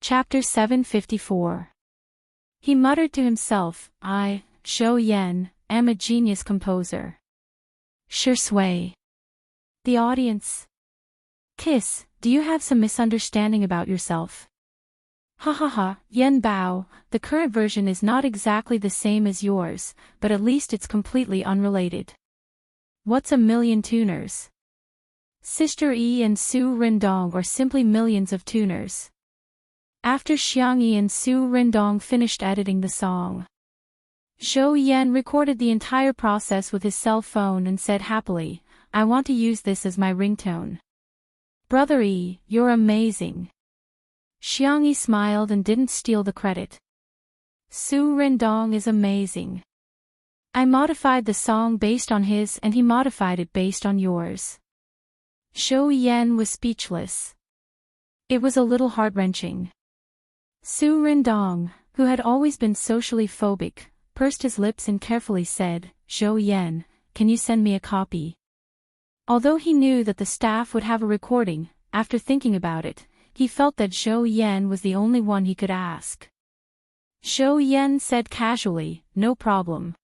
Chapter 754. He muttered to himself, I, Zhou Yan, am a genius composer. Sure sway. The audience. Kiss, do you have some misunderstanding about yourself? Ha ha ha, Yen Bao, the current version is not exactly the same as yours, but at least it's completely unrelated. What's a million tuners? Sister Yi and Su Rindong are simply millions of tuners. After Xiangyi and Su Rindong finished editing the song, Zhou Yan recorded the entire process with his cell phone and said happily, I want to use this as my ringtone. Brother Yi, you're amazing. Xiangyi smiled and didn't steal the credit. Su Rindong is amazing. I modified the song based on his and he modified it based on yours. Zhou Yan was speechless. It was a little heart-wrenching. Su Rindong, who had always been socially phobic, pursed his lips and carefully said, Zhou Yan, can you send me a copy? Although he knew that the staff would have a recording, after thinking about it, he felt that Zhou Yan was the only one he could ask. Zhou Yan said casually, no problem.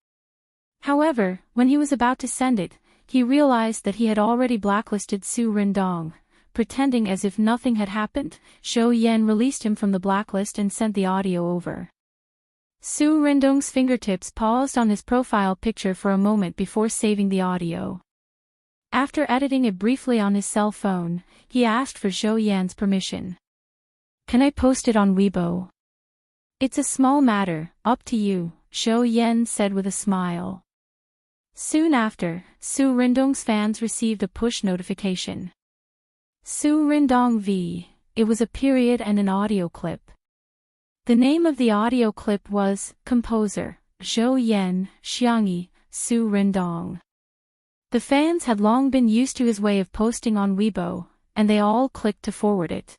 However, when he was about to send it, he realized that he had already blacklisted Su Rindong. Pretending as if nothing had happened, Zhou Yan released him from the blacklist and sent the audio over. Su Rindong's fingertips paused on his profile picture for a moment before saving the audio. After editing it briefly on his cell phone, he asked for Zhou Yan's permission. Can I post it on Weibo? It's a small matter, up to you, Zhou Yan said with a smile. Soon after, Su Rindong's fans received a push notification. Su Rindong V. It was a period and an audio clip. The name of the audio clip was, Composer, Zhou Yan, Xiangyi, Su Rindong. The fans had long been used to his way of posting on Weibo, and they all clicked to forward it.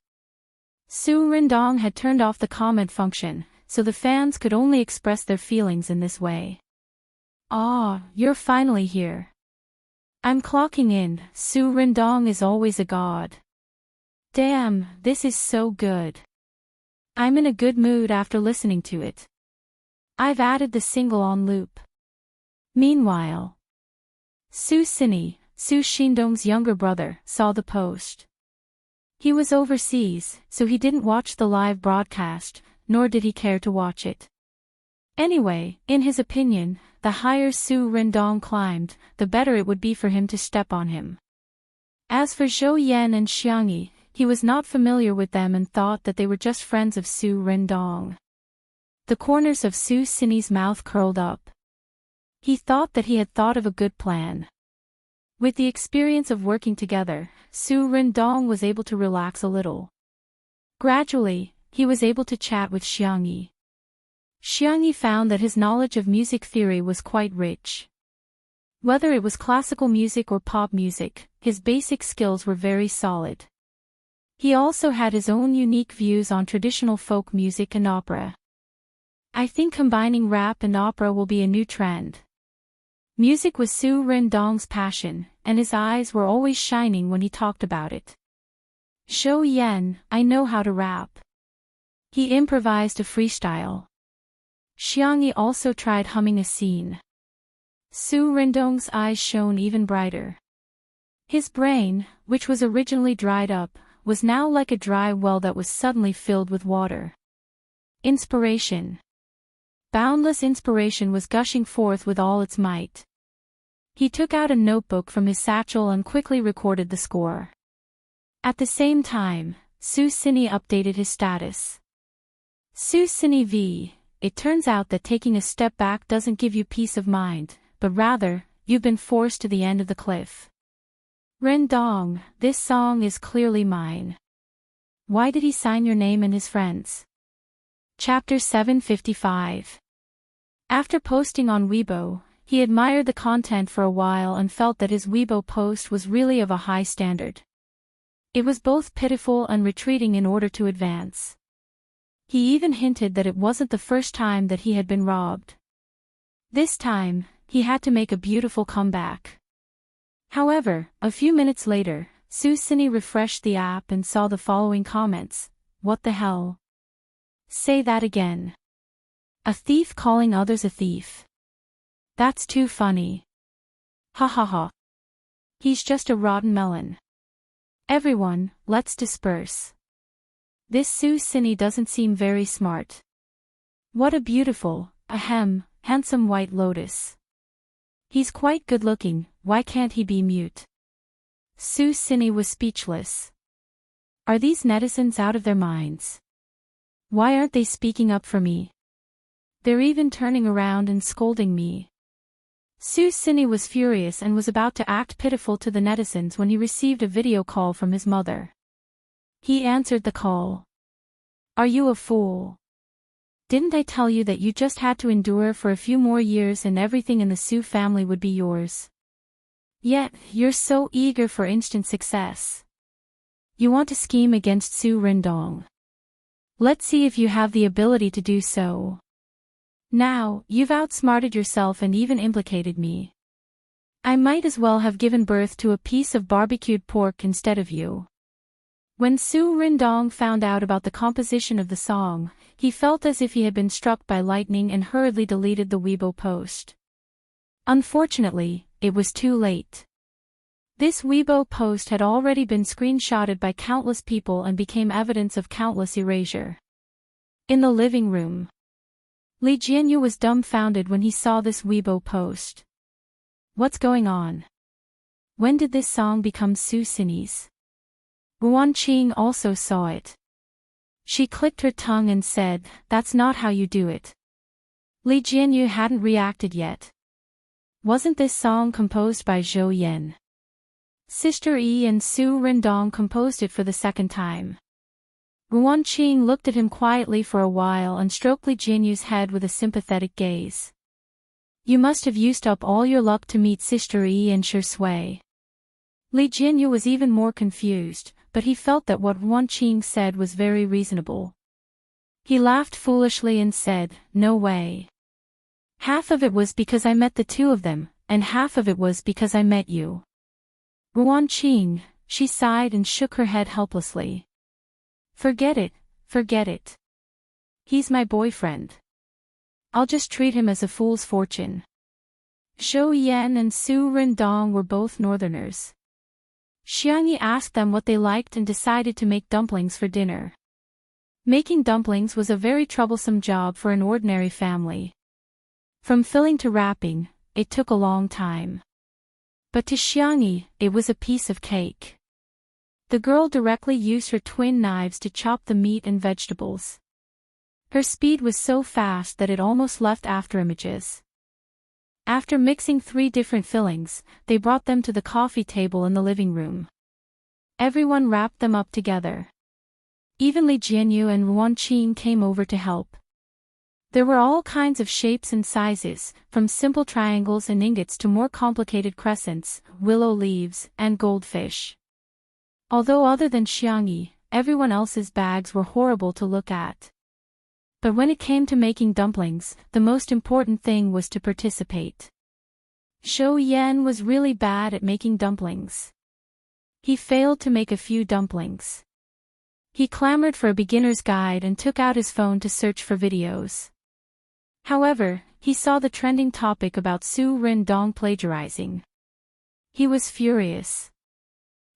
Su Rindong had turned off the comment function, so the fans could only express their feelings in this way. Ah, you're finally here. I'm clocking in, Su Rindong is always a god. Damn, this is so good. I'm in a good mood after listening to it. I've added the single on loop. Meanwhile, Su Xinyi, Su Xindong's younger brother, saw the post. He was overseas, so he didn't watch the live broadcast, nor did he care to watch it. Anyway, in his opinion, the higher Su Rindong climbed, the better it would be for him to step on him. As for Zhou Yan and Xiangyi, he was not familiar with them and thought that they were just friends of Su Rindong. The corners of Su Xinyi's mouth curled up. He thought that he had thought of a good plan. With the experience of working together, Su Rindong was able to relax a little. Gradually, he was able to chat with Xiangyi. Xiangyi found that his knowledge of music theory was quite rich. Whether it was classical music or pop music, his basic skills were very solid. He also had his own unique views on traditional folk music and opera. I think combining rap and opera will be a new trend. Music was Su Rindong's passion, and his eyes were always shining when he talked about it. Zhou Yan, I know how to rap. He improvised a freestyle. Xiangyi also tried humming a scene. Su Rindong's eyes shone even brighter. His brain, which was originally dried up, was now like a dry well that was suddenly filled with water. Inspiration. Boundless inspiration was gushing forth with all its might. He took out a notebook from his satchel and quickly recorded the score. At the same time, Su Xinyi updated his status. Su Xinyi V. It turns out that taking a step back doesn't give you peace of mind, but rather, you've been forced to the end of the cliff. Rindong, this song is clearly mine. Why did he sign your name and his friends? Chapter 755. After posting on Weibo, he admired the content for a while and felt that his Weibo post was really of a high standard. It was both pitiful and retreating in order to advance. He even hinted that it wasn't the first time that he had been robbed. This time, he had to make a beautiful comeback. However, a few minutes later, Su Xinyi refreshed the app and saw the following comments. What the hell? Say that again. A thief calling others a thief. That's too funny. Ha ha ha. He's just a rotten melon. Everyone, let's disperse. This Su Cine doesn't seem very smart. What a beautiful, handsome white lotus. He's quite good looking, why can't he be mute? Su Cine was speechless. Are these netizens out of their minds? Why aren't they speaking up for me? They're even turning around and scolding me. Su Cine was furious and was about to act pitiful to the netizens when he received a video call from his mother. He answered the call. Are you a fool? Didn't I tell you that you just had to endure for a few more years and everything in the Su family would be yours? Yet, you're so eager for instant success. You want to scheme against Su Rendong. Let's see if you have the ability to do so. Now, you've outsmarted yourself and even implicated me. I might as well have given birth to a piece of barbecued pork instead of you. When Su Rendong found out about the composition of the song, he felt as if he had been struck by lightning and hurriedly deleted the Weibo post. Unfortunately, it was too late. This Weibo post had already been screenshotted by countless people and became evidence of countless erasure. In the living room, Li Jianyu was dumbfounded when he saw this Weibo post. What's going on? When did this song become Su Cine's? Ruan Qing also saw it. She clicked her tongue and said, "That's not how you do it." Li Jianyu hadn't reacted yet. Wasn't this song composed by Zhou Yan? Sister Yi and Su Rendong composed it for the second time. Ruan Qing looked at him quietly for a while and stroked Li Jianyu's head with a sympathetic gaze. You must have used up all your luck to meet Sister Yi and Shi Sui. Li Jianyu was even more confused, but he felt that what Ruan Qing said was very reasonable. He laughed foolishly and said, "No way. Half of it was because I met the two of them, and half of it was because I met you." Ruan Qing, she sighed and shook her head helplessly. Forget it, forget it. He's my boyfriend. I'll just treat him as a fool's fortune. Zhou Yan and Su Rendong were both northerners. Xiangyi asked them what they liked and decided to make dumplings for dinner. Making dumplings was a very troublesome job for an ordinary family. From filling to wrapping, it took a long time. But to Xiangyi, it was a piece of cake. The girl directly used her twin knives to chop the meat and vegetables. Her speed was so fast that it almost left afterimages. After mixing 3 different fillings, they brought them to the coffee table in the living room. Everyone wrapped them up together. Even Li Jianyu and Ruan Qing came over to help. There were all kinds of shapes and sizes, from simple triangles and ingots to more complicated crescents, willow leaves, and goldfish. Although other than Xiangyi, everyone else's bags were horrible to look at. But when it came to making dumplings, the most important thing was to participate. Zhou Yan was really bad at making dumplings. He failed to make a few dumplings. He clamored for a beginner's guide and took out his phone to search for videos. However, he saw the trending topic about Su Rendong plagiarizing. He was furious.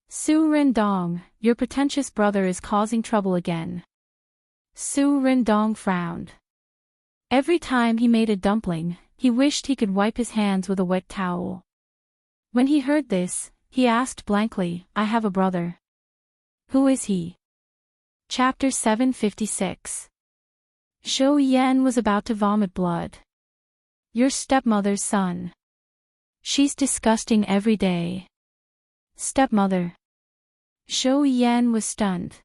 Su Rendong, your pretentious brother is causing trouble again. Su Rendong frowned. Every time he made a dumpling, he wished he could wipe his hands with a wet towel. When he heard this, he asked blankly, "I have a brother. Who is he?" Chapter 756. Zhou Yan was about to vomit blood. Your stepmother's son. She's disgusting every day. Stepmother. Zhou Yan was stunned.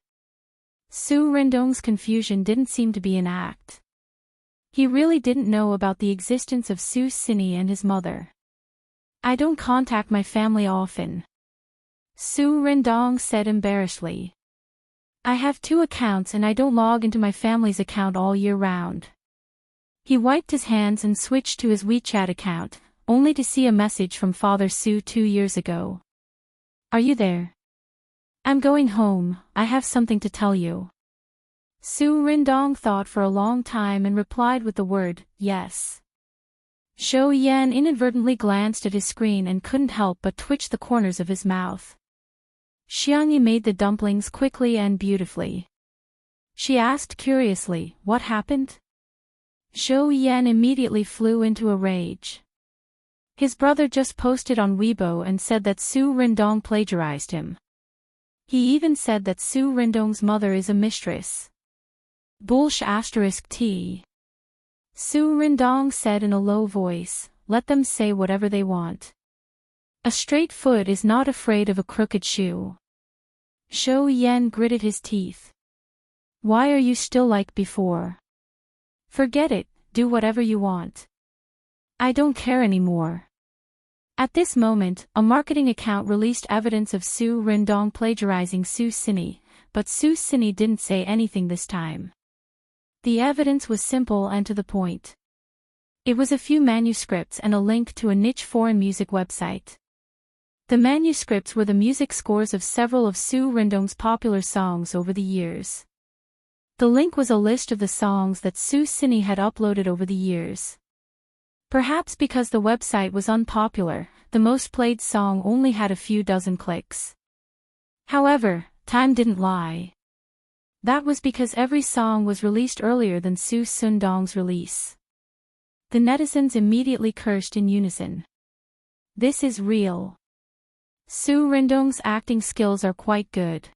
Su Rendong's confusion didn't seem to be an act. He really didn't know about the existence of Su Cine and his mother. I don't contact my family often. Su Rendong said embarrassedly. I have 2 accounts and I don't log into my family's account all year round. He wiped his hands and switched to his WeChat account, only to see a message from Father Su 2 years ago. Are you there? I'm going home, I have something to tell you. Su Rindong thought for a long time and replied with the word, yes. Shou Yan inadvertently glanced at his screen and couldn't help but twitch the corners of his mouth. Xiangyi made the dumplings quickly and beautifully. She asked curiously, what happened? Shou Yan immediately flew into a rage. His brother just posted on Weibo and said that Su Rindong plagiarized him. He even said that Su Rindong's mother is a mistress. Bullsh *t. Su Rindong said in a low voice, let them say whatever they want. A straight foot is not afraid of a crooked shoe. Shou Yan gritted his teeth. Why are you still like before? Forget it, do whatever you want. I don't care anymore. At this moment, a marketing account released evidence of Su Rindong plagiarizing Su Xini, but Su Xini didn't say anything this time. The evidence was simple and to the point. It was a few manuscripts and a link to a niche foreign music website. The manuscripts were the music scores of several of Su Rindong's popular songs over the years. The link was a list of the songs that Su Xini had uploaded over the years. Perhaps because the website was unpopular, the most played song only had a few dozen clicks. However, time didn't lie. That was because every song was released earlier than Su Rindong's release. The netizens immediately cursed in unison. This is real. Su Rindong's acting skills are quite good.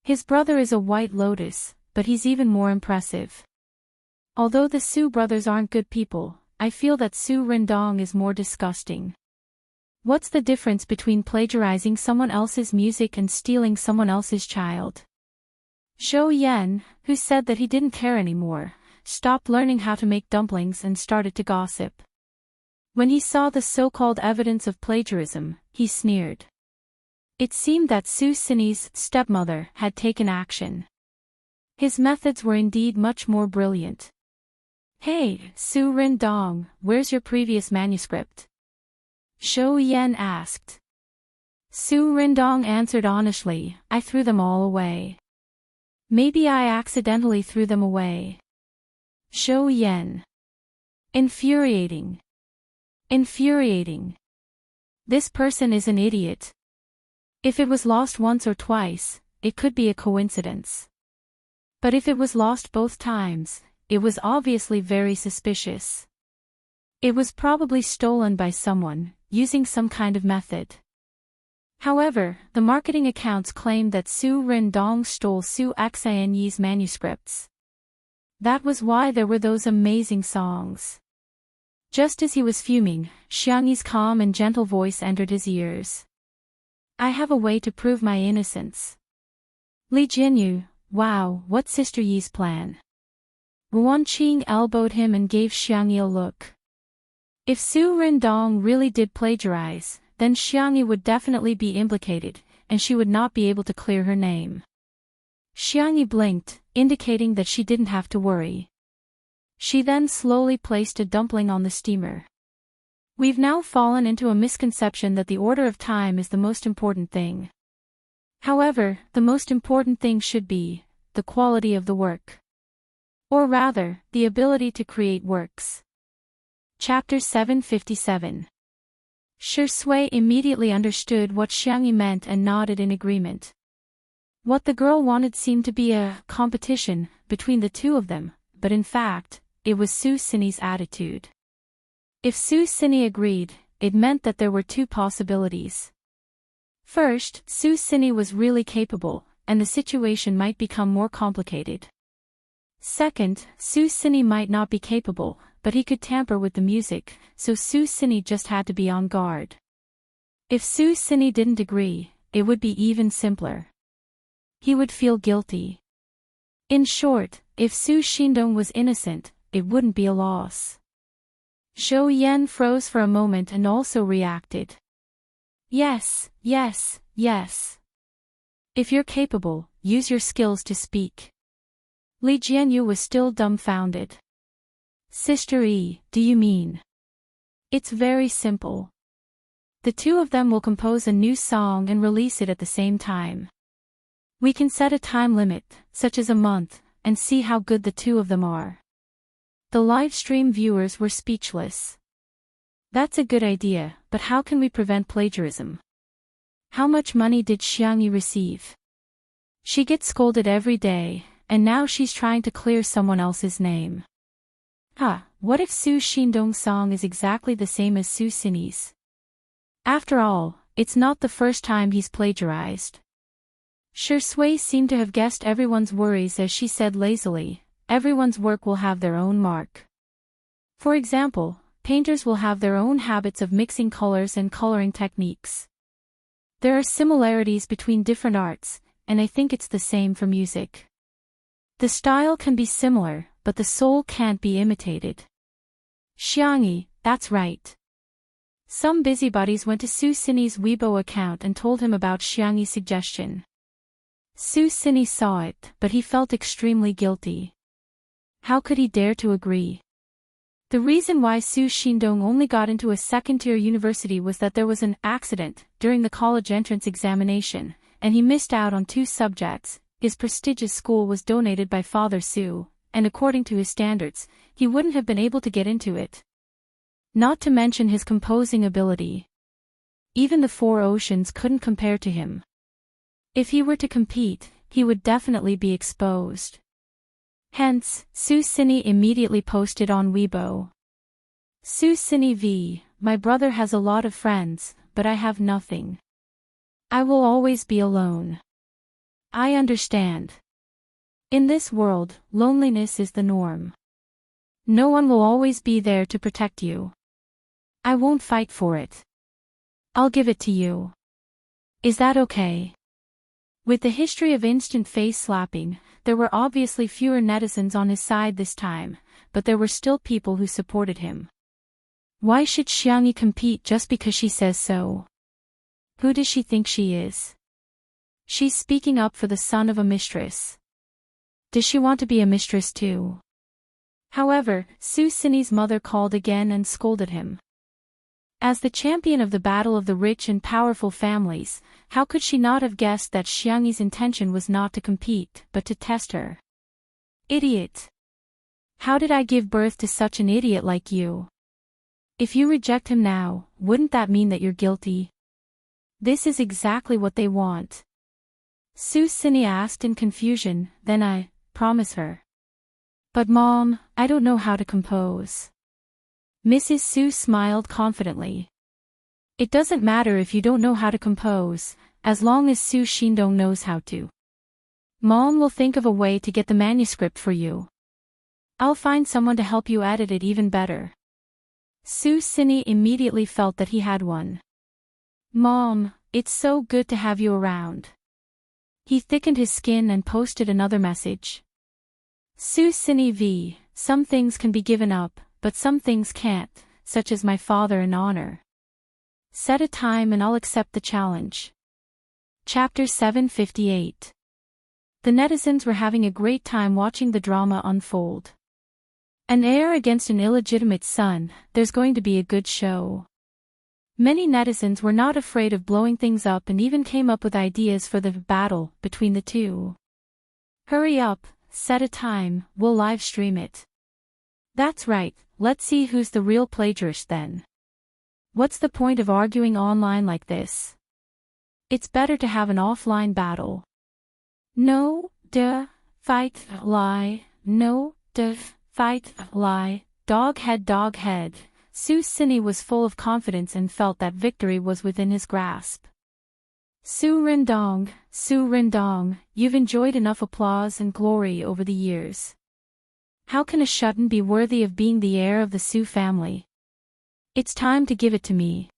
His brother is a White Lotus, but he's even more impressive. Although the Su brothers aren't good people, I feel that Su Rindong is more disgusting. What's the difference between plagiarizing someone else's music and stealing someone else's child? Shou Yan, who said that he didn't care anymore, stopped learning how to make dumplings and started to gossip. When he saw the so-called evidence of plagiarism, he sneered. It seemed that Su Xini's stepmother had taken action. His methods were indeed much more brilliant. Hey, Su Rindong, where's your previous manuscript? Shou Yan asked. Su Rindong answered honestly, I threw them all away. Maybe I accidentally threw them away. Shou Yan. Infuriating. Infuriating. This person is an idiot. If it was lost once or twice, it could be a coincidence. But if it was lost both times, it was obviously very suspicious. It was probably stolen by someone, using some kind of method. However, the marketing accounts claimed that Su Rindong stole Su Xianyi's manuscripts. That was why there were those amazing songs. Just as he was fuming, Xiangyi's calm and gentle voice entered his ears. I have a way to prove my innocence. Li Jianyu, wow, what's Sister Yi's plan? Ruan Qing elbowed him and gave Xiangyi a look. If Su Rindong really did plagiarize, then Xiangyi would definitely be implicated, and she would not be able to clear her name. Xiangyi blinked, indicating that she didn't have to worry. She then slowly placed a dumpling on the steamer. We've now fallen into a misconception that the order of time is the most important thing. However, the most important thing should be the quality of the work. Or rather, the ability to create works. Chapter 757. Shi Sui immediately understood what Xiangyi meant and nodded in agreement. What the girl wanted seemed to be a competition between the two of them, but in fact, it was Su Xini's attitude. If Su Xini agreed, it meant that there were two possibilities. First, Su Xini was really capable, and the situation might become more complicated. Second, Su Xini might not be capable, but he could tamper with the music, so Su Xini just had to be on guard. If Su Xini didn't agree, it would be even simpler. He would feel guilty. In short, if Su Rindong was innocent, it wouldn't be a loss. Shou Yan froze for a moment and also reacted. Yes, yes, yes. If you're capable, use your skills to speak. Li Jianyu was still dumbfounded. Sister Yi, do you mean? It's very simple. The two of them will compose a new song and release it at the same time. We can set a time limit, such as a month, and see how good the two of them are. The live stream viewers were speechless. That's a good idea, but how can we prevent plagiarism? How much money did Xiangyi receive? She gets scolded every day, and now she's trying to clear someone else's name. What if Su Xindong's song is exactly the same as Su Xinyi's? After all, it's not the first time he's plagiarized. Shui seemed to have guessed everyone's worries as she said lazily, everyone's work will have their own mark. For example, painters will have their own habits of mixing colors and coloring techniques. There are similarities between different arts, and I think it's the same for music. The style can be similar, but the soul can't be imitated. Xiangyi, that's right. Some busybodies went to Su Xinyi's Weibo account and told him about Xiangyi's suggestion. Su Xinyi saw it, but he felt extremely guilty. How could he dare to agree? The reason why Su Xindong only got into a second-tier university was that there was an accident during the college entrance examination, and he missed out on 2 subjects. His prestigious school was donated by Father Su, and according to his standards, he wouldn't have been able to get into it. Not to mention his composing ability. Even the 4 oceans couldn't compare to him. If he were to compete, he would definitely be exposed. Hence, Su Xinyi immediately posted on Weibo. Su Xinyi v. My brother has a lot of friends, but I have nothing. I will always be alone. I understand. In this world, loneliness is the norm. No one will always be there to protect you. I won't fight for it. I'll give it to you. Is that okay? With the history of instant face slapping, there were obviously fewer netizens on his side this time, but there were still people who supported him. Why should Xiangyi compete just because she says so? Who does she think she is? She's speaking up for the son of a mistress. Does she want to be a mistress too? However, Su Xinyi's mother called again and scolded him. As the champion of the battle of the rich and powerful families, how could she not have guessed that Xiangyi's intention was not to compete, but to test her? Idiot! How did I give birth to such an idiot like you? If you reject him now, wouldn't that mean that you're guilty? This is exactly what they want. Su Xinyi asked in confusion, then I promise her. But Mom, I don't know how to compose. Mrs. Su smiled confidently. It doesn't matter if you don't know how to compose, as long as Su Xindong knows how to. Mom will think of a way to get the manuscript for you. I'll find someone to help you edit it even better. Su Xinyi immediately felt that he had one. Mom, it's so good to have you around. He thickened his skin and posted another message. Su Xinyi v. Some things can be given up, but some things can't, such as my father and honor. Set a time and I'll accept the challenge. Chapter 758. The netizens were having a great time watching the drama unfold. An heir against an illegitimate son, there's going to be a good show. Many netizens were not afraid of blowing things up and even came up with ideas for the battle between the two. Hurry up, set a time, we'll live stream it. That's right, let's see who's the real plagiarist then. What's the point of arguing online like this? It's better to have an offline battle. No, fight, lie, no, fight, lie, dog head. Su Xinyi was full of confidence and felt that victory was within his grasp. Su Rindong, you've enjoyed enough applause and glory over the years. How can a Shuten be worthy of being the heir of the Su family? It's time to give it to me.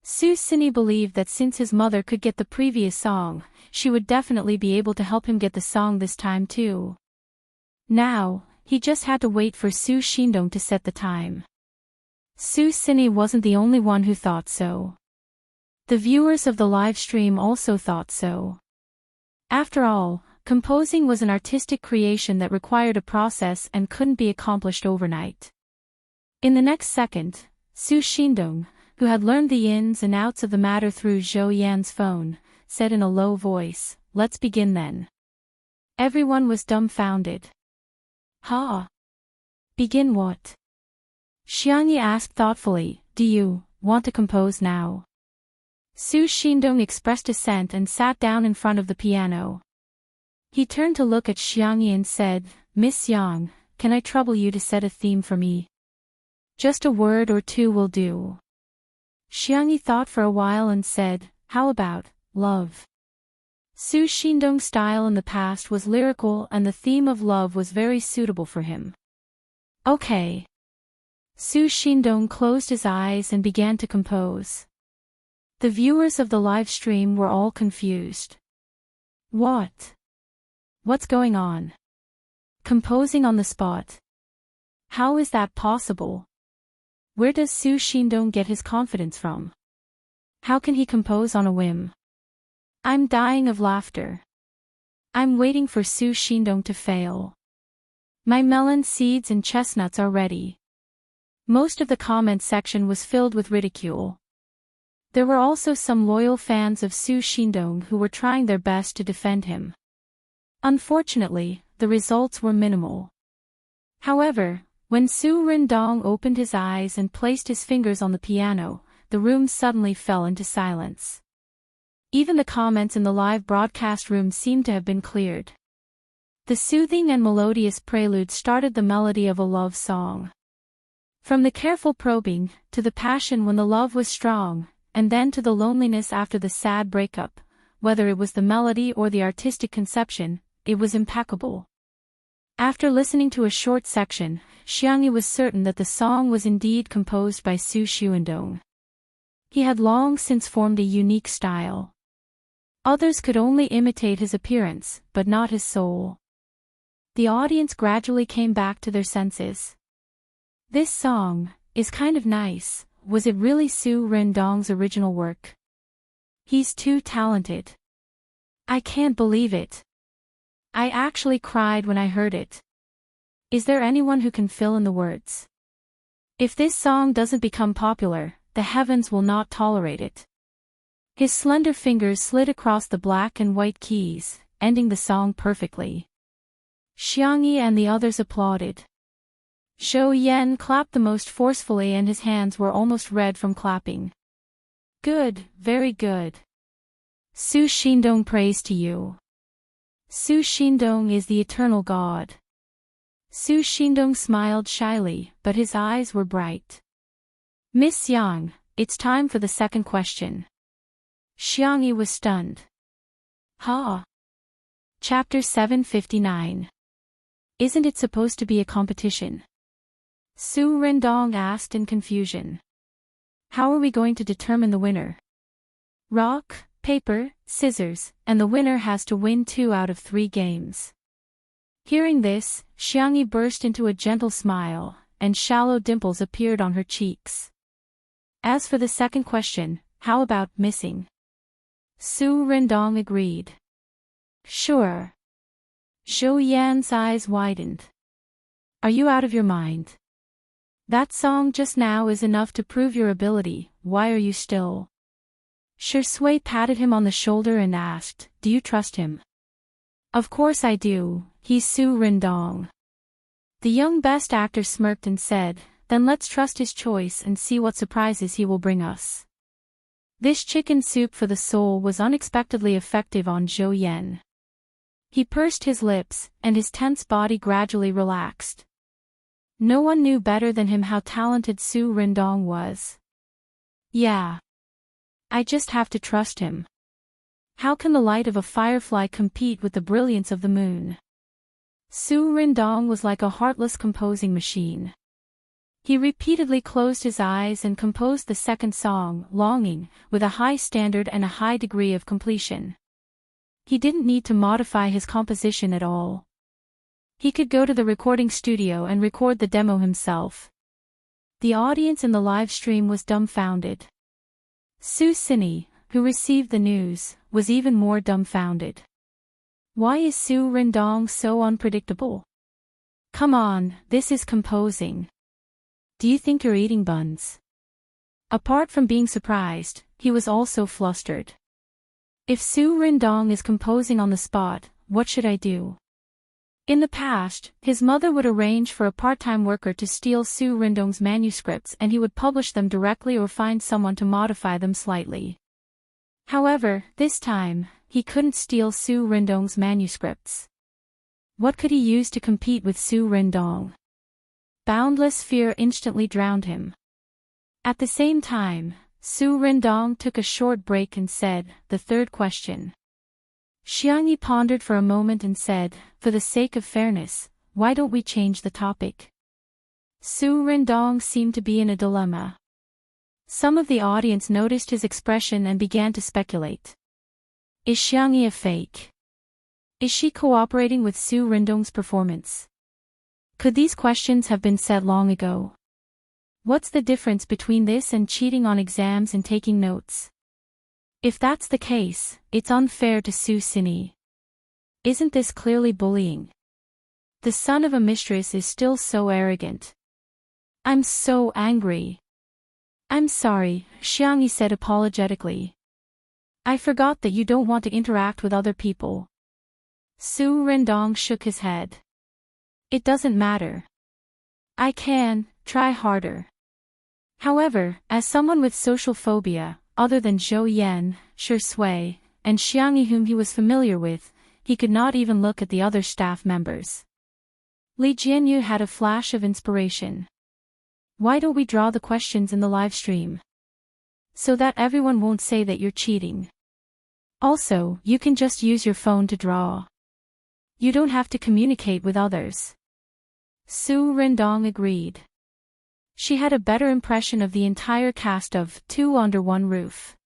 Su Xinyi believed that since his mother could get the previous song, she would definitely be able to help him get the song this time too. Now, he just had to wait for Su Xindong to set the time. Su Xinyi wasn't the only one who thought so. The viewers of the live stream also thought so. After all, composing was an artistic creation that required a process and couldn't be accomplished overnight. In the next second, Su Xindong, who had learned the ins and outs of the matter through Zhou Yan's phone, said in a low voice, "Let's begin then." Everyone was dumbfounded. Ha! Begin what? Xiangyi asked thoughtfully, do you want to compose now? Su Xindong expressed assent and sat down in front of the piano. He turned to look at Xiangyi and said, Miss Yang, can I trouble you to set a theme for me? Just a word or two will do. Xiangyi thought for a while and said, how about love? Su Xindong's style in the past was lyrical and the theme of love was very suitable for him. Okay. Su Xindong closed his eyes and began to compose. The viewers of the live stream were all confused. What? What's going on? Composing on the spot. How is that possible? Where does Su Xindong get his confidence from? How can he compose on a whim? I'm dying of laughter. I'm waiting for Su Xindong to fail. My melon seeds and chestnuts are ready. Most of the comment section was filled with ridicule. There were also some loyal fans of Su Xindong who were trying their best to defend him. Unfortunately, the results were minimal. However, when Su Rindong opened his eyes and placed his fingers on the piano, the room suddenly fell into silence. Even the comments in the live broadcast room seemed to have been cleared. The soothing and melodious prelude started the melody of a love song. From the careful probing, to the passion when the love was strong, and then to the loneliness after the sad breakup, whether it was the melody or the artistic conception, it was impeccable. After listening to a short section, Xiangyi was certain that the song was indeed composed by Su Xindong. He had long since formed a unique style. Others could only imitate his appearance, but not his soul. The audience gradually came back to their senses. This song is kind of nice. Was it really Su Rindong's original work? He's too talented. I can't believe it. I actually cried when I heard it. Is there anyone who can fill in the words? If this song doesn't become popular, the heavens will not tolerate it. His slender fingers slid across the black and white keys, ending the song perfectly. Xiangyi and the others applauded. Zhou Yan clapped the most forcefully and his hands were almost red from clapping. Good, very good. Su Xindong, praise to you. Su Xindong is the eternal God. Su Xindong smiled shyly, but his eyes were bright. Miss Yang, it's time for the second question. Xiangyi was stunned. Ha! Chapter 759. Isn't it supposed to be a competition? Su Rindong asked in confusion. How are we going to determine the winner? Rock, paper, scissors, and the winner has to win 2 out of 3 games. Hearing this, Xiangyi burst into a gentle smile, and shallow dimples appeared on her cheeks. As for the second question, how about missing? Su Rindong agreed. Sure. Zhou Yan's eyes widened. Are you out of your mind? That song just now is enough to prove your ability, why are you still? Shui patted him on the shoulder and asked, do you trust him? Of course I do, he's Su Rindong. The young best actor smirked and said, then let's trust his choice and see what surprises he will bring us. This chicken soup for the soul was unexpectedly effective on Zhou Yan. He pursed his lips, and his tense body gradually relaxed. No one knew better than him how talented Su Rindong was. Yeah. I just have to trust him. How can the light of a firefly compete with the brilliance of the moon? Su Rindong was like a heartless composing machine. He repeatedly closed his eyes and composed the second song, Longing, with a high standard and a high degree of completion. He didn't need to modify his composition at all. He could go to the recording studio and record the demo himself. The audience in the live stream was dumbfounded. Su Xini, who received the news, was even more dumbfounded. Why is Su Rindong so unpredictable? Come on, this is composing. Do you think you're eating buns? Apart from being surprised, he was also flustered. If Su Rindong is composing on the spot, what should I do? In the past, his mother would arrange for a part-time worker to steal Su Rindong's manuscripts and he would publish them directly or find someone to modify them slightly. However, this time, he couldn't steal Su Rindong's manuscripts. What could he use to compete with Su Rindong? Boundless fear instantly drowned him. At the same time, Su Rindong took a short break and said, "The third question." Xiangyi pondered for a moment and said, "For the sake of fairness, why don't we change the topic?" Su Rindong seemed to be in a dilemma. Some of the audience noticed his expression and began to speculate. Is Xiangyi a fake? Is she cooperating with Su Rindong's performance? Could these questions have been said long ago? What's the difference between this and cheating on exams and taking notes? If that's the case, it's unfair to Su Xinyi. Isn't this clearly bullying? The son of a mistress is still so arrogant. I'm so angry. I'm sorry, Xiangyi said apologetically. I forgot that you don't want to interact with other people. Su Rindong shook his head. It doesn't matter. I can try harder. However, as someone with social phobia, other than Zhou Yan, Shi Sui, and Xiangyi whom he was familiar with, he could not even look at the other staff members. Li Jianyu had a flash of inspiration. Why don't we draw the questions in the live stream? So that everyone won't say that you're cheating. Also, you can just use your phone to draw. You don't have to communicate with others. Su Rindong agreed. She had a better impression of the entire cast of Two Under One Roof.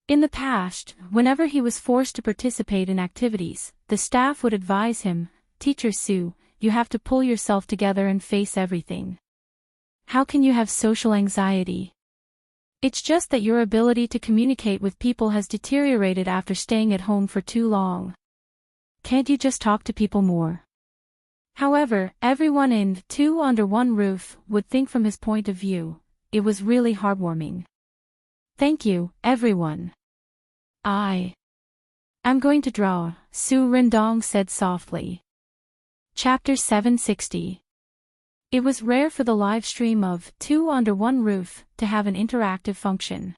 In the past, whenever he was forced to participate in activities, the staff would advise him, "Teacher Su, you have to pull yourself together and face everything. How can you have social anxiety? It's just that your ability to communicate with people has deteriorated after staying at home for too long. Can't you just talk to people more?" However, everyone in Two Under One Roof would think from his point of view. It was really heartwarming. Thank you, everyone. I'm going to draw, Su Rindong said softly. Chapter 760. It was rare for the live stream of Two Under One Roof to have an interactive function.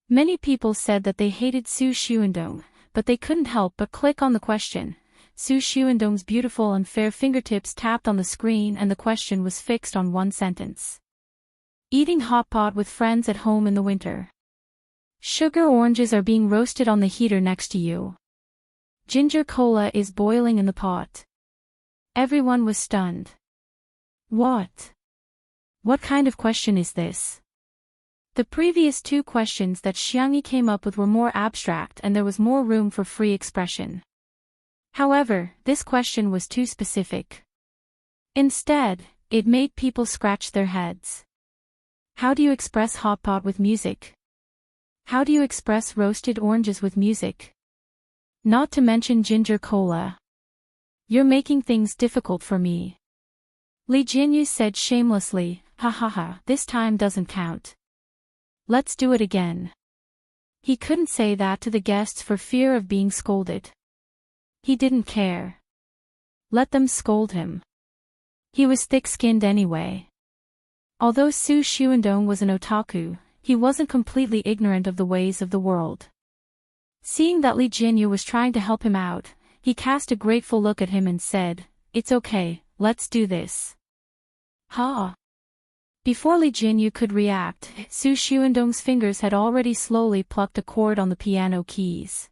Many people said that they hated Su Xuandong, but they couldn't help but click on the question. Su Xuandong's beautiful and fair fingertips tapped on the screen and the question was fixed on one sentence. Eating hot pot with friends at home in the winter. Sugar oranges are being roasted on the heater next to you. Ginger cola is boiling in the pot. Everyone was stunned. What? What kind of question is this? The previous two questions that Xiangyi came up with were more abstract and there was more room for free expression. However, this question was too specific. Instead, it made people scratch their heads. How do you express hot pot with music? How do you express roasted oranges with music? Not to mention ginger cola. You're making things difficult for me. Li Jinyu said shamelessly, "Ha ha ha, this time doesn't count. Let's do it again." He couldn't say that to the guests for fear of being scolded. He didn't care. Let them scold him. He was thick-skinned anyway. Although Su Xuandong was an otaku, he wasn't completely ignorant of the ways of the world. Seeing that Li Jinyu was trying to help him out, he cast a grateful look at him and said, "It's okay, let's do this." Ha! Before Li Jinyu could react, Su Xuandong's fingers had already slowly plucked a chord on the piano keys.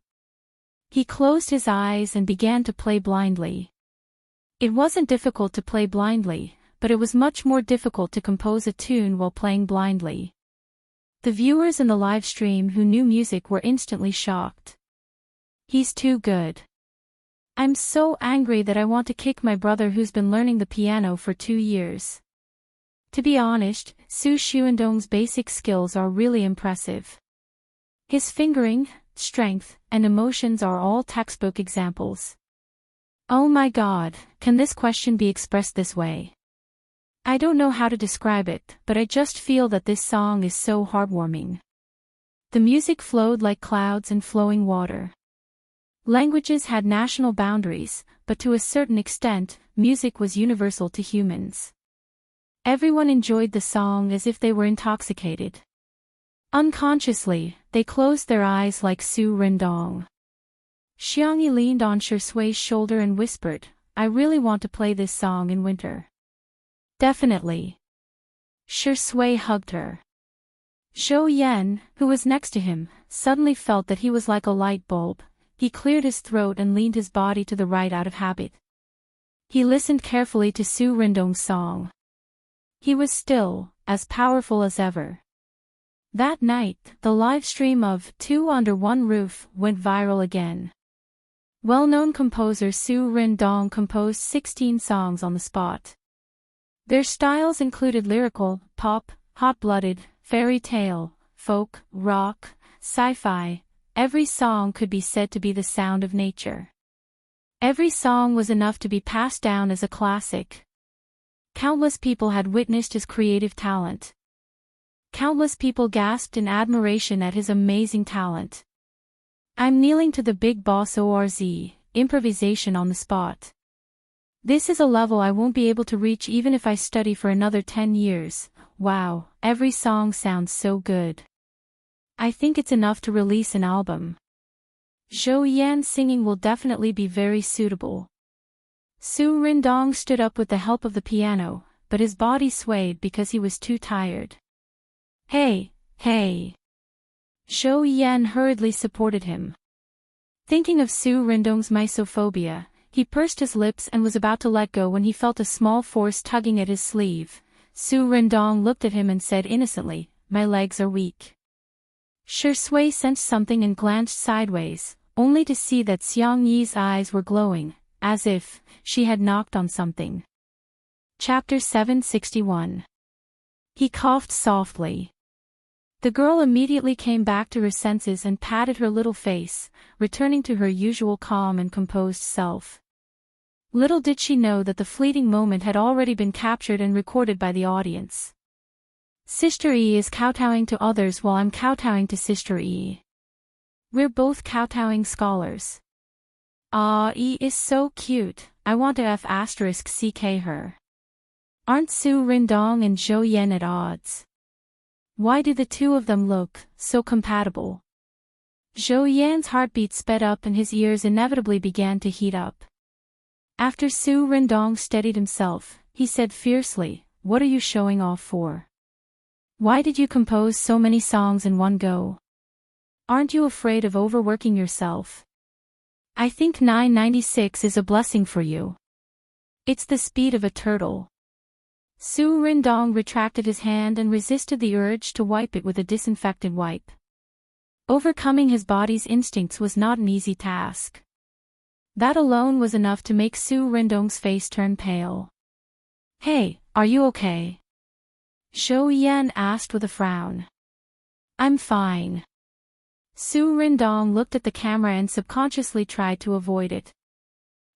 He closed his eyes and began to play blindly. It wasn't difficult to play blindly, but it was much more difficult to compose a tune while playing blindly. The viewers in the live stream who knew music were instantly shocked. He's too good. I'm so angry that I want to kick my brother who's been learning the piano for 2 years. To be honest, Su Xuandong's basic skills are really impressive. His fingering, strength, and emotions are all textbook examples. Oh my god, can this question be expressed this way? I don't know how to describe it, but I just feel that this song is so heartwarming. The music flowed like clouds and flowing water. Languages had national boundaries, but to a certain extent, music was universal to humans. Everyone enjoyed the song as if they were intoxicated. Unconsciously, they closed their eyes like Su Rendong. Xiangyi leaned on Shui's shoulder and whispered, "I really want to play this song in winter." "Definitely." Shui hugged her. Zhou Yan, who was next to him, suddenly felt that he was like a light bulb. He cleared his throat and leaned his body to the right out of habit. He listened carefully to Su Rendong's song. He was still, as powerful as ever. That night, the live stream of Two Under One Roof went viral again. Well-known composer Su Rendong composed 16 songs on the spot. Their styles included lyrical, pop, hot-blooded, fairy tale, folk, rock, sci-fi. Every song could be said to be the sound of nature. Every song was enough to be passed down as a classic. Countless people had witnessed his creative talent. Countless people gasped in admiration at his amazing talent. "I'm kneeling to the big boss ORZ, improvisation on the spot. This is a level I won't be able to reach even if I study for another 10 years. Wow, every song sounds so good. I think it's enough to release an album. Zhou Yan's singing will definitely be very suitable." Su Rendong stood up with the help of the piano, but his body swayed because he was too tired. "Hey, hey." Zhou Yan hurriedly supported him. Thinking of Su Rendong's misophobia, he pursed his lips and was about to let go when he felt a small force tugging at his sleeve. Su Rendong looked at him and said innocently, "My legs are weak." Shui sensed something and glanced sideways, only to see that Xiang Yi's eyes were glowing, as if she had knocked on something. Chapter 761. He coughed softly. The girl immediately came back to her senses and patted her little face, returning to her usual calm and composed self. Little did she know that the fleeting moment had already been captured and recorded by the audience. Sister E is kowtowing to others while I'm kowtowing to Sister E. We're both kowtowing scholars. Ah, E is so cute, I want to F***ck her. Aren't Su Rendong and Zhou Yan at odds? Why do the two of them look so compatible? Zhou Yan's heartbeat sped up and his ears inevitably began to heat up. After Su Rendong steadied himself, he said fiercely, "What are you showing off for? Why did you compose so many songs in one go? Aren't you afraid of overworking yourself? I think 996 is a blessing for you. It's the speed of a turtle." Su Rendong retracted his hand and resisted the urge to wipe it with a disinfectant wipe. Overcoming his body's instincts was not an easy task. That alone was enough to make Su Rendong's face turn pale. "Hey, are you okay?" Zhou Yan asked with a frown. "I'm fine." Su Rendong looked at the camera and subconsciously tried to avoid it.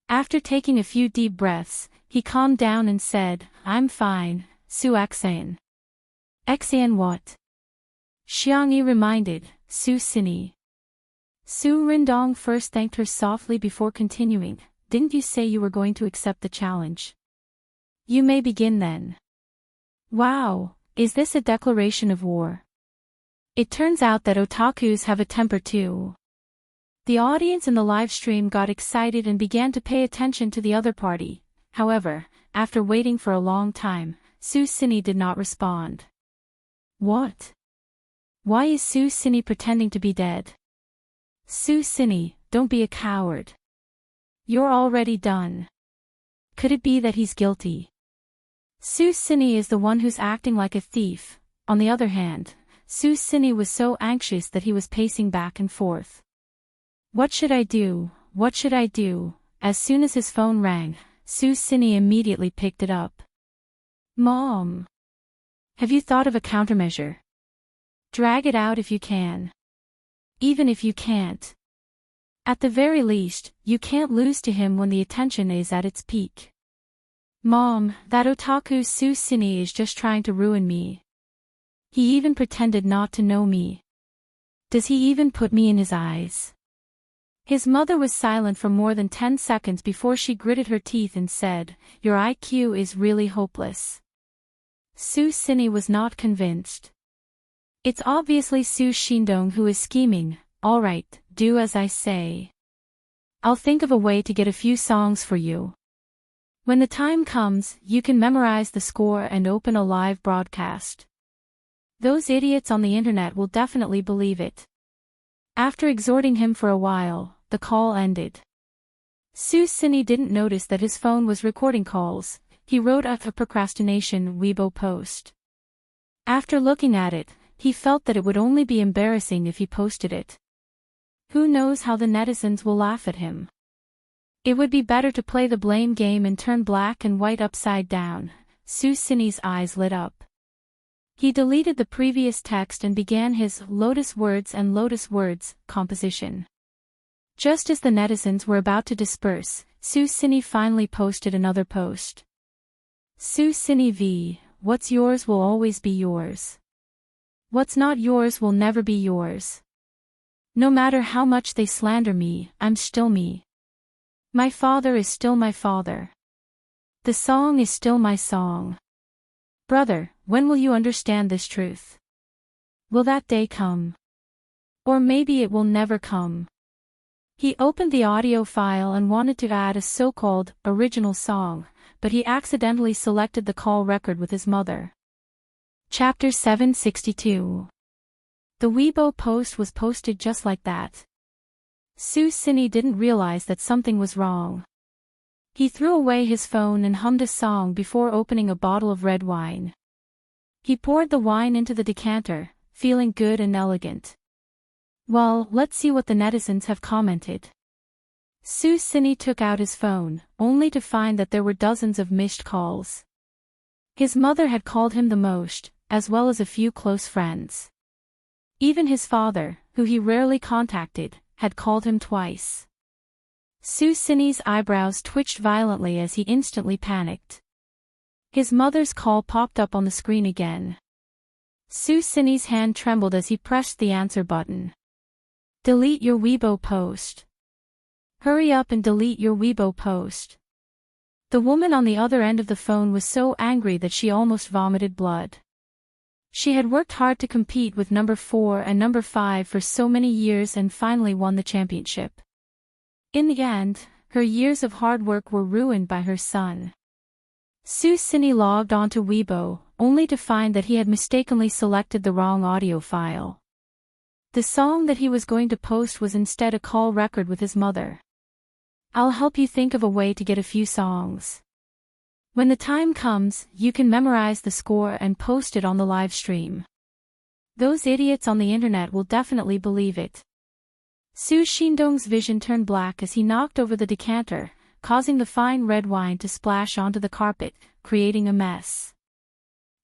After taking a few deep breaths, he calmed down and said, "I'm fine, Su Xan." "Xan what?" Xiangyi reminded, "Su Sini." Su Rendong first thanked her softly before continuing, "Didn't you say you were going to accept the challenge? You may begin then." Wow, is this a declaration of war? It turns out that otakus have a temper too. The audience in the live stream got excited and began to pay attention to the other party. However, after waiting for a long time, Su Sini did not respond. What? Why is Su Sini pretending to be dead? Su Sini, don't be a coward. You're already done. Could it be that he's guilty? Su Sini is the one who's acting like a thief. On the other hand, Su Sini was so anxious that he was pacing back and forth. What should I do? What should I do? As soon as his phone rang, Su Sini immediately picked it up. Mom! Have you thought of a countermeasure? Drag it out if you can. Even if you can't. At the very least, you can't lose to him when the attention is at its peak. Mom, that otaku Su Sini is just trying to ruin me. He even pretended not to know me. Does he even put me in his eyes? His mother was silent for more than 10 seconds before she gritted her teeth and said, "Your IQ is really hopeless." Su Xinyi was not convinced. "It's obviously Su Xindong who is scheming. All right, do as I say. I'll think of a way to get a few songs for you. When the time comes, you can memorize the score and open a live broadcast. Those idiots on the internet will definitely believe it." After exhorting him for a while, the call ended. Su Xinyi didn't notice that his phone was recording calls. He wrote a procrastination Weibo post. After looking at it, he felt that it would only be embarrassing if he posted it. Who knows how the netizens will laugh at him? It would be better to play the blame game and turn black and white upside down. Su Xinyi's eyes lit up. He deleted the previous text and began his Lotus Words composition. Just as the netizens were about to disperse, Su Xinyi finally posted another post. Su Xinyi v. What's yours will always be yours. What's not yours will never be yours. No matter how much they slander me, I'm still me. My father is still my father. The song is still my song. Brother, when will you understand this truth? Will that day come? Or maybe it will never come. He opened the audio file and wanted to add a so-called original song, but he accidentally selected the call record with his mother. Chapter 762. The Weibo post was posted just like that. Su Xinyi didn't realize that something was wrong. He threw away his phone and hummed a song before opening a bottle of red wine. He poured the wine into the decanter, feeling good and elegant. Well, let's see what the netizens have commented. Su Xinyi took out his phone, only to find that there were dozens of missed calls. His mother had called him the most, as well as a few close friends. Even his father, who he rarely contacted, had called him twice. Su Xinyi's eyebrows twitched violently as he instantly panicked. His mother's call popped up on the screen again. Su Xinyi's hand trembled as he pressed the answer button. Delete your Weibo post. Hurry up and delete your Weibo post. The woman on the other end of the phone was so angry that she almost vomited blood. She had worked hard to compete with number 4 and number 5 for so many years and finally won the championship. In the end, her years of hard work were ruined by her son. Su Xinyi logged onto Weibo, only to find that he had mistakenly selected the wrong audio file. The song that he was going to post was instead a call record with his mother. I'll help you think of a way to get a few songs. When the time comes, you can memorize the score and post it on the live stream. Those idiots on the internet will definitely believe it. Su Xindong's vision turned black as he knocked over the decanter, causing the fine red wine to splash onto the carpet, creating a mess.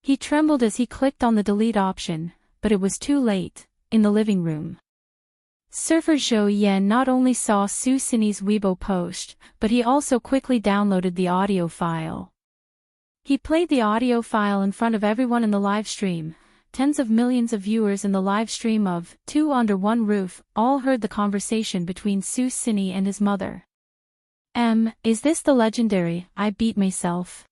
He trembled as he clicked on the delete option, but it was too late. In the living room, Surfer Zhou Yan not only saw Su Xinyi's Weibo post, but he also quickly downloaded the audio file. He played the audio file in front of everyone in the live stream. Tens of millions of viewers in the live stream of Two Under One Roof all heard the conversation between Su Xinyi and his mother. Is this the legendary I beat myself?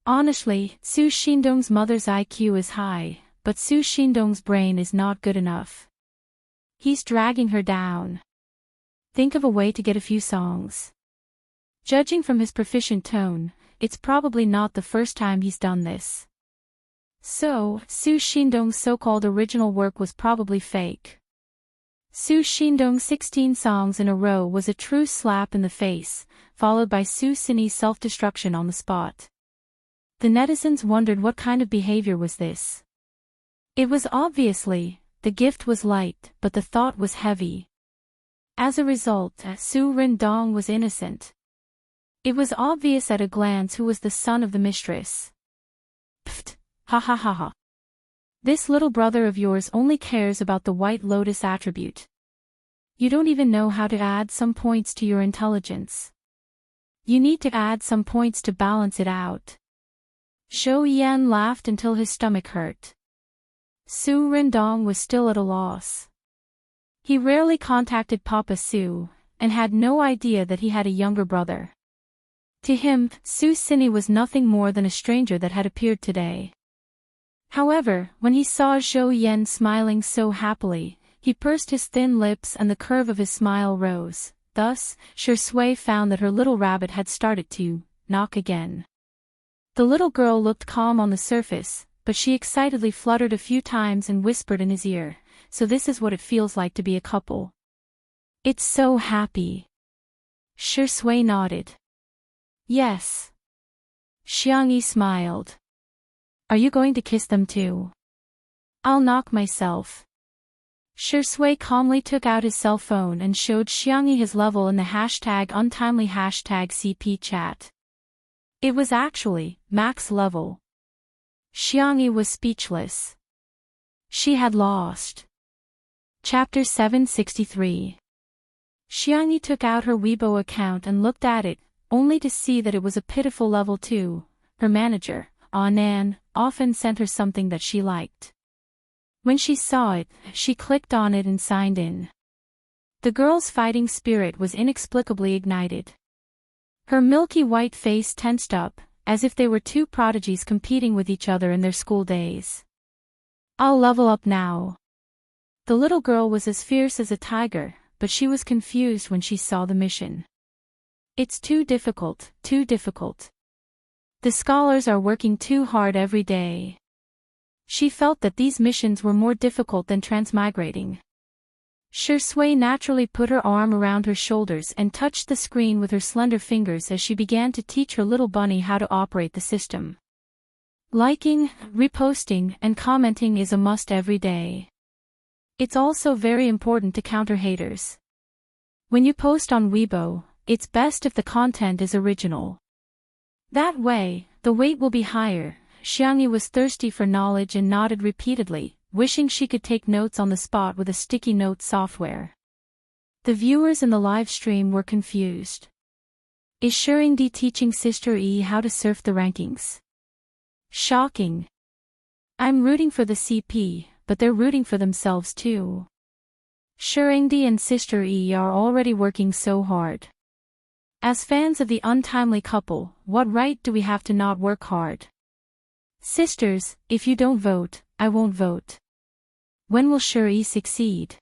Honestly, Su Xindong's mother's IQ is high, but Su Xindong's brain is not good enough. He's dragging her down. Think of a way to get a few songs. Judging from his proficient tone, it's probably not the first time he's done this. So, Su Xindong's so-called original work was probably fake. Su Xindong's 16 songs in a row was a true slap in the face, followed by Su Xinyi's self-destruction on the spot. The netizens wondered what kind of behavior was this. It was obviously, the gift was light, but the thought was heavy. As a result, Su Rindong was innocent. It was obvious at a glance who was the son of the mistress. Pfft, ha ha ha ha. This little brother of yours only cares about the White Lotus attribute. You don't even know how to add some points to your intelligence. You need to add some points to balance it out. Zhou Yan laughed until his stomach hurt. Su Rindong was still at a loss. He rarely contacted Papa Su, and had no idea that he had a younger brother. To him, Su Sini was nothing more than a stranger that had appeared today. However, when he saw Zhou Yan smiling so happily, he pursed his thin lips and the curve of his smile rose. Thus, Shui found that her little rabbit had started to knock again. The little girl looked calm on the surface, but she excitedly fluttered a few times and whispered in his ear, "So this is what it feels like to be a couple. It's so happy." Shui nodded. "Yes." Xiangyi smiled. "Are you going to kiss them too?" "I'll knock myself." Shui calmly took out his cell phone and showed Xiangyi his level in the #untimely #CP chat. It was actually max level. Xiangyi was speechless. She had lost. Chapter 763. Xiangyi took out her Weibo account and looked at it, only to see that it was a pitiful level 2. Her manager, Anan, often sent her something that she liked. When she saw it, she clicked on it and signed in. The girl's fighting spirit was inexplicably ignited. Her milky white face tensed up, as if they were two prodigies competing with each other in their school days. "I'll level up now." The little girl was as fierce as a tiger, but she was confused when she saw the mission. "It's too difficult, too difficult. The scholars are working too hard every day." She felt that these missions were more difficult than transmigrating. Shui naturally put her arm around her shoulders and touched the screen with her slender fingers as she began to teach her little bunny how to operate the system. Liking, reposting, and commenting is a must every day. It's also very important to counter haters. When you post on Weibo, it's best if the content is original. That way, the weight will be higher. Xiangyi was thirsty for knowledge and nodded repeatedly, wishing she could take notes on the spot with a sticky note software. The viewers in the live stream were confused. Is Shurindi teaching Sister E how to surf the rankings? Shocking. I'm rooting for the CP, but they're rooting for themselves too. Shurindi and Sister E are already working so hard. As fans of the untimely couple, what right do we have to not work hard? Sisters, if you don't vote, I won't vote. When will Shuri succeed?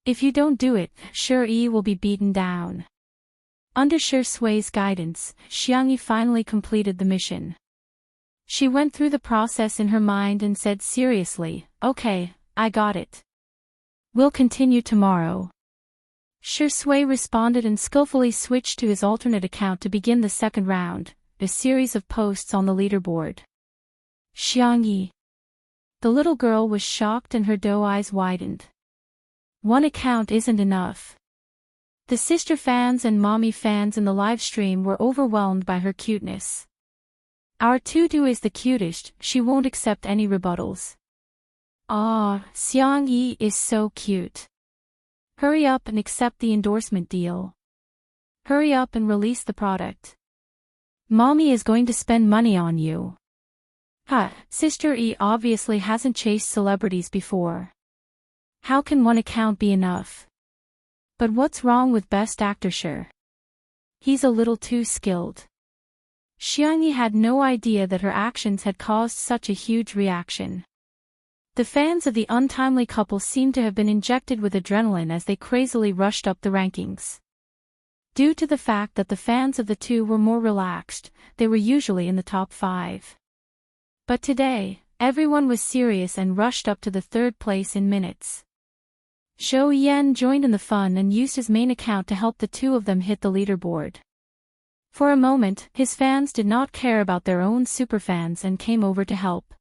If you don't do it, Shuri will be beaten down. Under Shui's guidance, Xiangyi finally completed the mission. She went through the process in her mind and said seriously, "Okay, I got it. We'll continue tomorrow." Shui responded and skillfully switched to his alternate account to begin the second round, a series of posts on the leaderboard. Xiangyi. The little girl was shocked and her doe eyes widened. One account isn't enough. The sister fans and mommy fans in the live stream were overwhelmed by her cuteness. Our tutu is the cutest, she won't accept any rebuttals. Ah, Xiangyi is so cute. Hurry up and accept the endorsement deal. Hurry up and release the product. Mommy is going to spend money on you. Sister E obviously hasn't chased celebrities before. How can one account be enough? But what's wrong with Best Actor Sure? He's a little too skilled. Xiangyi had no idea that her actions had caused such a huge reaction. The fans of the untimely couple seemed to have been injected with adrenaline as they crazily rushed up the rankings. Due to the fact that the fans of the two were more relaxed, they were usually in the top 5. But today, everyone was serious and rushed up to the third place in minutes. Zhou Yan joined in the fun and used his main account to help the two of them hit the leaderboard. For a moment, his fans did not care about their own superfans and came over to help.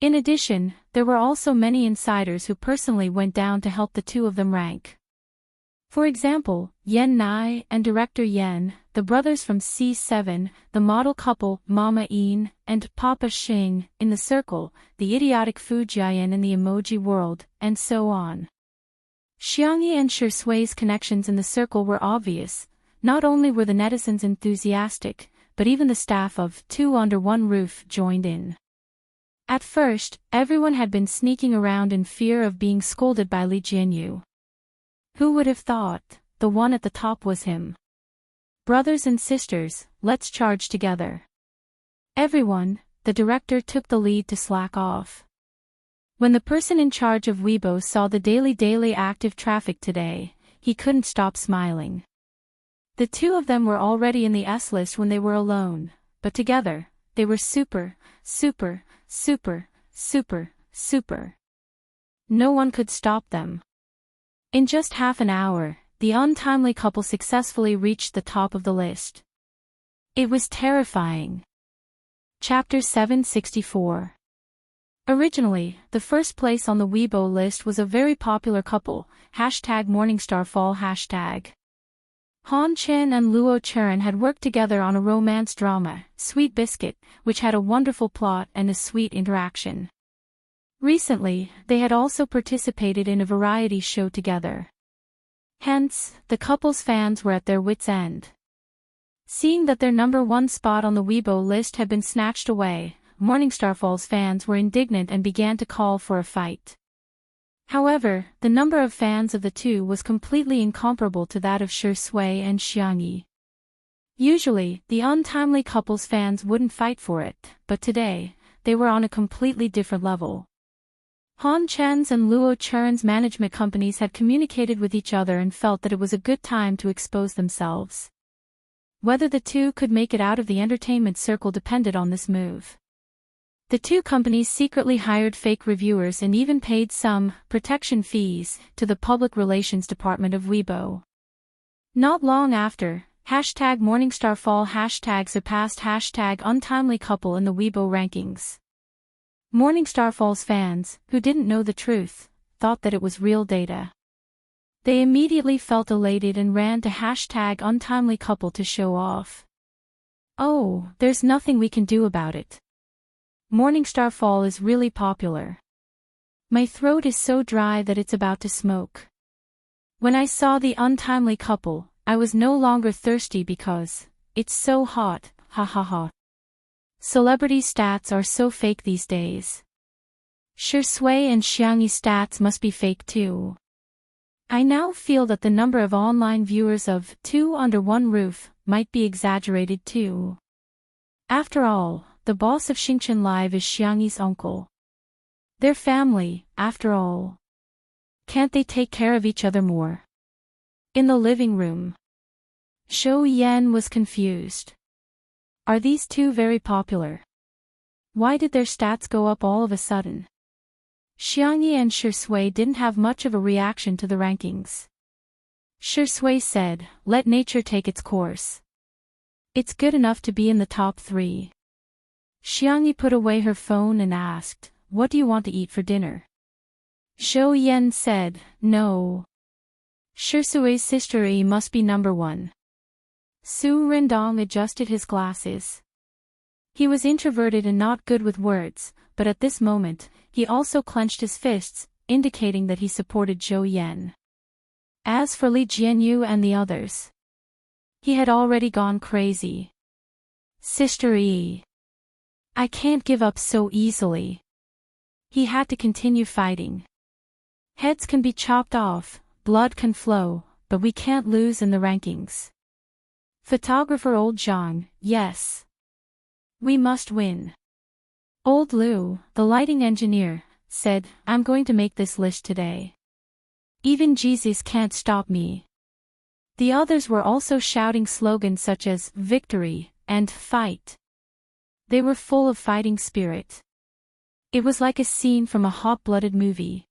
In addition, there were also many insiders who personally went down to help the two of them rank. For example, Yan Nai and director Yan, the brothers from C7, the model couple Mama Yin and Papa Xing in the circle, the idiotic Fujian in the emoji world, and so on. Xiangyi and Shui's connections in the circle were obvious. Not only were the netizens enthusiastic, but even the staff of Two Under One Roof joined in. At first, everyone had been sneaking around in fear of being scolded by Li Jianyu. Who would have thought? the one at the top was him. Brothers and sisters, let's charge together. Everyone, the director took the lead to slack off. When the person in charge of Weibo saw the daily active traffic today, he couldn't stop smiling. The two of them were already in the S list when they were alone, but together, they were super. No one could stop them. In just half an hour, the untimely couple successfully reached the top of the list. It was terrifying. Chapter 764. Originally, the first place on the Weibo list was a very popular couple, #MorningstarFall#. Han Chen and Luo Chen had worked together on a romance drama, Sweet Biscuit, which had a wonderful plot and a sweet interaction. Recently, they had also participated in a variety show together. Hence, the couple's fans were at their wits' end. Seeing that their number one spot on the Weibo list had been snatched away, Morningstarfall's fans were indignant and began to call for a fight. However, the number of fans of the two was completely incomparable to that of Shi Sui and Xiangyi. Usually, the untimely couple's fans wouldn't fight for it, but today, they were on a completely different level. Han Chen's and Luo Chen's management companies had communicated with each other and felt that it was a good time to expose themselves. Whether the two could make it out of the entertainment circle depended on this move. The two companies secretly hired fake reviewers and even paid some protection fees to the public relations department of Weibo. Not long after, #MorningstarFall# surpassed #untimely couple in the Weibo rankings. Morningstarfall's fans, who didn't know the truth, thought that it was real data. They immediately felt elated and ran to #untimely couple to show off. Oh, there's nothing we can do about it. Morningstarfall is really popular. My throat is so dry that it's about to smoke. When I saw the untimely couple, I was no longer thirsty because it's so hot, ha ha ha. Celebrity stats are so fake these days. Shi Sui and Xiangyi stats must be fake too. I now feel that the number of online viewers of Two Under One Roof might be exaggerated too. After all, the boss of Xingchen Live is Xiangyi's uncle. Their family, after all. Can't they take care of each other more? In the living room, Shou Yan was confused. Are these two very popular? Why did their stats go up all of a sudden? Xiangyi and Shi Sui didn't have much of a reaction to the rankings. Shi Sui said, "Let nature take its course. It's good enough to be in the top 3. Xiangyi put away her phone and asked, "What do you want to eat for dinner?" Shou Yan said, "No. Shi Sui's sister Yi must be number 1. Su Rendong adjusted his glasses. He was introverted and not good with words, but at this moment, he also clenched his fists, indicating that he supported Zhou Yan. As for Li Jianyu and the others, he had already gone crazy. Sister Yi. I can't give up so easily. He had to continue fighting. Heads can be chopped off, blood can flow, but we can't lose in the rankings. Photographer Old Zhang, yes. We must win. Old Liu, the lighting engineer, said, I'm going to make this list today. Even Jesus can't stop me. The others were also shouting slogans such as victory and fight. They were full of fighting spirit. It was like a scene from a hot-blooded movie.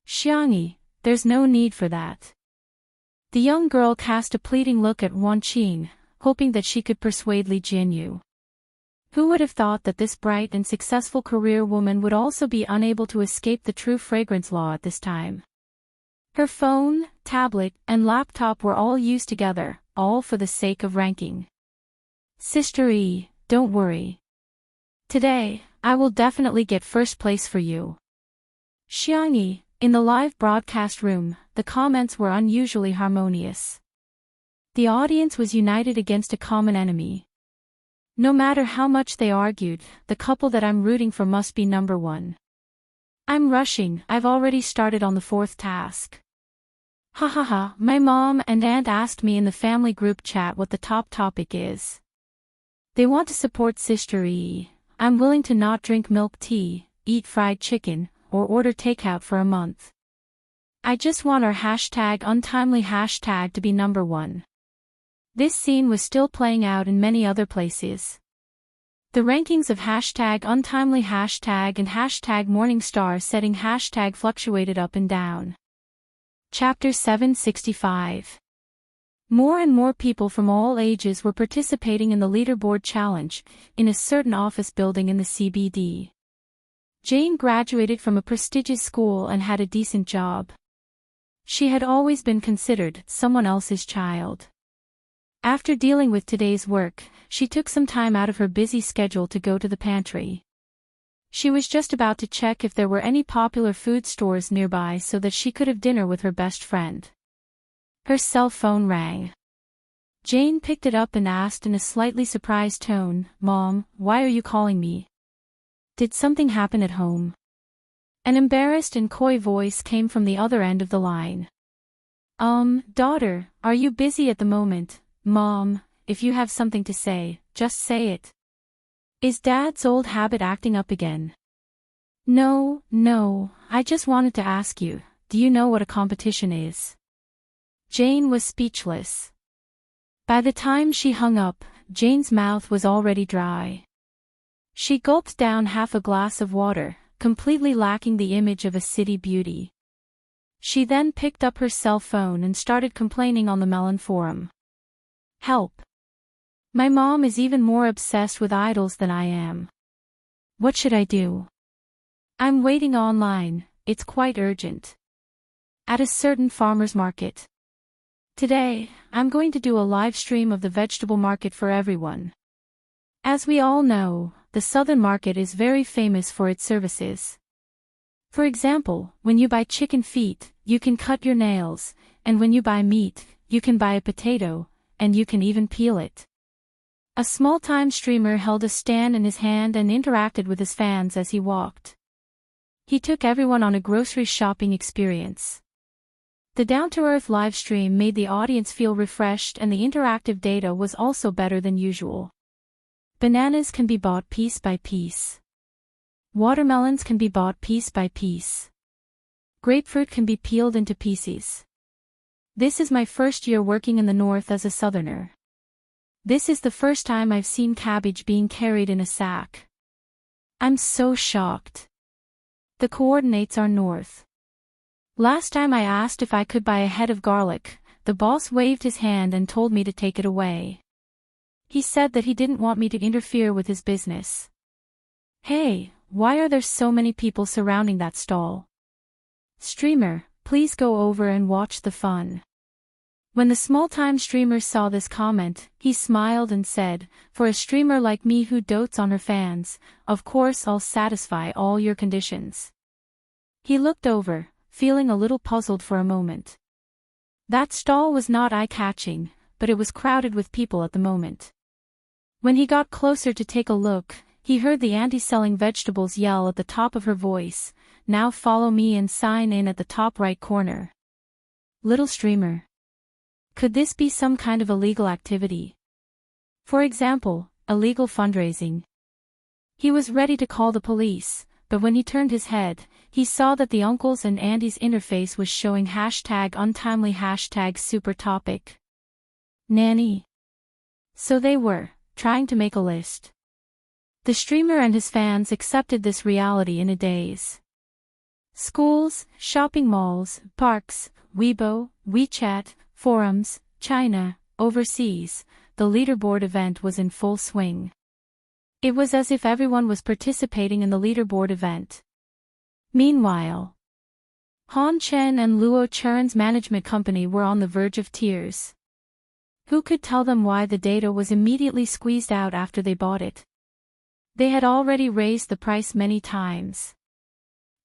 Xiangyi, there's no need for that. The young girl cast a pleading look at Wan Qing, hoping that she could persuade Li Jianyu. Who would have thought that this bright and successful career woman would also be unable to escape the true fragrance law at this time? Her phone, tablet, and laptop were all used together, all for the sake of ranking. Sister Yi, don't worry. Today, I will definitely get first place for you. Xiangyi, in the live broadcast room, the comments were unusually harmonious. The audience was united against a common enemy. No matter how much they argued, the couple that I'm rooting for must be number 1. I'm rushing, I've already started on the 4th task. Ha ha ha, my mom and aunt asked me in the family group chat what the top topic is. They want to support sistery. I'm willing to not drink milk tea, eat fried chicken, or order takeout for a month. I just want our #untimely hashtag to be #1. This scene was still playing out in many other places. The rankings of #untimely hashtag and #morningstar setting hashtag fluctuated up and down. Chapter 765. More and more people from all ages were participating in the leaderboard challenge, in a certain office building in the CBD. Jane graduated from a prestigious school and had a decent job. She had always been considered someone else's child. After dealing with today's work, she took some time out of her busy schedule to go to the pantry. She was just about to check if there were any popular food stores nearby so that she could have dinner with her best friend. Her cell phone rang. Jane picked it up and asked in a slightly surprised tone, "Mom, why are you calling me? Did something happen at home?" An embarrassed and coy voice came from the other end of the line. Daughter, are you busy at the moment? Mom, if you have something to say, just say it. Is Dad's old habit acting up again? No, I just wanted to ask you, do you know what a competition is? Jane was speechless. By the time she hung up, Jane's mouth was already dry. She gulped down half a glass of water, completely lacking the image of a city beauty. She then picked up her cell phone and started complaining on the Melon forum. Help! My mom is even more obsessed with idols than I am. What should I do? I'm waiting online, it's quite urgent. At a certain farmer's market. Today, I'm going to do a live stream of the vegetable market for everyone. As we all know, the southern market is very famous for its services. For example, when you buy chicken feet, you can cut your nails, and when you buy meat, you can buy a potato, and you can even peel it. A small-time streamer held a stand in his hand and interacted with his fans as he walked. He took everyone on a grocery shopping experience. The down-to-earth livestream made the audience feel refreshed and the interactive data was also better than usual. Bananas can be bought piece by piece. Watermelons can be bought piece by piece. Grapefruit can be peeled into pieces. This is my first year working in the north as a southerner. This is the first time I've seen cabbage being carried in a sack. I'm so shocked. The coordinates are north. Last time I asked if I could buy a head of garlic, the boss waved his hand and told me to take it away. He said that he didn't want me to interfere with his business. Hey, why are there so many people surrounding that stall? Streamer, please go over and watch the fun. When the small-time streamer saw this comment, he smiled and said, "For a streamer like me who dotes on her fans, of course I'll satisfy all your conditions." He looked over, feeling a little puzzled for a moment. That stall was not eye-catching, but it was crowded with people at the moment. When he got closer to take a look, he heard the auntie selling vegetables yell at the top of her voice, "Now follow me and sign in at the top right corner." Little streamer. Could this be some kind of illegal activity? For example, illegal fundraising. He was ready to call the police, but when he turned his head, he saw that the uncles and aunties interface was showing #untimely #super topic. Nanny. So they were trying to make a list. The streamer and his fans accepted this reality in a daze. Schools, shopping malls, parks, Weibo, WeChat, forums, China, overseas, the leaderboard event was in full swing. It was as if everyone was participating in the leaderboard event. Meanwhile, Han Chen and Luo Churen's management company were on the verge of tears. Who could tell them why the data was immediately squeezed out after they bought it? They had already raised the price many times.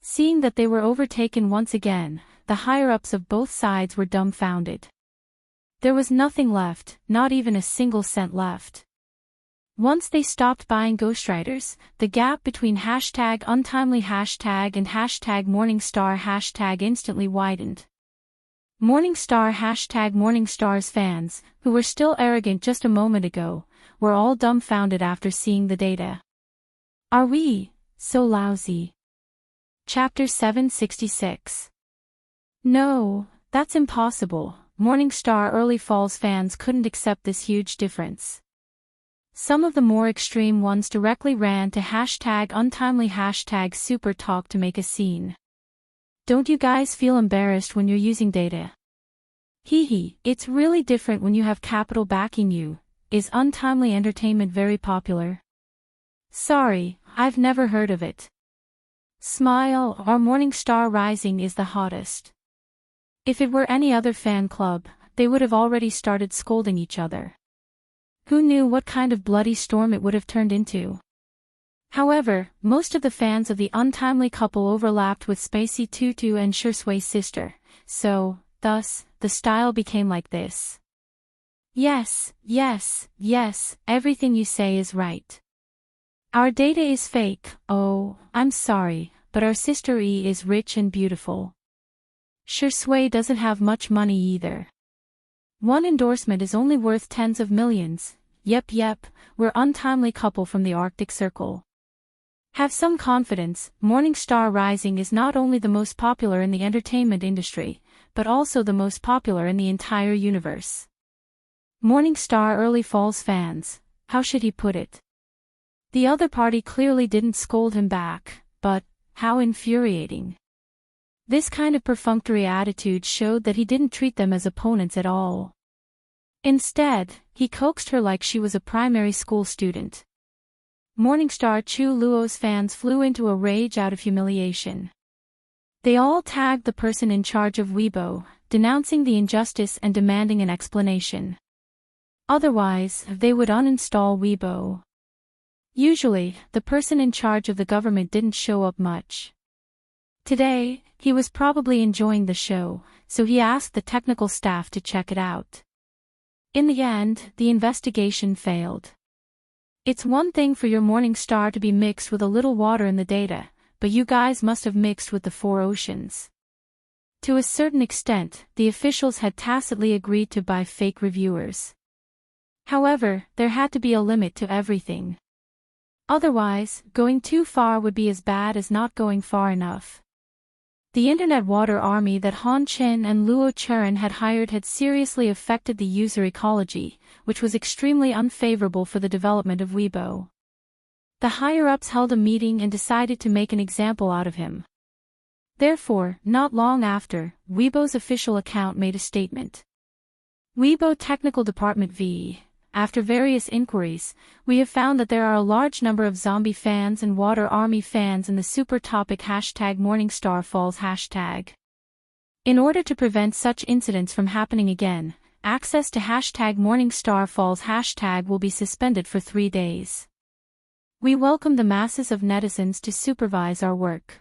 Seeing that they were overtaken once again, the higher-ups of both sides were dumbfounded. There was nothing left, not even a single cent left. Once they stopped buying ghostwriters, the gap between #untimely and #morningstar instantly widened. Morningstar #Morningstar's fans, who were still arrogant just a moment ago, were all dumbfounded after seeing the data. Are we so lousy? Chapter 766. No, that's impossible. Morningstar Early Falls fans couldn't accept this huge difference. Some of the more extreme ones directly ran to #untimely #super talk to make a scene. Don't you guys feel embarrassed when you're using data? Hee, it's really different when you have capital backing you. Is untimely entertainment very popular? Sorry, I've never heard of it. Smile, our Morningstar Rising is the hottest. If it were any other fan club, they would have already started scolding each other. Who knew what kind of bloody storm it would have turned into? However, most of the fans of the untimely couple overlapped with Spacey Tutu and Shursway's sister, so, thus, the style became like this. Yes, everything you say is right. Our data is fake. Oh, I'm sorry, but our sister E is rich and beautiful. Shursway doesn't have much money either. One endorsement is only worth tens of millions. Yep, we're untimely couple from the Arctic Circle. Have some confidence, Morningstar Rising is not only the most popular in the entertainment industry, but also the most popular in the entire universe. Morningstar Early Falls fans, how should he put it? The other party clearly didn't scold him back, but, how infuriating. This kind of perfunctory attitude showed that he didn't treat them as opponents at all. Instead, he coaxed her like she was a primary school student. Morningstar Chu Luo's fans flew into a rage out of humiliation. They all tagged the person in charge of Weibo, denouncing the injustice and demanding an explanation. Otherwise, they would uninstall Weibo. Usually, the person in charge of the government didn't show up much. Today, he was probably enjoying the show, so he asked the technical staff to check it out. In the end, the investigation failed. It's one thing for your Morningstar to be mixed with a little water in the data, but you guys must have mixed with the four oceans. To a certain extent, the officials had tacitly agreed to buy fake reviewers. However, there had to be a limit to everything. Otherwise, going too far would be as bad as not going far enough. The internet water army that Han Chen and Luo Churen had hired had seriously affected the user ecology, which was extremely unfavorable for the development of Weibo. The higher-ups held a meeting and decided to make an example out of him. Therefore, not long after, Weibo's official account made a statement. Weibo Technical Department v. After various inquiries, we have found that there are a large number of zombie fans and water army fans in the super topic #Morningstar Falls #. In order to prevent such incidents from happening again, access to #Morningstar Falls # will be suspended for 3 days. We welcome the masses of netizens to supervise our work.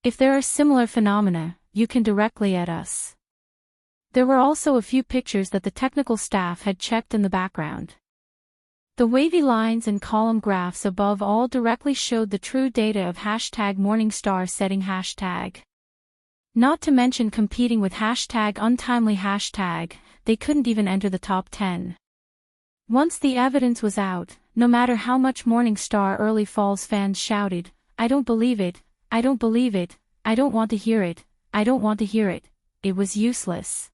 If there are similar phenomena, you can directly at us. There were also a few pictures that the technical staff had checked in the background. The wavy lines and column graphs above all directly showed the true data of #Morningstar setting #. Not to mention competing with #untimely #, they couldn't even enter the top 10. Once the evidence was out, no matter how much Morningstar Early Falls fans shouted, "I don't believe it, I don't believe it, I don't want to hear it, I don't want to hear it," it was useless.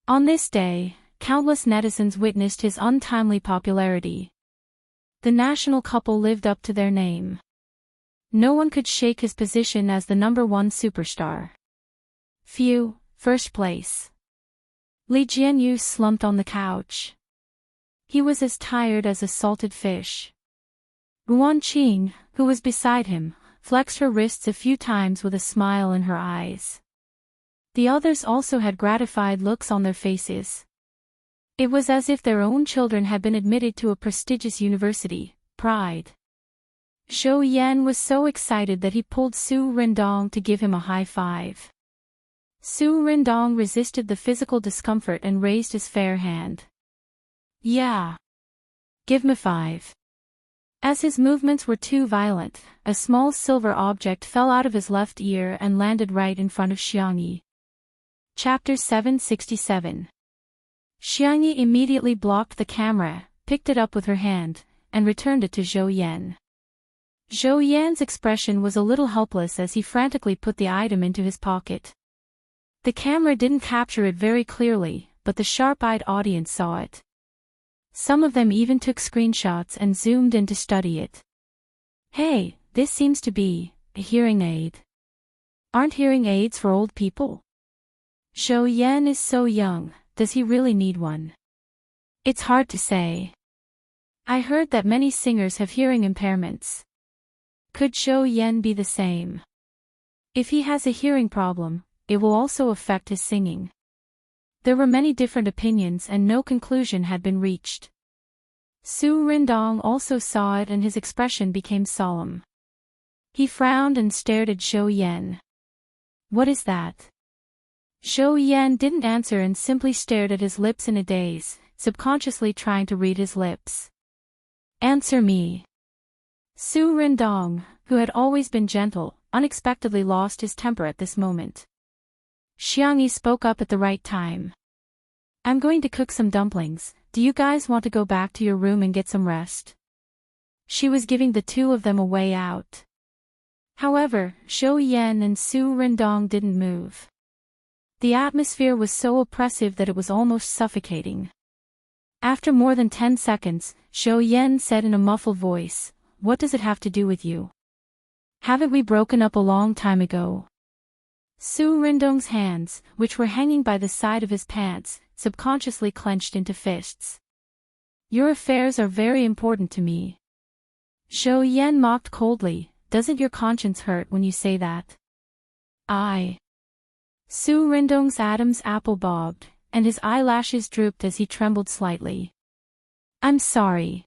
On this day, countless netizens witnessed his untimely popularity. The national couple lived up to their name. No one could shake his position as the #1 superstar. Phew, first place. Li Jianyu slumped on the couch. He was as tired as a salted fish. Guan Qing, who was beside him, flexed her wrists a few times with a smile in her eyes. The others also had gratified looks on their faces. It was as if their own children had been admitted to a prestigious university. Pride. Zhou Yan was so excited that he pulled Su Rindong to give him a high five. Su Rindong resisted the physical discomfort and raised his fair hand. Yeah. Give me 5. As his movements were too violent, a small silver object fell out of his left ear and landed right in front of Xiangyi. Chapter 767. Xiangyi immediately blocked the camera, picked it up with her hand, and returned it to Zhou Yan. Zhou Yan's expression was a little helpless as he frantically put the item into his pocket. The camera didn't capture it very clearly, but the sharp-eyed audience saw it. Some of them even took screenshots and zoomed in to study it. Hey, this seems to be a hearing aid. Aren't hearing aids for old people? Zhou Yan is so young, does he really need one? It's hard to say. I heard that many singers have hearing impairments. Could Zhou Yan be the same? If he has a hearing problem, it will also affect his singing. There were many different opinions and no conclusion had been reached. Su Rindong also saw it and his expression became solemn. He frowned and stared at Zhou Yan. What is that? Zhou Yan didn't answer and simply stared at his lips in a daze, subconsciously trying to read his lips. Answer me. Su Rindong, who had always been gentle, unexpectedly lost his temper at this moment. Xiangyi spoke up at the right time. I'm going to cook some dumplings, do you guys want to go back to your room and get some rest? She was giving the two of them a way out. However, Zhou Yan and Su Rindong didn't move. The atmosphere was so oppressive that it was almost suffocating. After more than 10 seconds, Zhou Yan said in a muffled voice, "What does it have to do with you? Haven't we broken up a long time ago?" Su Rindong's hands, which were hanging by the side of his pants, subconsciously clenched into fists. Your affairs are very important to me. Zhou Yan mocked coldly, doesn't your conscience hurt when you say that? Su Rindong's Adam's apple bobbed, and his eyelashes drooped as he trembled slightly. I'm sorry.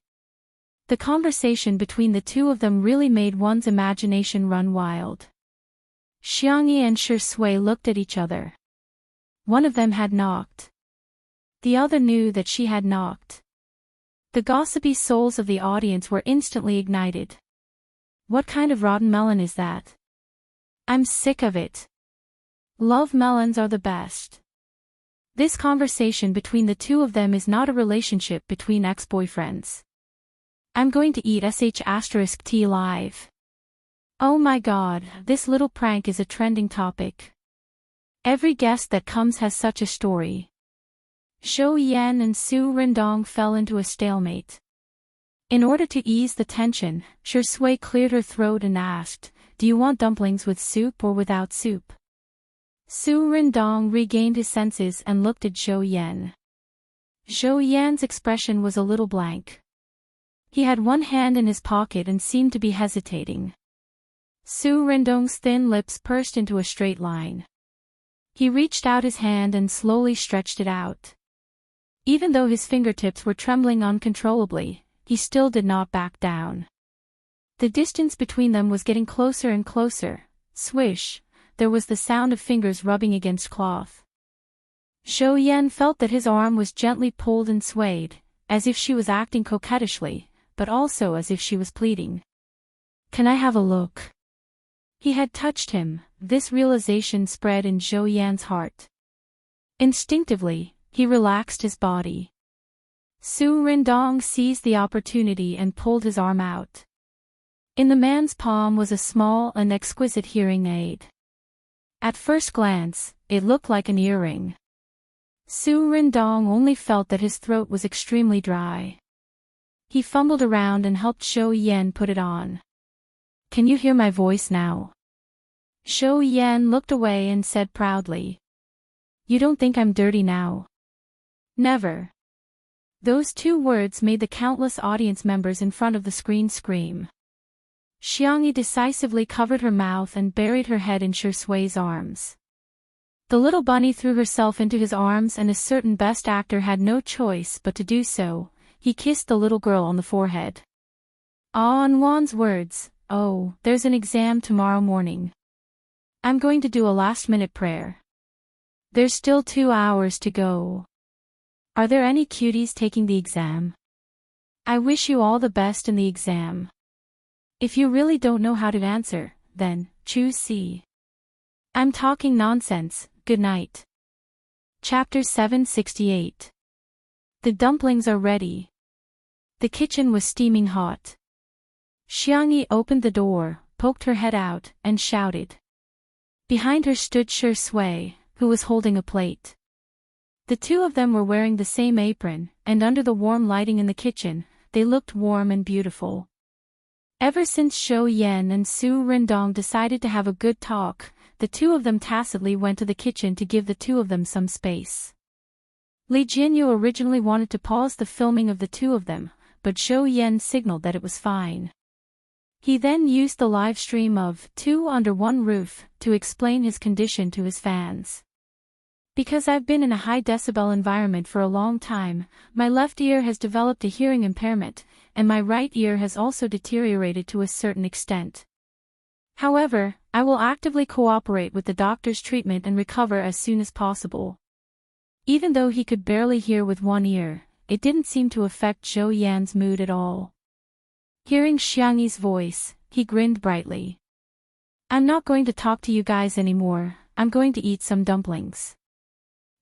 The conversation between the two of them really made one's imagination run wild. Xiangyi and Shi Sui looked at each other. One of them had knocked. The other knew that she had knocked. The gossipy souls of the audience were instantly ignited. What kind of rotten melon is that? I'm sick of it. Love melons are the best. This conversation between the two of them is not a relationship between ex-boyfriends. I'm going to eat sh*t live. Oh my god, this little prank is a trending topic. Every guest that comes has such a story. Zhou Yan and Su Rindong fell into a stalemate. In order to ease the tension, Shi Sui cleared her throat and asked, do you want dumplings with soup or without soup? Su Rindong regained his senses and looked at Zhou Yan. Zhou Yan's expression was a little blank. He had one hand in his pocket and seemed to be hesitating. Su Rindong's thin lips pursed into a straight line. He reached out his hand and slowly stretched it out. Even though his fingertips were trembling uncontrollably, he still did not back down. The distance between them was getting closer and closer. Swish, there was the sound of fingers rubbing against cloth. Zhou Yan felt that his arm was gently pulled and swayed, as if she was acting coquettishly, but also as if she was pleading. Can I have a look? He had touched him. This realization spread in Zhou Yan's heart. Instinctively, he relaxed his body. Su Rindong seized the opportunity and pulled his arm out. In the man's palm was a small and exquisite hearing aid. At first glance, it looked like an earring. Su Rindong only felt that his throat was extremely dry. He fumbled around and helped Zhou Yan put it on. Can you hear my voice now? Zhou Yan looked away and said proudly. You don't think I'm dirty now? Never. Those two words made the countless audience members in front of the screen scream. Xiangyi decisively covered her mouth and buried her head in Shi Sui's arms. The little bunny threw herself into his arms and a certain best actor had no choice but to do so. He kissed the little girl on the forehead. On Wan's words, oh, there's an exam tomorrow morning. I'm going to do a last-minute prayer. There's still 2 hours to go. Are there any cuties taking the exam? I wish you all the best in the exam. If you really don't know how to answer, then choose C. I'm talking nonsense, good night. Chapter 768. The dumplings are ready. The kitchen was steaming hot. Xiangyi opened the door, poked her head out, and shouted. Behind her stood Shui, who was holding a plate. The two of them were wearing the same apron, and under the warm lighting in the kitchen, they looked warm and beautiful. Ever since Zhou Yan and Su Rindong decided to have a good talk, the two of them tacitly went to the kitchen to give the two of them some space. Li Jianyu originally wanted to pause the filming of the two of them, but Zhou Yan signaled that it was fine. He then used the live stream of Two Under One Roof to explain his condition to his fans. Because I've been in a high decibel environment for a long time, my left ear has developed a hearing impairment, and my right ear has also deteriorated to a certain extent. However, I will actively cooperate with the doctor's treatment and recover as soon as possible. Even though he could barely hear with one ear, it didn't seem to affect Zhou Yan's mood at all. Hearing Xiangyi's voice, he grinned brightly. I'm not going to talk to you guys anymore, I'm going to eat some dumplings.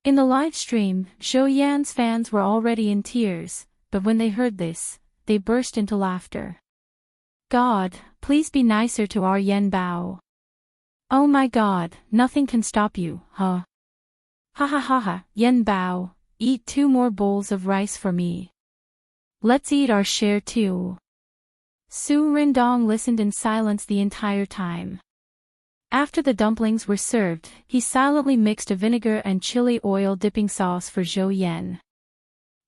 In the live stream, Zhou Yan's fans were already in tears, but when they heard this, they burst into laughter. God, please be nicer to our Yan Bao. Oh my God, nothing can stop you, huh? Ha ha ha ha, Yan Bao, eat 2 more bowls of rice for me. Let's eat our share too. Su Rindong listened in silence the entire time. After the dumplings were served, he silently mixed a vinegar and chili oil dipping sauce for Zhou Yan.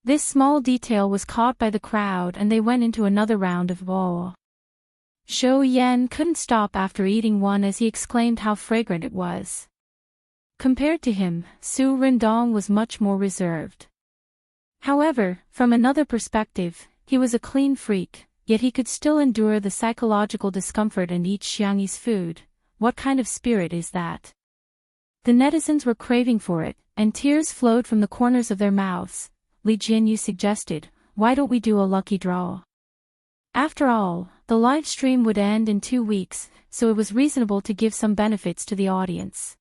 This small detail was caught by the crowd and they went into another round of awe. Zhou Yan couldn't stop after eating one as he exclaimed how fragrant it was. Compared to him, Su Rindong was much more reserved. However, from another perspective, he was a clean freak, yet he could still endure the psychological discomfort and eat Xiangyi's food. What kind of spirit is that? The netizens were craving for it, and tears flowed from the corners of their mouths. Li Jianyu suggested, why don't we do a lucky draw? After all, the live stream would end in 2 weeks, so it was reasonable to give some benefits to the audience.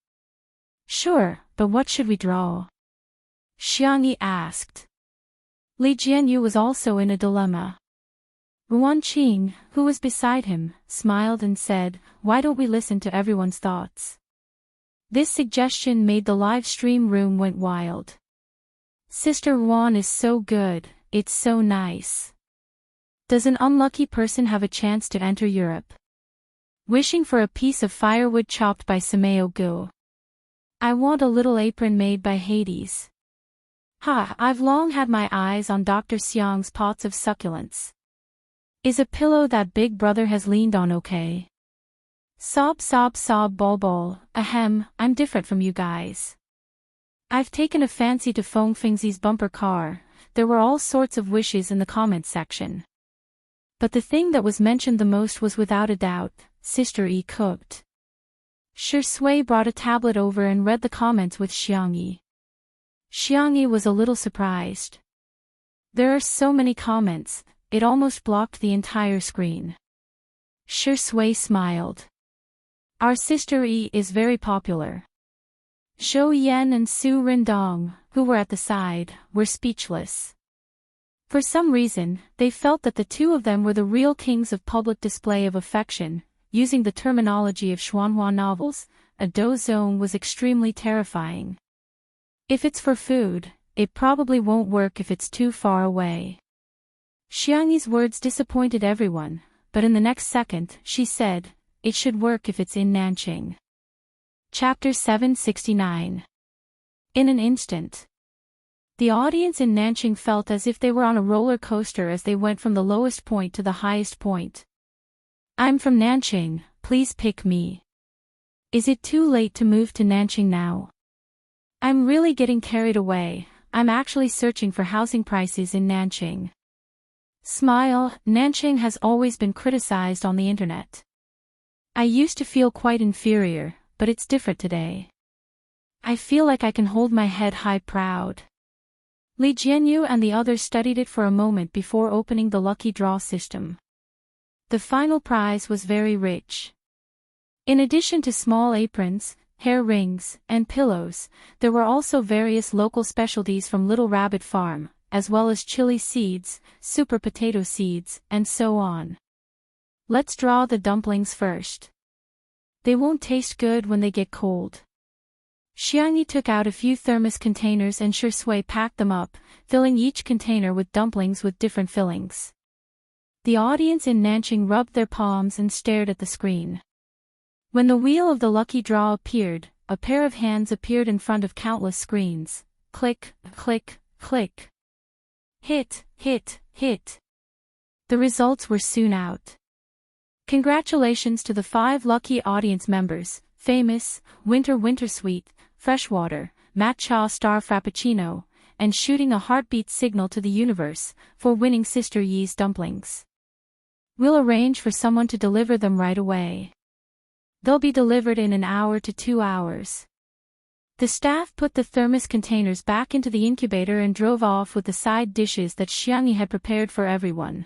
Sure, but what should we draw? Xiangyi asked. Li Jianyu was also in a dilemma. Ruan Qing, who was beside him, smiled and said, why don't we listen to everyone's thoughts? This suggestion made the live stream room went wild. Sister Ruan is so good, it's so nice. Does an unlucky person have a chance to enter Europe? Wishing for a piece of firewood chopped by Sameo Gu. I want a little apron made by Hades. Ha, I've long had my eyes on Dr. Xiang's pots of succulents. Is a pillow that Big Brother has leaned on okay? Sob sob sob bol bol, ahem, I'm different from you guys. I've taken a fancy to Feng Fingzi's bumper car. There were all sorts of wishes in the comments section. But the thing that was mentioned the most was without a doubt, Sister Yi cooked. Shui brought a tablet over and read the comments with Xiangyi. Xiangyi was a little surprised. There are so many comments, it almost blocked the entire screen. Shui smiled. Our Sister Yi is very popular. Zhou Yan and Su Rindong, who were at the side, were speechless. For some reason, they felt that the two of them were the real kings of public display of affection. Using the terminology of Xuanhua novels, a dough zone was extremely terrifying. If it's for food, it probably won't work if it's too far away. Xiangyi's words disappointed everyone, but in the next second, she said, it should work if it's in Nanqing. Chapter 769. In an instant. The audience in Nanqing felt as if they were on a roller coaster as they went from the lowest point to the highest point. I'm from Nanqing, please pick me. Is it too late to move to Nanqing now? I'm really getting carried away, I'm actually searching for housing prices in Nanqing. Smile, Nanqing has always been criticized on the internet. I used to feel quite inferior, but it's different today. I feel like I can hold my head high proud. Li Jianyu and the others studied it for a moment before opening the lucky draw system. The final prize was very rich. In addition to small aprons, hair rings, and pillows. There were also various local specialties from Little Rabbit Farm, as well as chili seeds, super potato seeds, and so on. Let's draw the dumplings first. They won't taste good when they get cold. Xiangyi took out a few thermos containers and Shui packed them up, filling each container with dumplings with different fillings. The audience in Nanqing rubbed their palms and stared at the screen. When the wheel of the lucky draw appeared, a pair of hands appeared in front of countless screens. Click, click, click. Hit, hit, hit. The results were soon out. Congratulations to the 5 lucky audience members: Famous, Winter Sweet, Freshwater, Matcha Star Frappuccino, and Shooting a Heartbeat Signal to the Universe, for winning Sister Yi's dumplings. We'll arrange for someone to deliver them right away. They'll be delivered in an hour to 2 hours. The staff put the thermos containers back into the incubator and drove off with the side dishes that Xiangyi had prepared for everyone.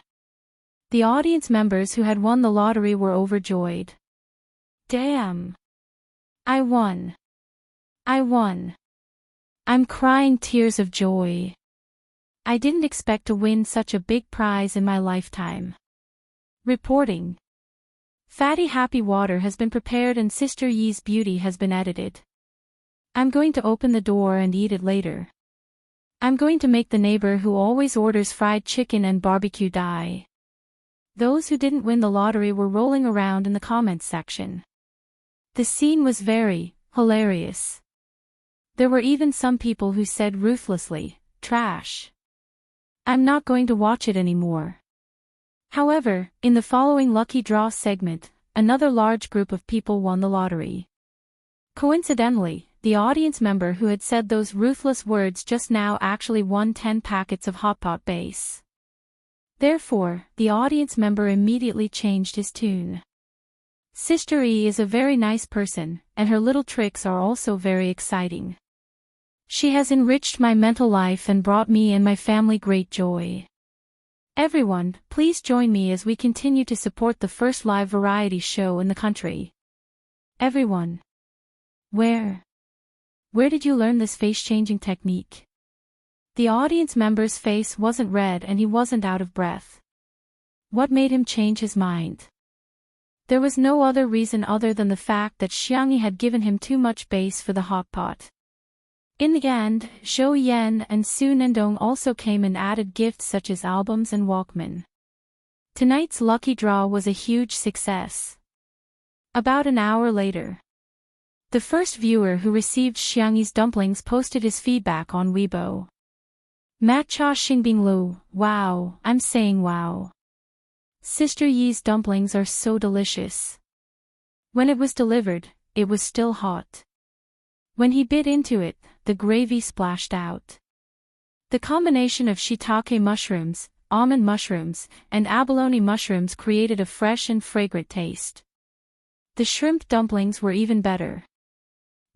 The audience members who had won the lottery were overjoyed. Damn! I won! I won! I'm crying tears of joy. I didn't expect to win such a big prize in my lifetime. Reporting. Fatty Happy Water has been prepared and Sister Yi's beauty has been edited. I'm going to open the door and eat it later. I'm going to make the neighbor who always orders fried chicken and barbecue die. Those who didn't win the lottery were rolling around in the comments section. The scene was very hilarious. There were even some people who said ruthlessly, "Trash. I'm not going to watch it anymore." However, in the following lucky draw segment, another large group of people won the lottery. Coincidentally, the audience member who had said those ruthless words just now actually won 10 packets of hot pot base. Therefore, the audience member immediately changed his tune. Sister Yi is a very nice person, and her little tricks are also very exciting. She has enriched my mental life and brought me and my family great joy. Everyone, please join me as we continue to support the first live variety show in the country. Everyone. Where did you learn this face-changing technique? The audience member's face wasn't red and he wasn't out of breath. What made him change his mind? There was no other reason other than the fact that Xiangyi had given him too much base for the hot pot. In the end, Zhou Yan and Su Nendong also came and added gifts such as albums and Walkman. Tonight's lucky draw was a huge success. About an hour later, the first viewer who received Xiangyi's dumplings posted his feedback on Weibo. Matcha Xingbing Lu, wow, I'm saying wow. Sister Yi's dumplings are so delicious. When it was delivered, it was still hot. When he bit into it, the gravy splashed out. The combination of shiitake mushrooms, almond mushrooms, and abalone mushrooms created a fresh and fragrant taste. The shrimp dumplings were even better.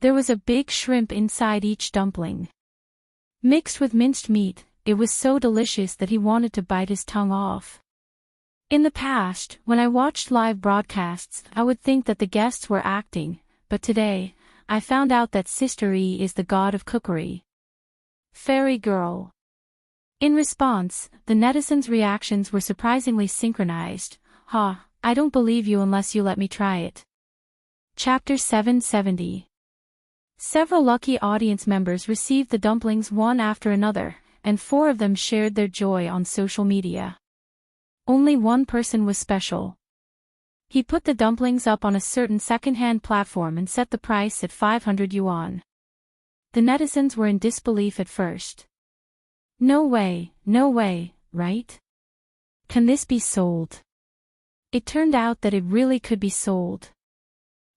There was a big shrimp inside each dumpling. Mixed with minced meat, it was so delicious that he wanted to bite his tongue off. In the past, when I watched live broadcasts, I would think that the guests were acting, but today, I found out that Sister Yi is the god of cookery. Fairy girl. In response, the netizens' reactions were surprisingly synchronized. Ha, I don't believe you unless you let me try it. Chapter 770. Several lucky audience members received the dumplings one after another, and 4 of them shared their joy on social media. Only one person was special. He put the dumplings up on a certain second-hand platform and set the price at 500 yuan. The netizens were in disbelief at first. No way, right? Can this be sold? It turned out that it really could be sold.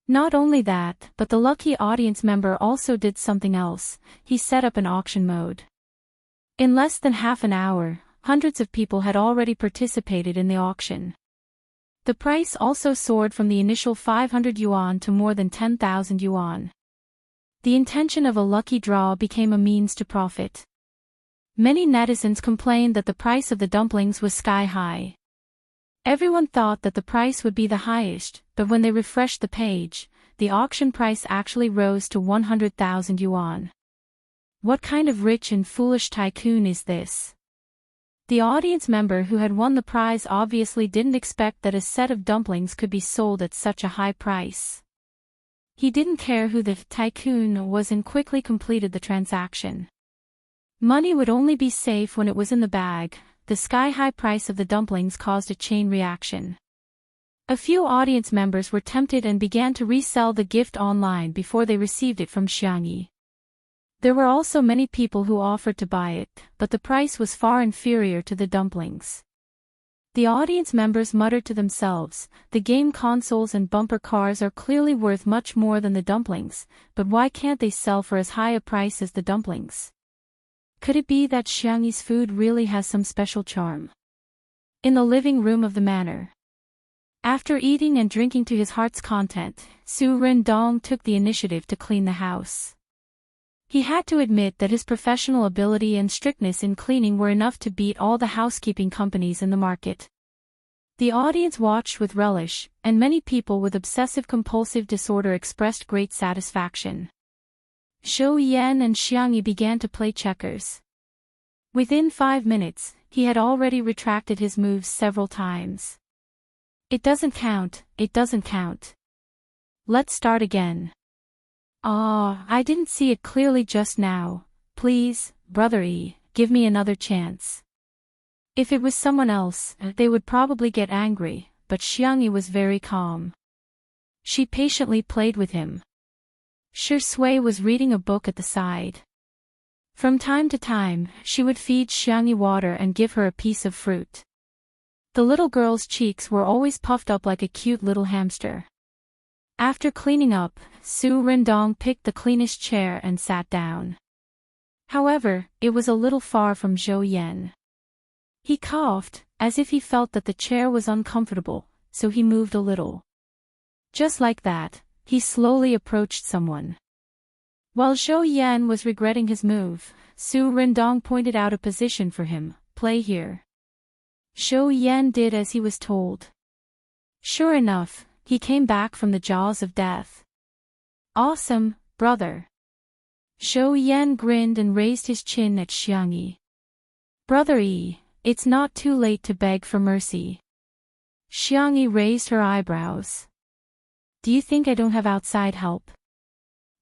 Not only that, but the lucky audience member also did something else. He set up an auction mode. In less than half an hour, hundreds of people had already participated in the auction. The price also soared from the initial 500 yuan to more than 10,000 yuan. The intention of a lucky draw became a means to profit. Many netizens complained that the price of the dumplings was sky high. Everyone thought that the price would be the highest, but when they refreshed the page, the auction price actually rose to 100,000 yuan. What kind of rich and foolish tycoon is this? The audience member who had won the prize obviously didn't expect that a set of dumplings could be sold at such a high price. He didn't care who the tycoon was and quickly completed the transaction. Money would only be safe when it was in the bag. The sky-high price of the dumplings caused a chain reaction. A few audience members were tempted and began to resell the gift online before they received it from Xiangyi. There were also many people who offered to buy it, but the price was far inferior to the dumplings. The audience members muttered to themselves, the game consoles and bumper cars are clearly worth much more than the dumplings, but why can't they sell for as high a price as the dumplings? Could it be that Xiangyi's food really has some special charm? In the living room of the manor. After eating and drinking to his heart's content, Su Rendong took the initiative to clean the house. He had to admit that his professional ability and strictness in cleaning were enough to beat all the housekeeping companies in the market. The audience watched with relish, and many people with obsessive-compulsive disorder expressed great satisfaction. Zhou Yan and Xiangyi began to play checkers. Within 5 minutes, he had already retracted his moves several times. It doesn't count, it doesn't count. Let's start again. I didn't see it clearly just now. Please, Brother E, give me another chance. If it was someone else, they would probably get angry, but Xiangyi was very calm. She patiently played with him. Shi Sui was reading a book at the side. From time to time, she would feed Xiangyi water and give her a piece of fruit. The little girl's cheeks were always puffed up like a cute little hamster. After cleaning up, Su Rendong picked the cleanest chair and sat down. However, it was a little far from Zhou Yan. He coughed, as if he felt that the chair was uncomfortable, so he moved a little. Just like that, he slowly approached someone. While Zhou Yan was regretting his move, Su Rendong pointed out a position for him, play here. Zhou Yan did as he was told. Sure enough, he came back from the jaws of death. Awesome, brother. Zhou Yan grinned and raised his chin at Xiangyi. Brother E, it's not too late to beg for mercy. Xiangyi raised her eyebrows. Do you think I don't have outside help?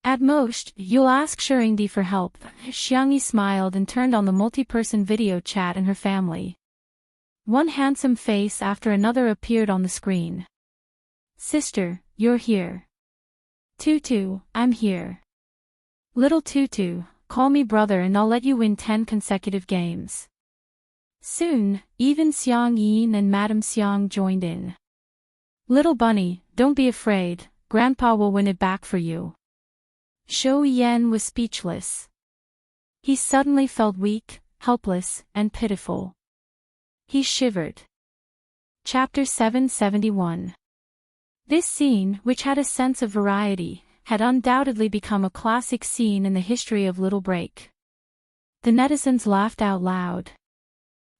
At most, you'll ask Shurindi for help. Xiangyi smiled and turned on the multi-person video chat in her family. One handsome face after another appeared on the screen. Sister, you're here. Tutu, I'm here. Little Tutu, call me brother and I'll let you win 10 consecutive games. Soon, even Xiang Yin and Madame Xiang joined in. Little bunny, don't be afraid, Grandpa will win it back for you. Zhou Yan was speechless. He suddenly felt weak, helpless, and pitiful. He shivered. Chapter 771. This scene, which had a sense of variety, had undoubtedly become a classic scene in the history of Little Break. The netizens laughed out loud.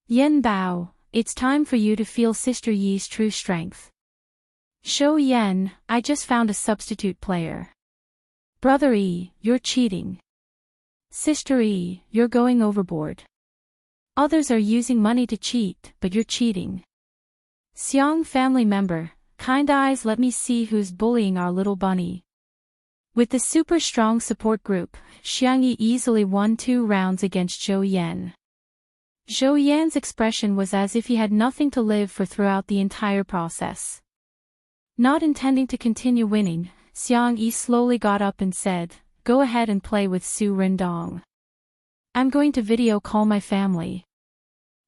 Yen Bao, it's time for you to feel Sister Yi's true strength. Zhou Yan, I just found a substitute player. Brother E, you're cheating. Sister E, you're going overboard. Others are using money to cheat, but you're cheating. Xiang family member, kind eyes, let me see who's bullying our little bunny. With the super strong support group, Xiangyi easily won 2 rounds against Zhou Yan. Zhou Yan's expression was as if he had nothing to live for throughout the entire process. Not intending to continue winning, Xiang Yi slowly got up and said, go ahead and play with Su Rendong. I'm going to video call my family.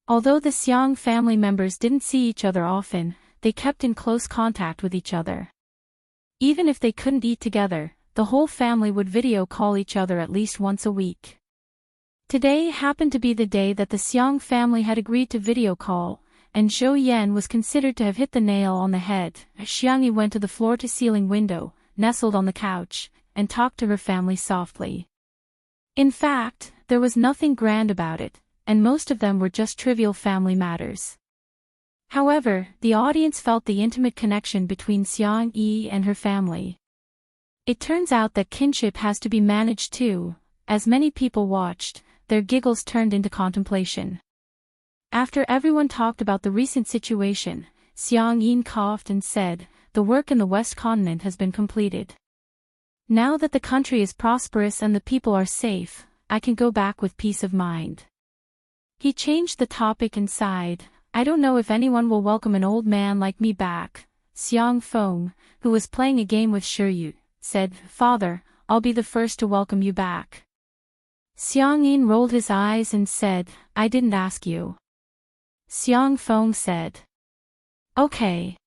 Although the Xiang family members didn't see each other often, they kept in close contact with each other. Even if they couldn't eat together, the whole family would video call each other at least once a week. Today happened to be the day that the Xiang family had agreed to video call, and Zhou Yan was considered to have hit the nail on the head. Xiangyi went to the floor-to-ceiling window, nestled on the couch, and talked to her family softly. In fact, there was nothing grand about it, and most of them were just trivial family matters. However, the audience felt the intimate connection between Xiang Yi and her family. It turns out that kinship has to be managed too. As many people watched, their giggles turned into contemplation. After everyone talked about the recent situation, Xiang Yin coughed and said, "The work in the West Continent has been completed. Now that the country is prosperous and the people are safe, I can go back with peace of mind." He changed the topic and sighed, "I don't know if anyone will welcome an old man like me back." Xiang Feng, who was playing a game with Shiyu, said, "Father, I'll be the first to welcome you back." Xiang Yin rolled his eyes and said, "I didn't ask you." Xiang Feng said, "Okay."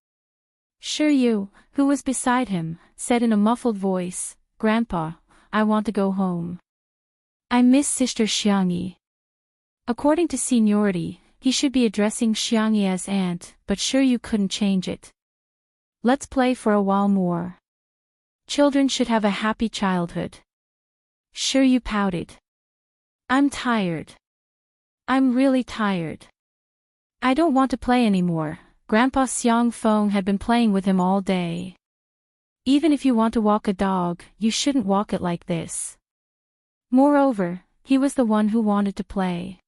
Shiyu, who was beside him, said in a muffled voice, "Grandpa, I want to go home. I miss Sister Xiangyi." According to seniority, he should be addressing Xiangyi as aunt, but Shiyu couldn't change it. "Let's play for a while more. Children should have a happy childhood." Shiyu pouted. "I'm tired. I'm really tired. I don't want to play anymore." Grandpa Xiang Feng had been playing with him all day. "Even if you want to walk a dog, you shouldn't walk it like this." Moreover, he was the one who wanted to play.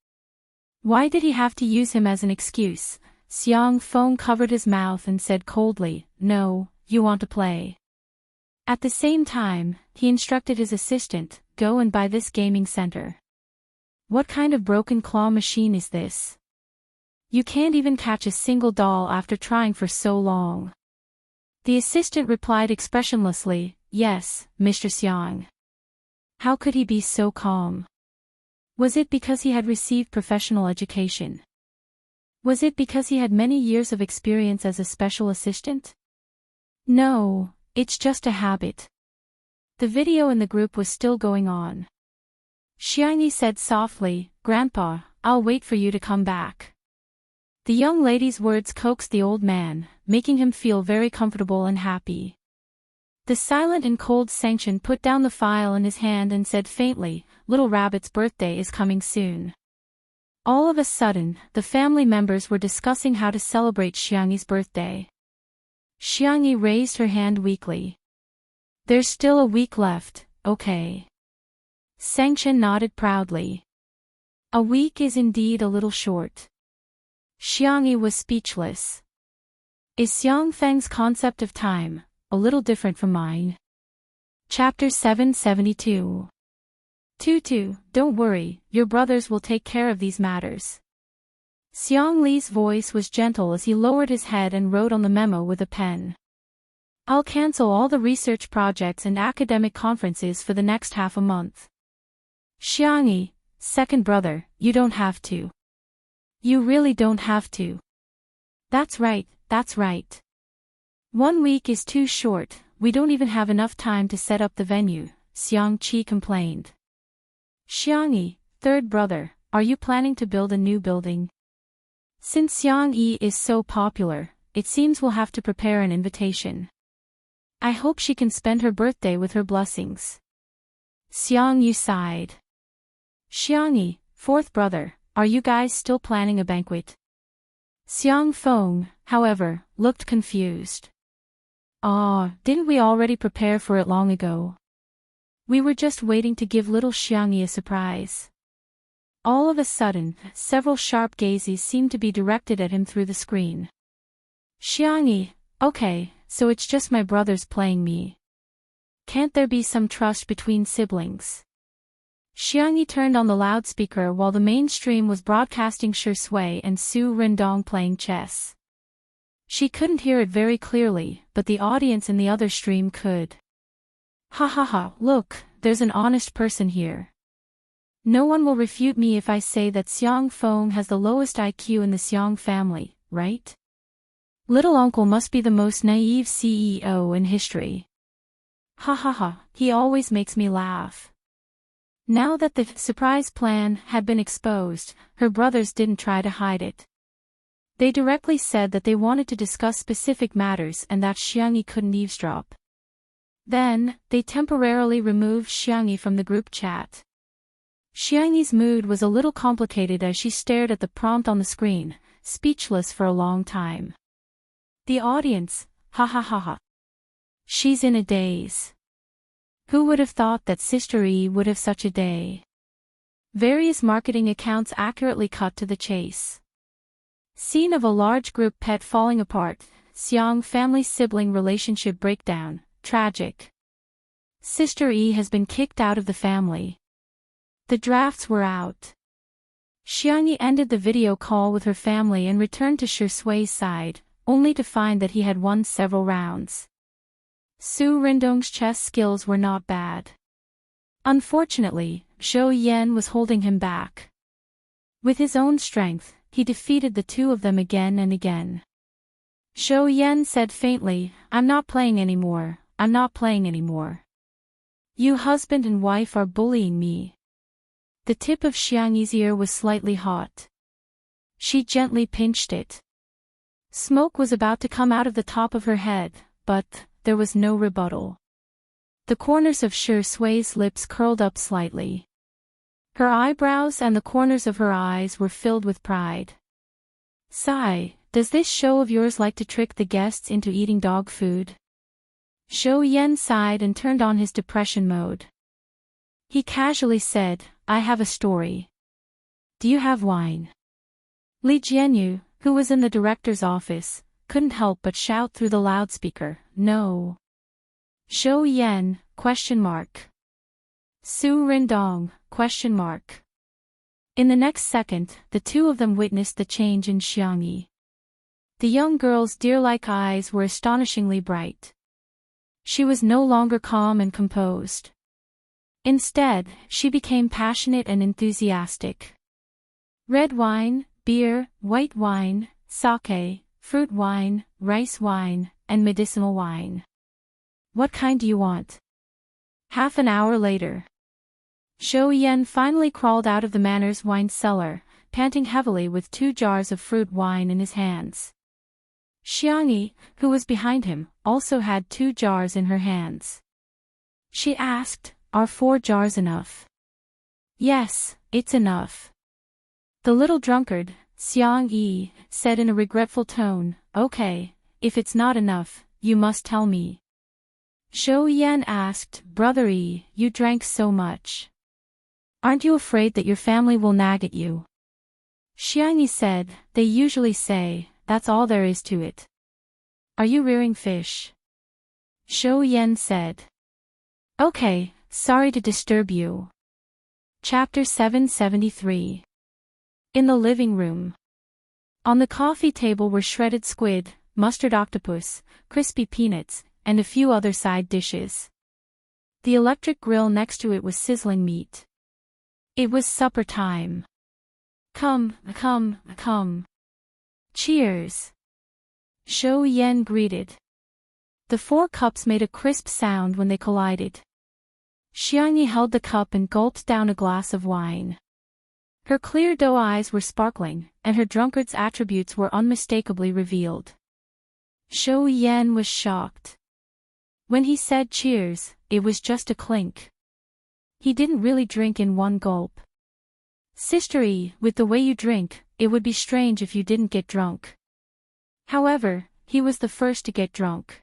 Why did he have to use him as an excuse? Xiang Feng covered his mouth and said coldly, "No, you want to play." At the same time, he instructed his assistant, "Go and buy this gaming center." "What kind of broken claw machine is this? You can't even catch a single doll after trying for so long." The assistant replied expressionlessly, "Yes, Mr. Xiang." How could he be so calm? Was it because he had received professional education? Was it because he had many years of experience as a special assistant? No, it's just a habit. The video in the group was still going on. Xiangyi said softly, "Grandpa, I'll wait for you to come back." The young lady's words coaxed the old man, making him feel very comfortable and happy. The silent and cold Sanction put down the file in his hand and said faintly, "Little Rabbit's birthday is coming soon." All of a sudden, the family members were discussing how to celebrate Xiangyi's birthday. Xiangyi raised her hand weakly. "There's still a week left, okay?" Sanction nodded proudly. A week is indeed a little short. Xiangyi was speechless. Is Xiang Feng's concept of time a little different from mine? Chapter 772. Tutu, don't worry, your brothers will take care of these matters. Xiang Li's voice was gentle as he lowered his head and wrote on the memo with a pen. "I'll cancel all the research projects and academic conferences for the next half a month." Xiangyi, second brother, you don't have to. You really don't have to. That's right, that's right. 1 week is too short, we don't even have enough time to set up the venue, Xiang Qi complained. Xiangyi, third brother, are you planning to build a new building? Since Xiang Yi is so popular, it seems we'll have to prepare an invitation. I hope she can spend her birthday with her blessings. Xiang Yu sighed. Xiangyi, fourth brother, are you guys still planning a banquet? Xiang Feng, however, looked confused. Didn't we already prepare for it long ago? We were just waiting to give little Xiangyi a surprise. All of a sudden, several sharp gazes seemed to be directed at him through the screen. Xiangyi, okay, so it's just my brothers playing me. Can't there be some trust between siblings? Xiangyi turned on the loudspeaker while the main stream was broadcasting Shi Sui and Su Rendong playing chess. She couldn't hear it very clearly, but the audience in the other stream could. Ha ha ha, look, there's an honest person here. No one will refute me if I say that Xiang Feng has the lowest IQ in the Xiang family, right? Little uncle must be the most naive CEO in history. Ha ha ha, he always makes me laugh. Now that the surprise plan had been exposed, her brothers didn't try to hide it. They directly said that they wanted to discuss specific matters and that Xiangyi couldn't eavesdrop. Then, they temporarily removed Xiangyi from the group chat. Xiangyi's mood was a little complicated as she stared at the prompt on the screen, speechless for a long time. The audience, ha ha ha ha. She's in a daze. Who would have thought that Sister E would have such a day? Various marketing accounts accurately cut to the chase. Scene of a large group pet falling apart, Xiang family sibling relationship breakdown, tragic. Sister E has been kicked out of the family. The drafts were out. Xiangyi ended the video call with her family and returned to Shui's side, only to find that he had won several rounds. Su Rindong's chess skills were not bad. Unfortunately, Zhou Yan was holding him back. With his own strength, he defeated the two of them again and again. Zhou Yan said faintly, "I'm not playing anymore, I'm not playing anymore. You husband and wife are bullying me." The tip of Xiangyi's ear was slightly hot. She gently pinched it. Smoke was about to come out of the top of her head, but there was no rebuttal. The corners of Shui's lips curled up slightly. Her eyebrows and the corners of her eyes were filled with pride. "Sigh, does this show of yours like to trick the guests into eating dog food?" Zhou Yan sighed and turned on his depression mode. He casually said, "I have a story. Do you have wine?" Li Jianyu, who was in the director's office, couldn't help but shout through the loudspeaker, "No." Zhou Yan, ? Su Rindong, ? In the next second, the two of them witnessed the change in Xiangyi. The young girl's deer-like eyes were astonishingly bright. She was no longer calm and composed. Instead, she became passionate and enthusiastic. Red wine, beer, white wine, sake, fruit wine, rice wine, and medicinal wine. What kind do you want? Half an hour later. Zhou Yan finally crawled out of the manor's wine cellar, panting heavily with 2 jars of fruit wine in his hands. Xiangyi, who was behind him, also had 2 jars in her hands. She asked, "Are 4 jars enough?" "Yes, it's enough." The little drunkard, Xiangyi, said in a regretful tone, "Okay, if it's not enough, you must tell me." Zhou Yan asked, "Brother Yi, you drank so much. Aren't you afraid that your family will nag at you?" Xiangyi said, "They usually say, that's all there is to it." "Are you rearing fish?" Zhou Yan said. "Okay, sorry to disturb you." Chapter 773. In the living room. On the coffee table were shredded squid, mustard octopus, crispy peanuts, and a few other side dishes. The electric grill next to it was sizzling meat. It was supper time. Come. Cheers. Zhou Yan greeted. The 4 cups made a crisp sound when they collided. Xiangyi held the cup and gulped down a glass of wine. Her clear doe eyes were sparkling, and her drunkard's attributes were unmistakably revealed. Zhou Yan was shocked. When he said cheers, it was just a clink. He didn't really drink in one gulp. "Sister E, with the way you drink, it would be strange if you didn't get drunk." However, he was the first to get drunk.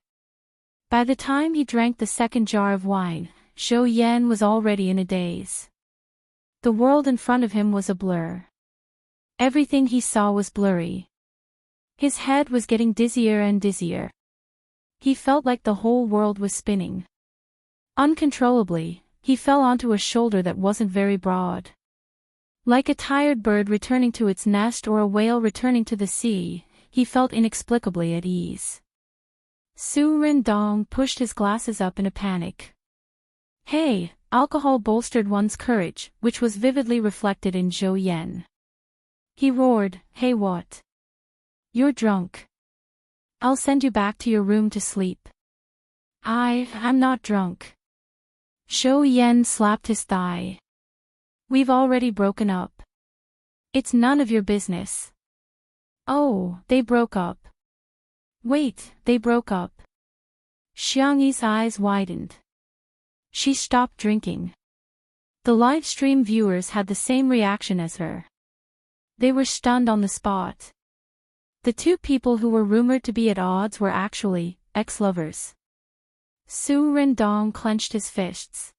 By the time he drank the 2nd jar of wine, Zhou Yan was already in a daze. The world in front of him was a blur. Everything he saw was blurry. His head was getting dizzier and dizzier. He felt like the whole world was spinning. Uncontrollably, he fell onto a shoulder that wasn't very broad. Like a tired bird returning to its nest or a whale returning to the sea, he felt inexplicably at ease. Su Rindong pushed his glasses up in a panic. "Hey!" Alcohol bolstered one's courage, which was vividly reflected in Zhou Yan. He roared, "Hey what? You're drunk. I'll send you back to your room to sleep." I'm not drunk." Zhou Yan slapped his thigh. "We've already broken up. It's none of your business." "Oh, they broke up. Wait, they broke up." Xiangyi's eyes widened. She stopped drinking. The live stream viewers had the same reaction as her. They were stunned on the spot. The 2 people who were rumored to be at odds were actually ex-lovers. Su Rendong clenched his fists.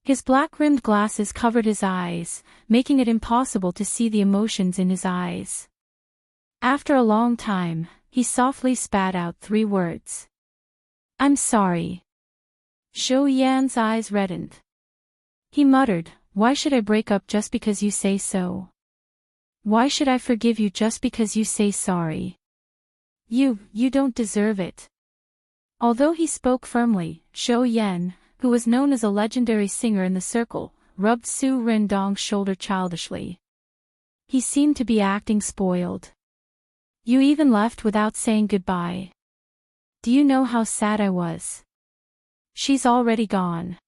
His black-rimmed glasses covered his eyes, making it impossible to see the emotions in his eyes. After a long time, he softly spat out 3 words. "I'm sorry." Zhou Yan's eyes reddened. He muttered, "Why should I break up just because you say so? Why should I forgive you just because you say sorry? You don't deserve it." Although he spoke firmly, Zhou Yan, who was known as a legendary singer in the circle, rubbed Su Rendong's shoulder childishly. He seemed to be acting spoiled. "You even left without saying goodbye. Do you know how sad I was? She's already gone.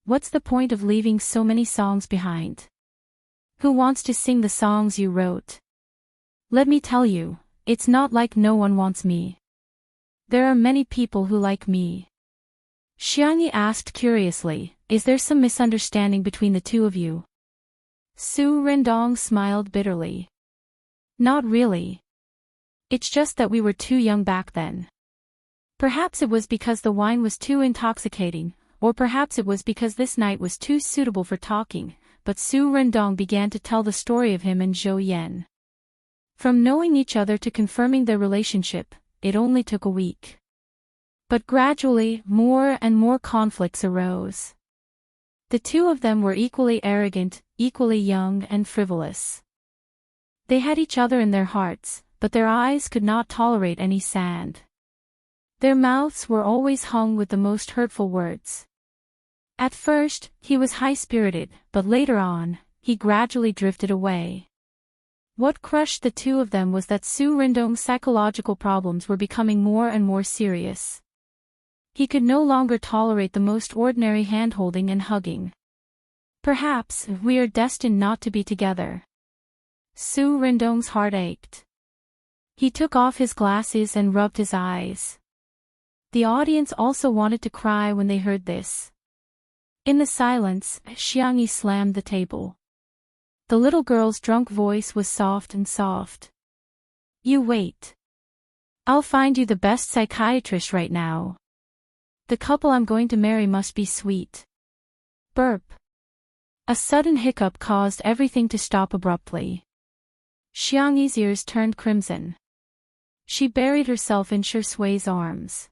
What's the point of leaving so many songs behind? Who wants to sing the songs you wrote? Let me tell you, it's not like no one wants me. There are many people who like me." Xiangyi asked curiously, "Is there some misunderstanding between the two of you?" Su Rendong smiled bitterly. "Not really. It's just that we were too young back then. Perhaps it was because the wine was too intoxicating, or perhaps it was because this night was too suitable for talking," but Su Rendong began to tell the story of him and Zhou Yan. From knowing each other to confirming their relationship, it only took a week. But gradually, more and more conflicts arose. The two of them were equally arrogant, equally young and frivolous. They had each other in their hearts, but their eyes could not tolerate any sand. Their mouths were always hung with the most hurtful words. At first, he was high-spirited, but later on, he gradually drifted away. What crushed the two of them was that Su Rendong's psychological problems were becoming more and more serious. He could no longer tolerate the most ordinary hand-holding and hugging. "Perhaps we are destined not to be together." Su Rendong's heart ached. He took off his glasses and rubbed his eyes. The audience also wanted to cry when they heard this. In the silence, Xiangyi slammed the table. The little girl's drunk voice was soft and soft. "You wait. I'll find you the best psychiatrist right now. The couple I'm going to marry must be sweet." Burp. A sudden hiccup caused everything to stop abruptly. Xiangyi's ears turned crimson. She buried herself in Shui's arms.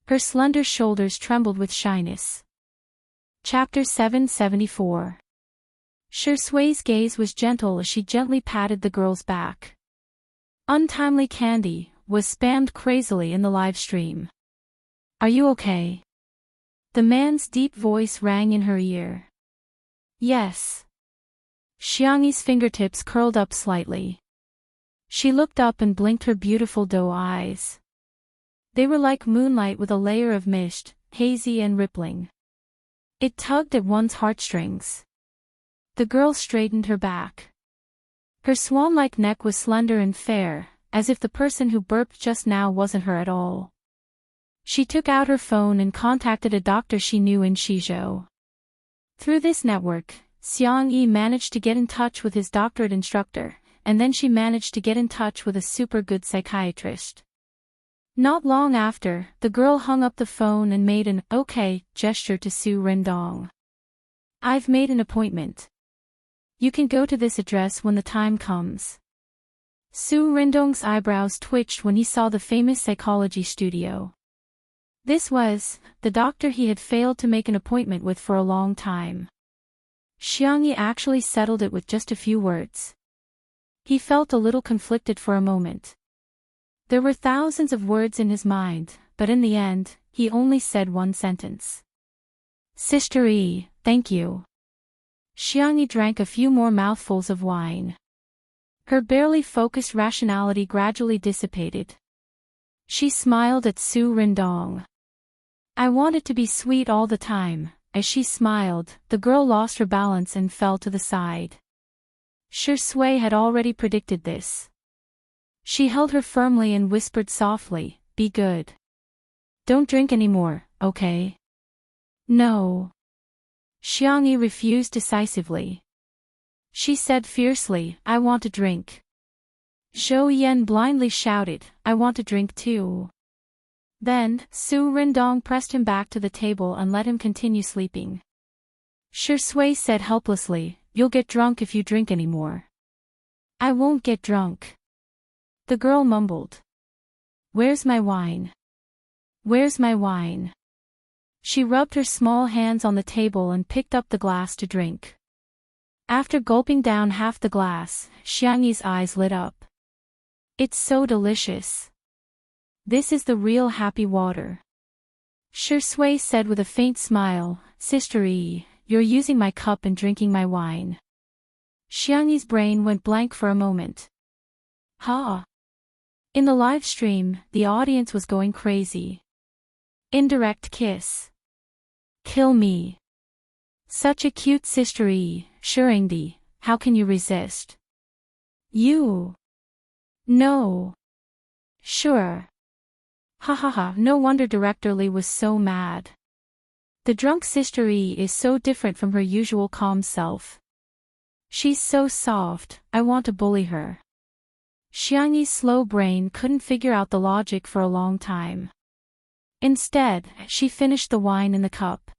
Her slender shoulders trembled with shyness. Chapter 774. Shui's gaze was gentle as she gently patted the girl's back. "Untimely Candy" was spammed crazily in the live stream. "Are you okay?" The man's deep voice rang in her ear. "Yes." Xiangyi's fingertips curled up slightly. She looked up and blinked her beautiful doe eyes. They were like moonlight with a layer of mist, hazy and rippling. It tugged at one's heartstrings. The girl straightened her back. Her swan-like neck was slender and fair, as if the person who burped just now wasn't her at all. She took out her phone and contacted a doctor she knew in Shizhou. Through this network, Xiangyi managed to get in touch with his doctorate instructor, and then she managed to get in touch with a super good psychiatrist. Not long after, the girl hung up the phone and made an "okay" gesture to Su Rendong. "I've made an appointment. You can go to this address when the time comes." Su Rendong's eyebrows twitched when he saw the famous psychology studio. This was the doctor he had failed to make an appointment with for a long time. Xiangyi actually settled it with just a few words. He felt a little conflicted for a moment. There were thousands of words in his mind, but in the end, he only said one sentence. "Sister E, thank you." Xiangyi drank a few more mouthfuls of wine. Her barely focused rationality gradually dissipated. She smiled at Su Rendong. "I wanted to be sweet all the time." As she smiled, the girl lost her balance and fell to the side. Shui had already predicted this. She held her firmly and whispered softly, "Be good. Don't drink anymore, okay?" "No." Xiangyi refused decisively. She said fiercely, "I want to drink." Zhou Yan blindly shouted, "I want to drink too." Then, Su Rindong pressed him back to the table and let him continue sleeping. Shui said helplessly, "You'll get drunk if you drink anymore." "I won't get drunk." The girl mumbled. "Where's my wine? Where's my wine?" She rubbed her small hands on the table and picked up the glass to drink. After gulping down half the glass, Xiangyi's eyes lit up. "It's so delicious. This is the real happy water." Shui said with a faint smile, "Sister Yi, you're using my cup and drinking my wine." Xiangyi's brain went blank for a moment. Ha! In the live stream, the audience was going crazy. Indirect kiss. Kill me. Such a cute Sister Yi, Shuringdi, how can you resist? You. No. Sure. Ha ha ha, no wonder Director Li was so mad. The drunk Sister Yi is so different from her usual calm self. She's so soft, I want to bully her. Xiangyi's slow brain couldn't figure out the logic for a long time. Instead, she finished the wine in the cup.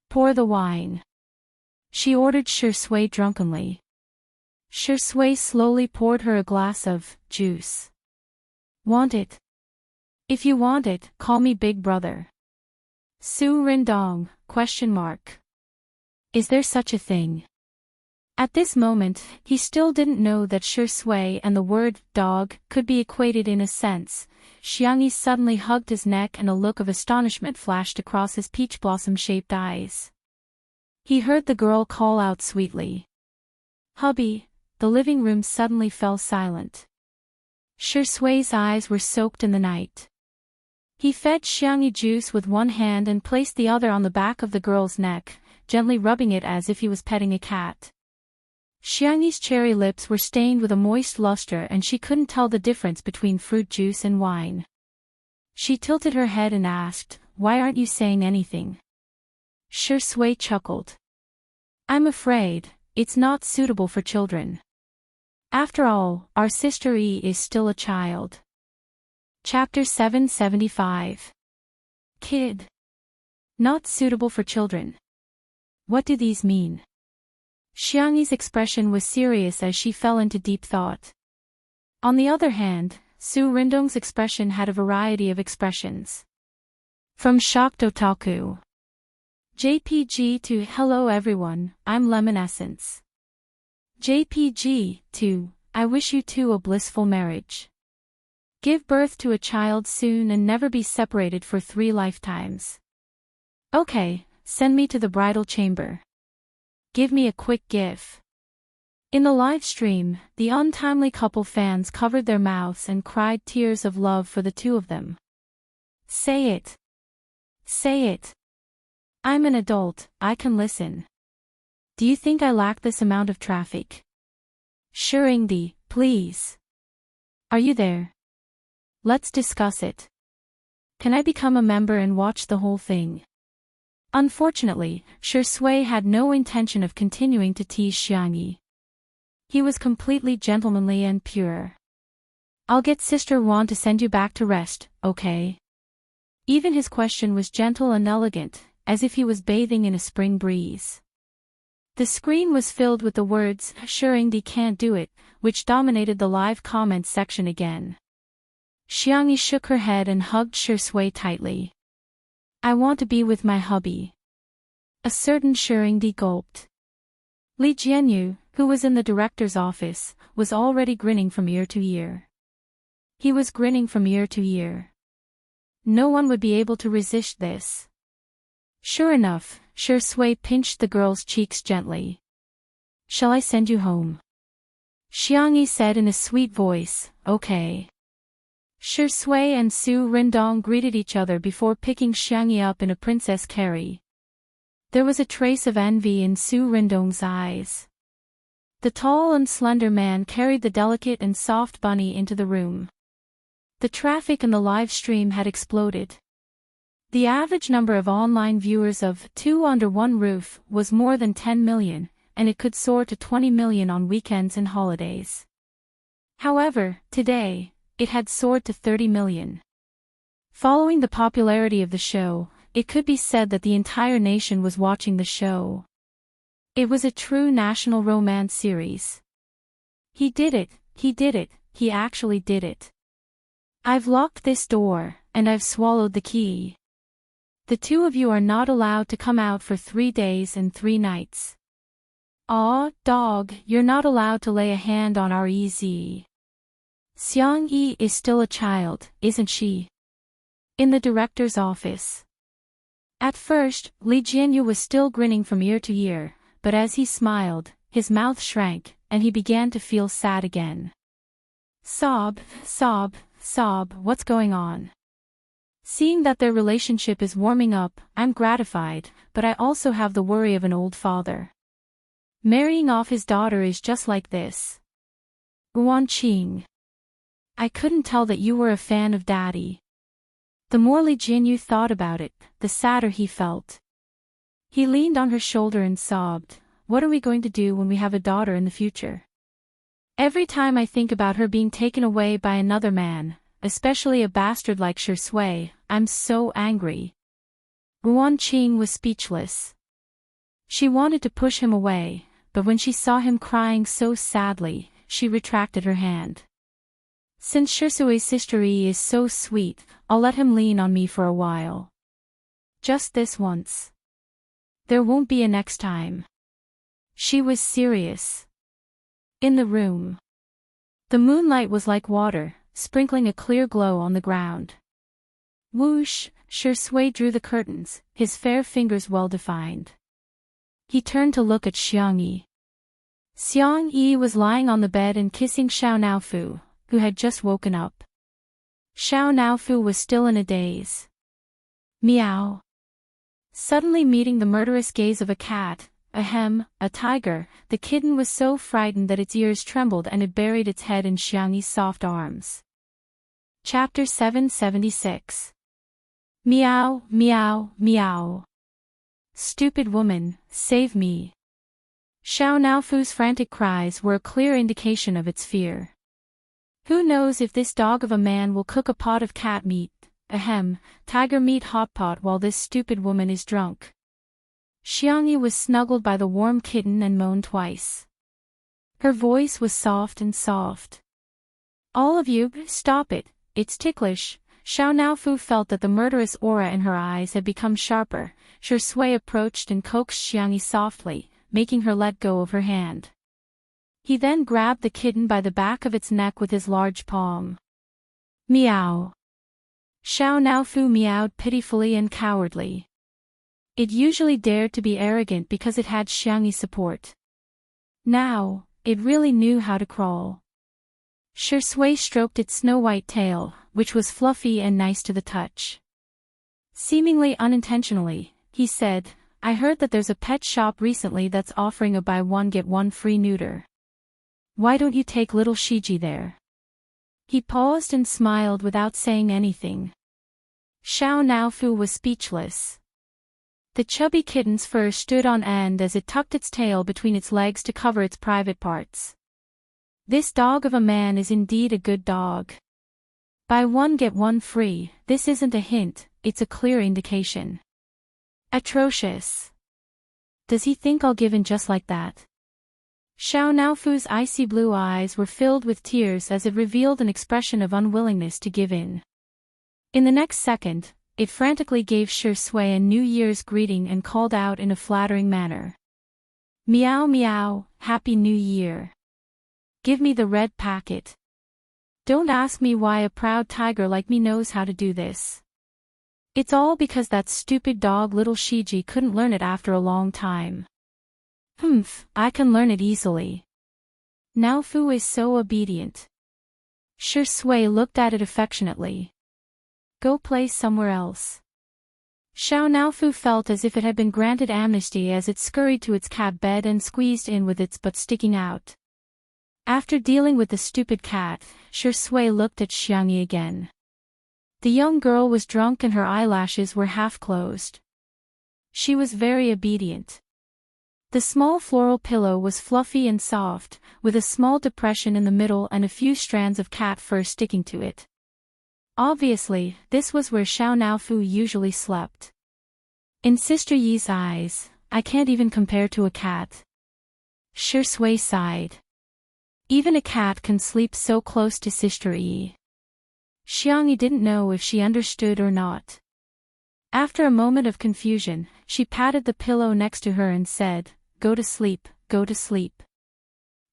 Pour the wine. She ordered Shui drunkenly. Shui slowly poured her a glass of juice. Want it? If you want it, call me Big Brother. Su Rindong, ? Is there such a thing? At this moment, he still didn't know that Shui and the word dog could be equated in a sense. Xiangyi suddenly hugged his neck and a look of astonishment flashed across his peach blossom-shaped eyes. He heard the girl call out sweetly. "Hubby." The living room suddenly fell silent. Shui's eyes were soaked in the night. He fed Xiangyi juice with one hand and placed the other on the back of the girl's neck, gently rubbing it as if he was petting a cat. Xiangyi's cherry lips were stained with a moist luster and she couldn't tell the difference between fruit juice and wine. She tilted her head and asked, "Why aren't you saying anything?" Shui chuckled. "I'm afraid, it's not suitable for children. After all, our Sister Yi is still a child." Chapter 775. Kid. Not suitable for children. What do these mean? Xiangyi's expression was serious as she fell into deep thought. On the other hand, Su Rindong's expression had a variety of expressions. From shocked otaku. JPG to hello everyone, I'm Lemon Essence. JPG to I wish you two a blissful marriage. Give birth to a child soon and never be separated for 3 lifetimes. Okay, send me to the bridal chamber. Give me a quick gif. In the live stream, the untimely couple fans covered their mouths and cried tears of love for the two of them. Say it. Say it. I'm an adult, I can listen. Do you think I lack this amount of traffic? Shuringdi, please. Are you there? Let's discuss it. Can I become a member and watch the whole thing? Unfortunately, Shui had no intention of continuing to tease Xiangyi. He was completely gentlemanly and pure. I'll get Sister Wan to send you back to rest, okay? Even his question was gentle and elegant, as if he was bathing in a spring breeze. The screen was filled with the words, "Shuringdi can't do it," which dominated the live comments section again. Xiangyi shook her head and hugged Shui tightly. I want to be with my hubby. A certain Shuringdi gulped. Li Jianyu, who was in the director's office, was already grinning from ear to ear. He was grinning from ear to ear. No one would be able to resist this. Sure enough, Shui pinched the girl's cheeks gently. Shall I send you home? Xiangyi said in a sweet voice, okay. Shui and Su Rindong greeted each other before picking Xiangyi up in a princess carry. There was a trace of envy in Su Rindong's eyes. The tall and slender man carried the delicate and soft bunny into the room. The traffic in the live stream had exploded. The average number of online viewers of Two Under One Roof was more than 10 million, and it could soar to 20 million on weekends and holidays. However, today, it had soared to 30 million. Following the popularity of the show, it could be said that the entire nation was watching the show. It was a true national romance series. He did it, he actually did it. I've locked this door, and I've swallowed the key. The two of you are not allowed to come out for 3 days and 3 nights. Aw, dog, you're not allowed to lay a hand on our EZ. Xiang-yi is still a child, isn't she? In the director's office. At first, Li Jianyu was still grinning from ear to ear, but as he smiled, his mouth shrank, and he began to feel sad again. Sob, what's going on? Seeing that their relationship is warming up, I'm gratified, but I also have the worry of an old father. Marrying off his daughter is just like this. Guanqing. I couldn't tell that you were a fan of Daddy. The more Li Jianyu thought about it, the sadder he felt. He leaned on her shoulder and sobbed, what are we going to do when we have a daughter in the future? Every time I think about her being taken away by another man, especially a bastard like Shi Sui, I'm so angry. Guanqing was speechless. She wanted to push him away, but when she saw him crying so sadly, she retracted her hand. Since Shi Sui's sister Yi is so sweet, I'll let him lean on me for a while. Just this once. There won't be a next time. She was serious. In the room. The moonlight was like water, sprinkling a clear glow on the ground. Whoosh, Shi Sui drew the curtains, his fair fingers well defined. He turned to look at Xiang-yi. Xiang-yi was lying on the bed and kissing Xiao Naofu, who had just woken up. Xiao Naofu was still in a daze. Meow. Suddenly meeting the murderous gaze of a cat, a tiger, the kitten was so frightened that its ears trembled and it buried its head in Xiang-yi's soft arms. Chapter 776. Meow, meow, meow. Stupid woman, save me. Xiao Naofu's frantic cries were a clear indication of its fear. Who knows if this dog of a man will cook a pot of cat meat, tiger meat hot pot while this stupid woman is drunk. Xiang-yi was snuggled by the warm kitten and moaned twice. Her voice was soft and soft. All of you, stop it, it's ticklish. Xiao Naofu felt that the murderous aura in her eyes had become sharper. Shi Sui approached and coaxed Xiang-yi softly, making her let go of her hand. He then grabbed the kitten by the back of its neck with his large palm. Meow. Xiao Naofu meowed pitifully and cowardly. It usually dared to be arrogant because it had Xiang-yi's support. Now, it really knew how to crawl. Shi Sui stroked its snow-white tail, which was fluffy and nice to the touch. Seemingly unintentionally, he said, I heard that there's a pet shop recently that's offering a buy one get one free neuter. Why don't you take little Shiji there? He paused and smiled without saying anything. Xiao Naofu was speechless. The chubby kitten's fur stood on end as it tucked its tail between its legs to cover its private parts. This dog of a man is indeed a good dog. Buy one get one free, this isn't a hint, it's a clear indication. Atrocious. Does he think I'll give in just like that? Xiao Naofu's icy blue eyes were filled with tears as it revealed an expression of unwillingness to give in. In the next second, it frantically gave Shi Sui a New Year's greeting and called out in a flattering manner. Meow meow, Happy New Year. Give me the red packet. Don't ask me why a proud tiger like me knows how to do this. It's all because that stupid dog little Shiji couldn't learn it after a long time. I can learn it easily. Naofu is so obedient. Shi Sui looked at it affectionately. Go play somewhere else. Xiao Naofu felt as if it had been granted amnesty as it scurried to its cat bed and squeezed in with its butt sticking out. After dealing with the stupid cat, Shi Sui looked at Xiang-yi again. The young girl was drunk and her eyelashes were half closed. She was very obedient. The small floral pillow was fluffy and soft, with a small depression in the middle and a few strands of cat fur sticking to it. Obviously, this was where Xiao Naofu usually slept. In Sister Yi's eyes, I can't even compare to a cat. Shi Sui sighed. Even a cat can sleep so close to Sister Yi. Xiangyi didn't know if she understood or not. After a moment of confusion, she patted the pillow next to her and said, "Go to sleep, go to sleep."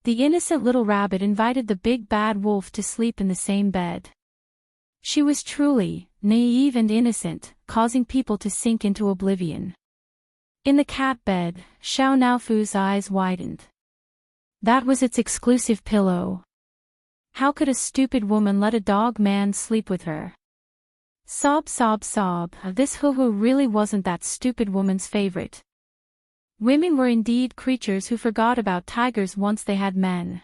The innocent little rabbit invited the big bad wolf to sleep in the same bed. She was truly naive and innocent, causing people to sink into oblivion. In the cat bed, Xiao Naofu's eyes widened. That was its exclusive pillow. How could a stupid woman let a dog man sleep with her? Sob sob sob, this hoo-hoo really wasn't that stupid woman's favorite. Women were indeed creatures who forgot about tigers once they had men.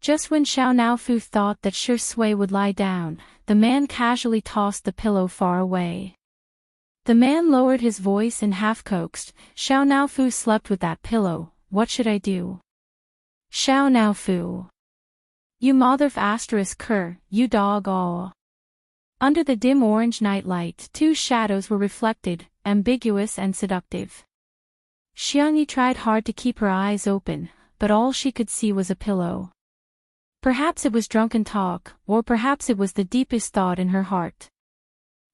Just when Xiao Naofu thought that Shi Sui would lie down, the man casually tossed the pillow far away. The man lowered his voice and half-coaxed, "Xiao Naofu slept with that pillow, what should I do?" Xiao Naofu. You motherf asterisk cur, you dog all. Under the dim orange nightlight, two shadows were reflected, ambiguous and seductive. Xiangyi tried hard to keep her eyes open, but all she could see was a pillow. Perhaps it was drunken talk, or perhaps it was the deepest thought in her heart.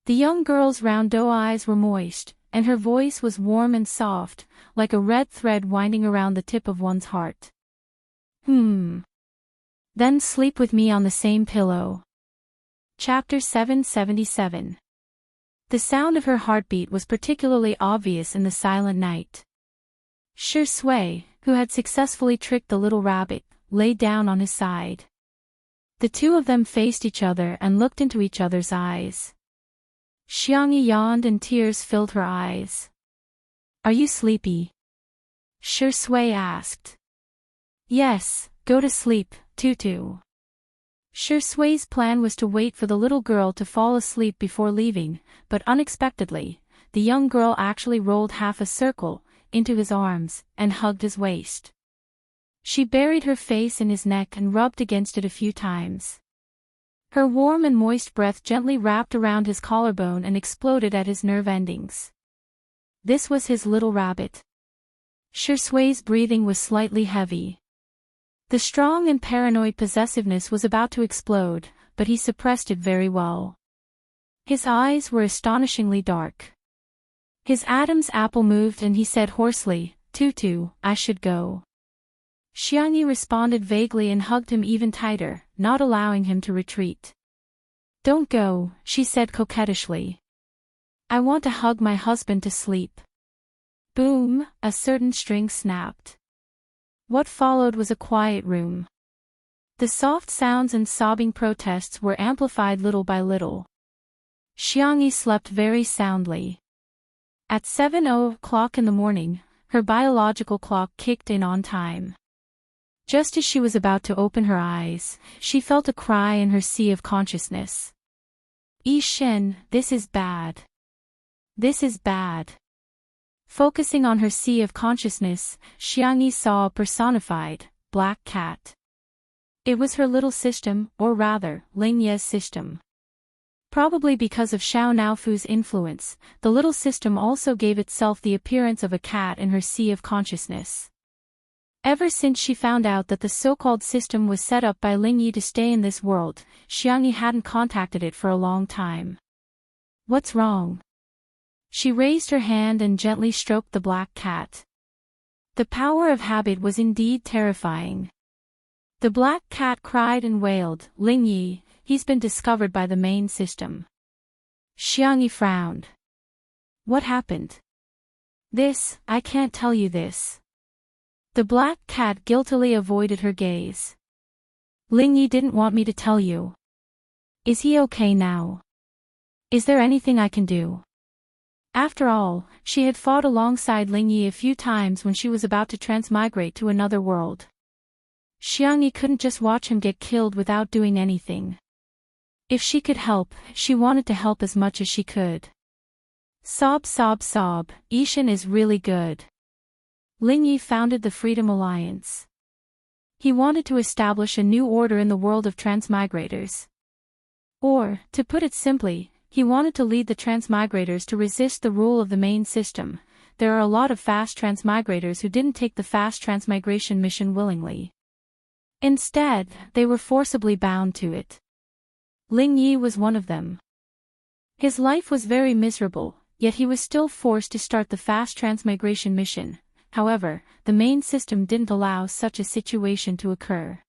The young girl's round doe eyes were moist, and her voice was warm and soft, like a red thread winding around the tip of one's heart. Then sleep with me on the same pillow. Chapter 777. The sound of her heartbeat was particularly obvious in the silent night. Shi Sui, who had successfully tricked the little rabbit, lay down on his side. The two of them faced each other and looked into each other's eyes. Xiangyi yawned and tears filled her eyes. "Are you sleepy?" Shi Sui asked. "Yes, go to sleep, Tutu." Shi Sui's plan was to wait for the little girl to fall asleep before leaving, but unexpectedly, the young girl actually rolled half a circle into his arms and hugged his waist. She buried her face in his neck and rubbed against it a few times. Her warm and moist breath gently wrapped around his collarbone and exploded at his nerve endings. This was his little rabbit. Shi Sui's breathing was slightly heavy. The strong and paranoid possessiveness was about to explode, but he suppressed it very well. His eyes were astonishingly dark. His Adam's apple moved and he said hoarsely, "Tutu, I should go." Xiangyi responded vaguely and hugged him even tighter, not allowing him to retreat. "Don't go," she said coquettishly. "I want to hug my husband to sleep." Boom, a certain string snapped. What followed was a quiet room. The soft sounds and sobbing protests were amplified little by little. Xiangyi slept very soundly. At 7:00 in the morning, her biological clock kicked in on time. Just as she was about to open her eyes, she felt a cry in her sea of consciousness. "Yi Shen, this is bad. This is bad." Focusing on her sea of consciousness, Xiangyi saw a personified, black cat. It was her little system, or rather, Lingye's system. Probably because of Xiao Naofu's influence, the little system also gave itself the appearance of a cat in her sea of consciousness. Ever since she found out that the so-called system was set up by Lingyi to stay in this world, Xiangyi hadn't contacted it for a long time. "What's wrong?" She raised her hand and gently stroked the black cat. The power of habit was indeed terrifying. The black cat cried and wailed, "Lingyi, he's been discovered by the main system." Xiangyi frowned. "What happened?" I can't tell you this." The black cat guiltily avoided her gaze. "Lingyi didn't want me to tell you." "Is he okay now? Is there anything I can do?" After all, she had fought alongside Lingyi a few times when she was about to transmigrate to another world. Xiangyi couldn't just watch him get killed without doing anything. If she could help, she wanted to help as much as she could. Sob sob sob, Ishan is really good. Lingyi founded the Freedom Alliance. He wanted to establish a new order in the world of transmigrators. Or, to put it simply, he wanted to lead the transmigrators to resist the rule of the main system. There are a lot of fast transmigrators who didn't take the fast transmigration mission willingly. Instead, they were forcibly bound to it. Ling Yi was one of them. His life was very miserable, yet he was still forced to start the fast transmigration mission. However, the main system didn't allow such a situation to occur.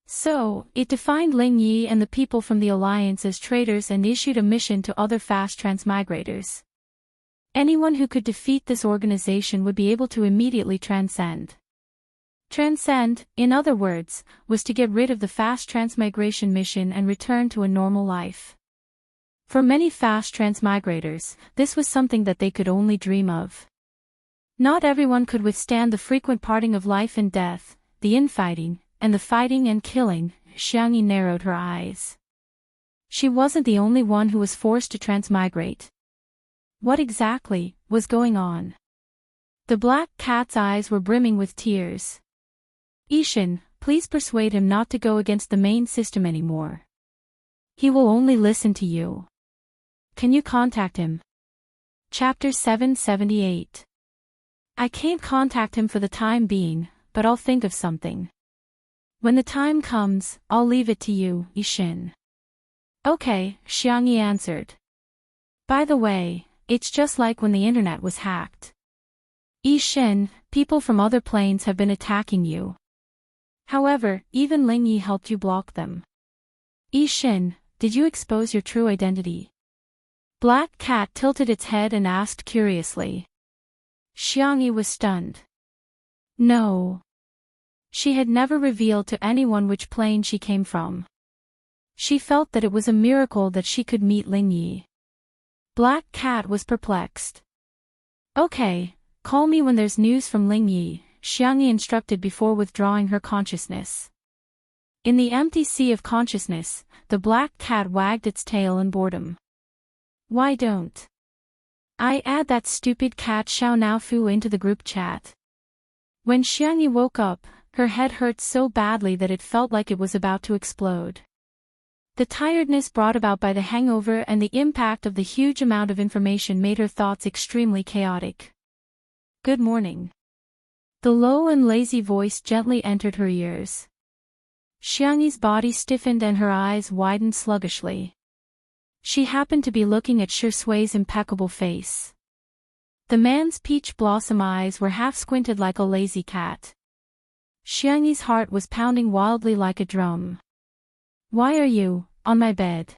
So, it defined Ling Yi and the people from the Alliance as traitors and issued a mission to other fast transmigrators. Anyone who could defeat this organization would be able to immediately transcend. Transcend, in other words, was to get rid of the fast transmigration mission and return to a normal life. For many fast transmigrators, this was something that they could only dream of. Not everyone could withstand the frequent parting of life and death, the infighting, and the fighting and killing. Xiangyi narrowed her eyes. She wasn't the only one who was forced to transmigrate. What exactly was going on? The black cat's eyes were brimming with tears. Ishin, please persuade him not to go against the main system anymore. He will only listen to you. Can you contact him? Chapter 778. I can't contact him for the time being, but I'll think of something. When the time comes, I'll leave it to you, Ishin. Okay, Xiangyi answered. By the way, it's just like when the internet was hacked. Ishin, people from other planes have been attacking you. However, even Ling Yi helped you block them. Ishin, did you expose your true identity? Black Cat tilted its head and asked curiously. Xiangyi was stunned. No. She had never revealed to anyone which plane she came from. She felt that it was a miracle that she could meet Ling Yi. Black Cat was perplexed. Okay, call me when there's news from Ling Yi, Xiangyi instructed before withdrawing her consciousness. In the empty sea of consciousness, the black cat wagged its tail in boredom. Why don't I add that stupid cat Xiao Naofu into the group chat? When Xiangyi woke up, her head hurt so badly that it felt like it was about to explode. The tiredness brought about by the hangover and the impact of the huge amount of information made her thoughts extremely chaotic. Good morning. The low and lazy voice gently entered her ears. Xiangyi's body stiffened and her eyes widened sluggishly. She happened to be looking at Shui's impeccable face. The man's peach blossom eyes were half squinted like a lazy cat. Xiangyi's heart was pounding wildly like a drum. Why are you on my bed?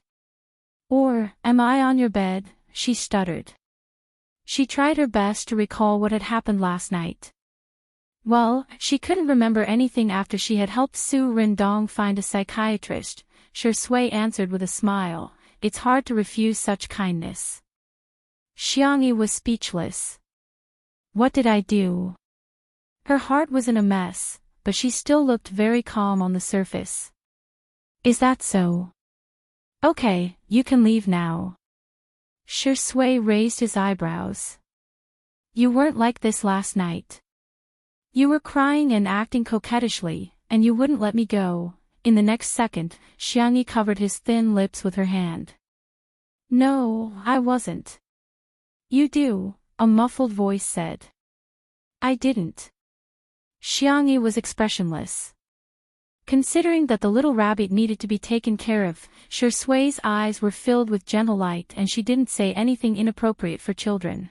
Or, am I on your bed? She stuttered. She tried her best to recall what had happened last night. Well, she couldn't remember anything after she had helped Su Rindong find a psychiatrist. Shui answered with a smile. It's hard to refuse such kindness. Xiangyi was speechless. What did I do? Her heart was in a mess, but she still looked very calm on the surface. Is that so? Okay, you can leave now. Shui raised his eyebrows. You weren't like this last night. You were crying and acting coquettishly, and you wouldn't let me go. In the next second, Xiangyi covered his thin lips with her hand. No, I wasn't. You do, a muffled voice said. I didn't. Xiangyi was expressionless. Considering that the little rabbit needed to be taken care of, Shui's eyes were filled with gentle light and she didn't say anything inappropriate for children.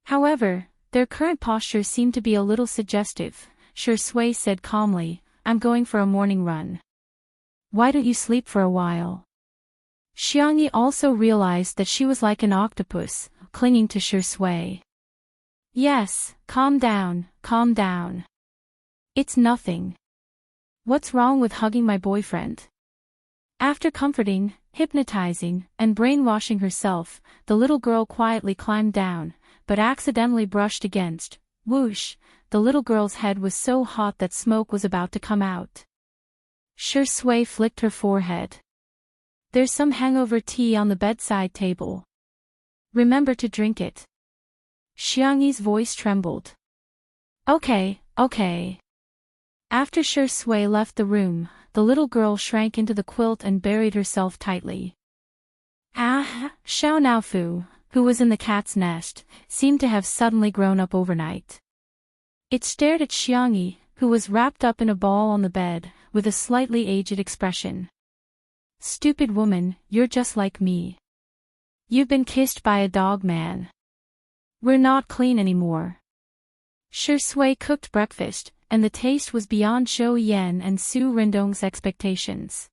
However, their current posture seemed to be a little suggestive. Shui said calmly, I'm going for a morning run. Why don't you sleep for a while? Xiangyi also realized that she was like an octopus, clinging to Shui. Yes, calm down, calm down. It's nothing. What's wrong with hugging my boyfriend? After comforting, hypnotizing, and brainwashing herself, the little girl quietly climbed down, but accidentally brushed against. Whoosh, the little girl's head was so hot that smoke was about to come out. Shui flicked her forehead. There's some hangover tea on the bedside table. Remember to drink it. Xiangyi's voice trembled. Okay, okay. After Shui left the room, the little girl shrank into the quilt and buried herself tightly. Xiao Naofu, who was in the cat's nest, seemed to have suddenly grown up overnight. It stared at Xiangyi, who was wrapped up in a ball on the bed, with a slightly aged expression. "Stupid woman, you're just like me. You've been kissed by a dog man. We're not clean anymore." Shi Sui cooked breakfast, and the taste was beyond Zhou Yan and Su Rindong's expectations.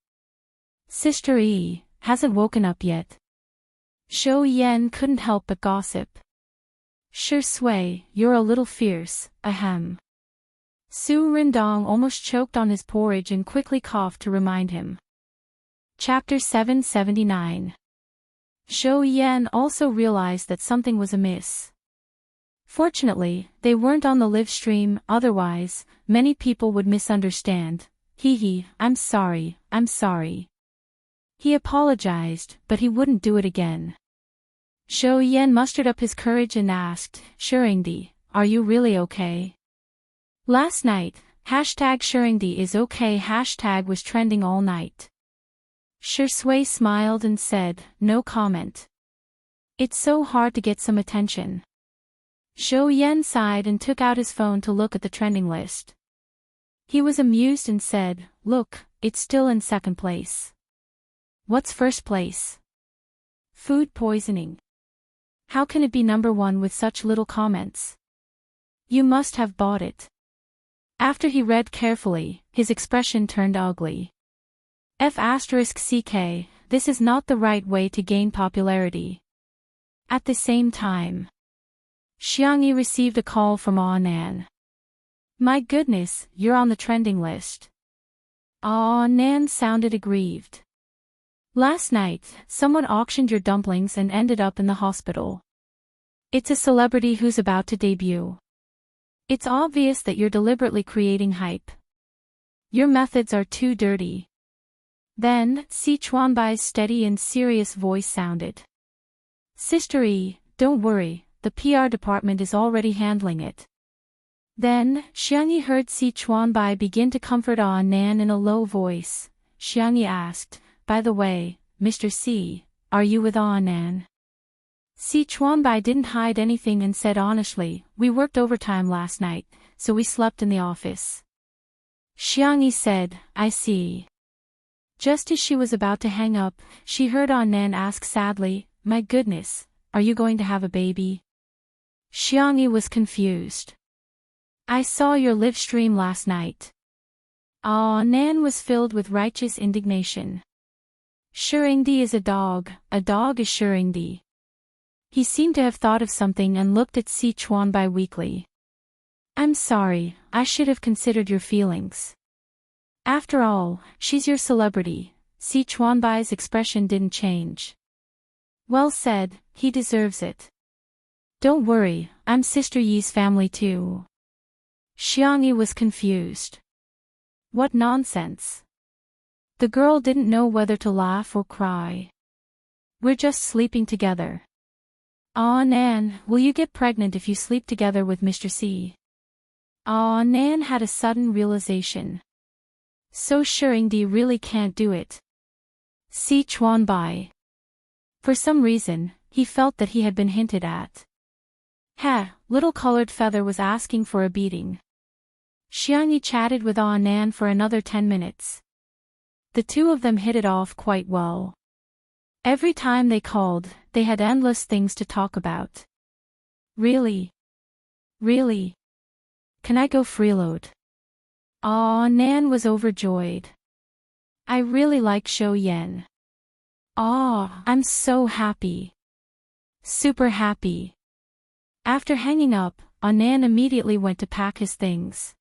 "Sister Yi hasn't woken up yet." Zhou Yan couldn't help but gossip. "Shi Sui, you're a little fierce, ahem." Su Rindong almost choked on his porridge and quickly coughed to remind him. Chapter 779. Zhou Yan also realized that something was amiss. Fortunately, they weren't on the live stream, otherwise, many people would misunderstand. I'm sorry. He apologized, but he wouldn't do it again. Zhou Yan mustered up his courage and asked, "Shuringdi, are you really okay?" Last night, #Shuringdi is okay hashtag was trending all night. Shi Sui smiled and said, "No comment. It's so hard to get some attention." Zhou Yan sighed and took out his phone to look at the trending list. He was amused and said, "Look, it's still in second place." "What's first place?" "Food poisoning. How can it be number one with such little comments?" "You must have bought it." After he read carefully, his expression turned ugly. *CK, this is not the right way to gain popularity. At the same time, Xiangyi received a call from Nan. "My goodness, you're on the trending list." Nan sounded aggrieved. "Last night, someone auctioned your dumplings and ended up in the hospital. It's a celebrity who's about to debut. It's obvious that you're deliberately creating hype. Your methods are too dirty." Then, Si Chuanbai's steady and serious voice sounded. "Sister Yi, don't worry, the PR department is already handling it." Then, Xiangyi heard Si Chuanbai begin to comfort Nan in a low voice. Xiangyi asked, "By the way, Mr. Si, are you with Nan?" Si Chuanbai didn't hide anything and said honestly, "We worked overtime last night, so we slept in the office." Xiangyi said, "I see." Just as she was about to hang up, she heard Nan ask sadly, "My goodness, are you going to have a baby?" Xiangyi was confused. "I saw your live stream last night." Nan was filled with righteous indignation. "Shuringdi is a dog is Shuringdi." He seemed to have thought of something and looked at Si Chuanbai weakly. "I'm sorry, I should have considered your feelings. After all, she's your celebrity." Si Chuanbai's expression didn't change. "Well said, he deserves it. Don't worry, I'm Sister Yi's family too." Xiangyi was confused. What nonsense. The girl didn't know whether to laugh or cry. "We're just sleeping together." Nan, will you get pregnant if you sleep together with Mr. Si?" Nan had a sudden realization. So Shuringdi really can't do it. Si Chuanbai. For some reason, he felt that he had been hinted at. Little colored feather was asking for a beating. Xiangyi chatted with Nan for another 10 minutes. The two of them hit it off quite well. Every time they called, they had endless things to talk about. Really? Can I go freeload?" Nan was overjoyed. "I really like Zhou Yan. I'm so happy. Super happy." After hanging up, Nan immediately went to pack his things.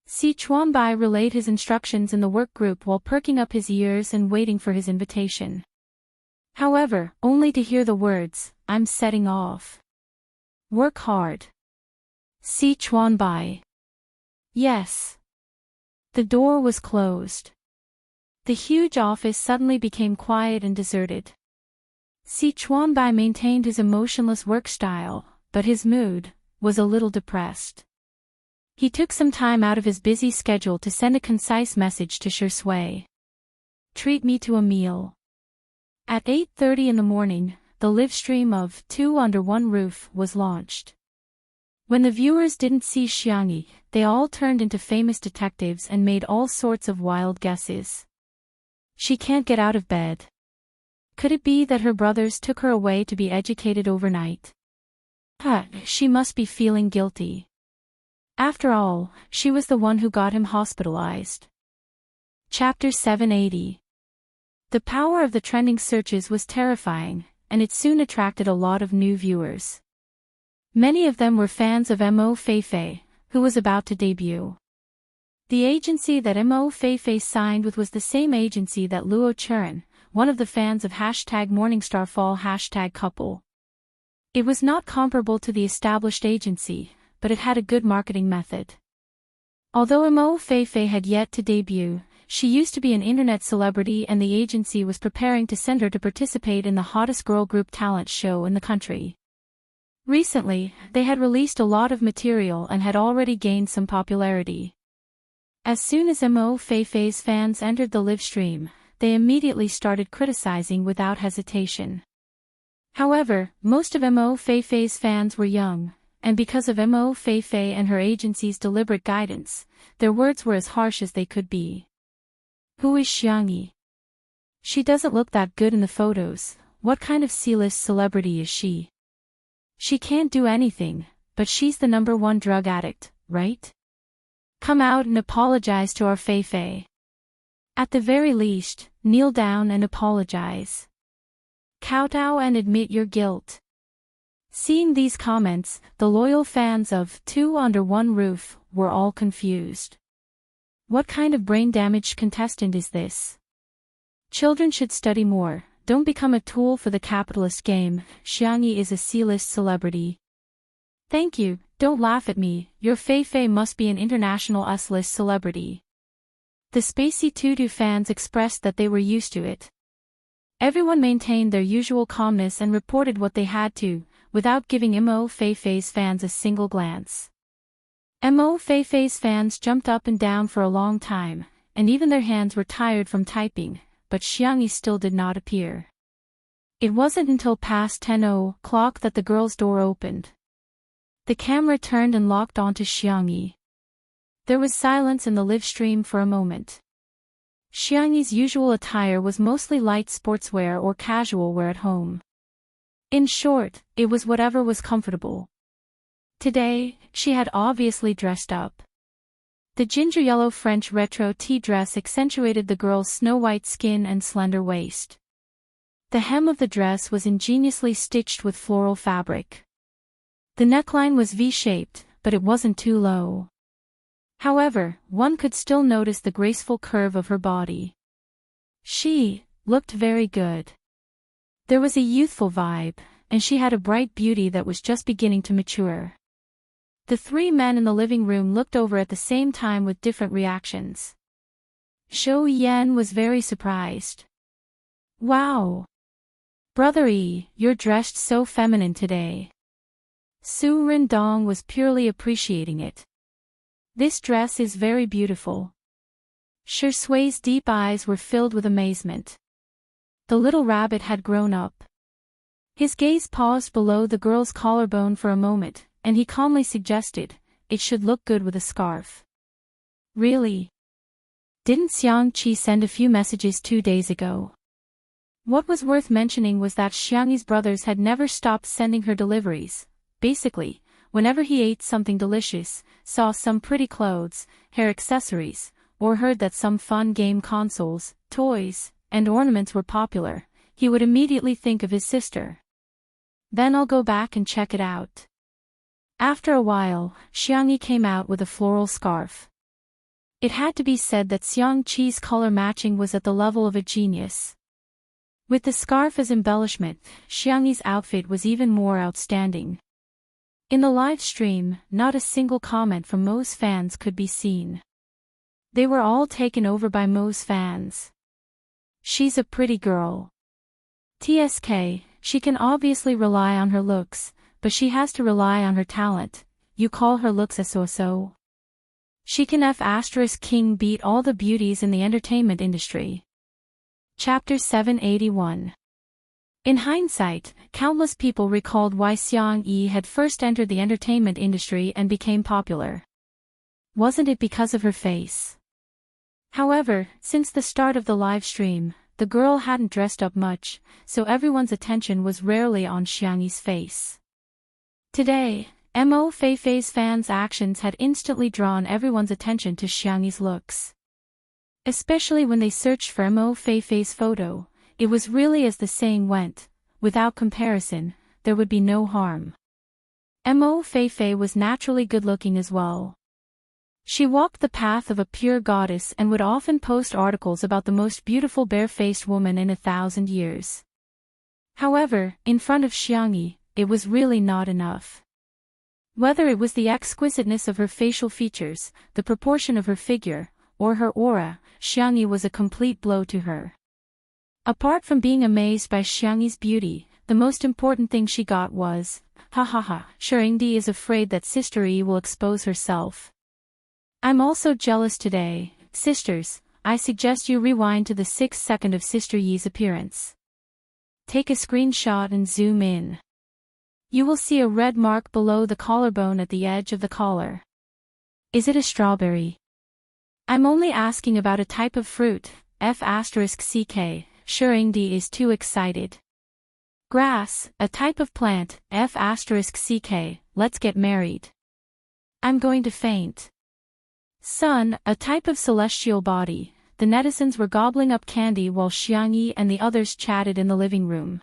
Si Chuanbai relayed his instructions in the work group while perking up his ears and waiting for his invitation. However, only to hear the words, "I'm setting off. Work hard." Si Chuanbai. Yes. The door was closed. The huge office suddenly became quiet and deserted. Si Chuanbai maintained his emotionless work style, but his mood was a little depressed. He took some time out of his busy schedule to send a concise message to Shui. Treat me to a meal. At 8:30 in the morning, the live stream of Two Under One Roof was launched. When the viewers didn't see Xiangyi, they all turned into famous detectives and made all sorts of wild guesses. She can't get out of bed. Could it be that her brothers took her away to be educated overnight? She must be feeling guilty. After all, she was the one who got him hospitalized. Chapter 780. The power of the trending searches was terrifying, and it soon attracted a lot of new viewers. Many of them were fans of Mo Feifei, who was about to debut. The agency that Mo Feifei signed with was the same agency that Luo Churen, one of the fans of #MorningstarFall #couple. It was not comparable to the established agency, but it had a good marketing method. Although Mo Feifei had yet to debut, she used to be an internet celebrity and the agency was preparing to send her to participate in the hottest girl group talent show in the country. Recently, they had released a lot of material and had already gained some popularity. As soon as Mo Feifei's fans entered the live stream, they immediately started criticizing without hesitation. However, most of Mo Feifei's fans were young, and because of Mo Feifei and her agency's deliberate guidance, their words were as harsh as they could be. Who is Xiangyi? She doesn't look that good in the photos. What kind of C-list celebrity is she? She can't do anything, but she's the #1 drug addict, right? Come out and apologize to our Feifei. At the very least, kneel down and apologize. Kowtow and admit your guilt. Seeing these comments, the loyal fans of Two Under One Roof were all confused. What kind of brain-damaged contestant is this? Children should study more, don't become a tool for the capitalist game. Xiangyi is a C-list celebrity. Thank you, don't laugh at me, your Feifei must be an international S-list celebrity. The Spacey Tutu fans expressed that they were used to it. Everyone maintained their usual calmness and reported what they had to, without giving Mo Feifei's fans a single glance. Mo Feifei's fans jumped up and down for a long time, and even their hands were tired from typing, but Xiangyi still did not appear. It wasn't until past 10:00 that the girl's door opened. The camera turned and locked onto Xiangyi. There was silence in the live stream for a moment. Xiangyi's usual attire was mostly light sportswear or casual wear at home. In short, it was whatever was comfortable. Today, she had obviously dressed up. The ginger yellow French retro tea dress accentuated the girl's snow-white skin and slender waist. The hem of the dress was ingeniously stitched with floral fabric. The neckline was V-shaped, but it wasn't too low. However, one could still notice the graceful curve of her body. She looked very good. There was a youthful vibe, and she had a bright beauty that was just beginning to mature. The three men in the living room looked over at the same time with different reactions. Zhou Yan was very surprised. Wow! Brother Yi, you're dressed so feminine today. Su Rindong was purely appreciating it. This dress is very beautiful. Shi Sui's deep eyes were filled with amazement. The little rabbit had grown up. His gaze paused below the girl's collarbone for a moment, and he calmly suggested, it should look good with a scarf. Really? Didn't Xiang Qi send a few messages 2 days ago? What was worth mentioning was that Xiangyi's brothers had never stopped sending her deliveries. Basically, whenever he ate something delicious, saw some pretty clothes, hair accessories, or heard that some fun game consoles, toys, and ornaments were popular, he would immediately think of his sister. Then I'll go back and check it out. After a while, Xiangyi came out with a floral scarf. It had to be said that Xiang Qi's color matching was at the level of a genius. With the scarf as embellishment, Xiangyi's outfit was even more outstanding. In the live stream, not a single comment from Mo's fans could be seen. They were all taken over by Mo's fans. She's a pretty girl. TSK, she can obviously rely on her looks, but she has to rely on her talent. You call her looks a so-so? She can King beat all the beauties in the entertainment industry. Chapter 781. In hindsight, countless people recalled why Xiang Yi had first entered the entertainment industry and became popular. Wasn't it because of her face? However, since the start of the live stream, the girl hadn't dressed up much, so everyone's attention was rarely on Xiang Yi's face. Today, Mo Feifei's fans' actions had instantly drawn everyone's attention to Xiang Yi's looks. Especially when they searched for Mo Feifei's photo, it was really as the saying went, without comparison, there would be no harm. Mo Feifei was naturally good-looking as well. She walked the path of a pure goddess and would often post articles about the most beautiful bare-faced woman in 1,000 years. However, in front of Xiang Yi, it was really not enough. Whether it was the exquisiteness of her facial features, the proportion of her figure, or her aura, Xiang Yi was a complete blow to her. Apart from being amazed by Xiang Yi's beauty, the most important thing she got was, Shengdi is afraid that Sister Yi will expose herself. I'm also jealous today, sisters. I suggest you rewind to the 6th second of Sister Yi's appearance. Take a screenshot and zoom in. You will see a red mark below the collarbone at the edge of the collar. Is it a strawberry? I'm only asking about a type of fruit, F*ck. Shengdi is too excited. Grass, a type of plant, F*ck. Let's get married. I'm going to faint. Sun, a type of celestial body. The netizens were gobbling up candy while Xiang Yi and the others chatted in the living room.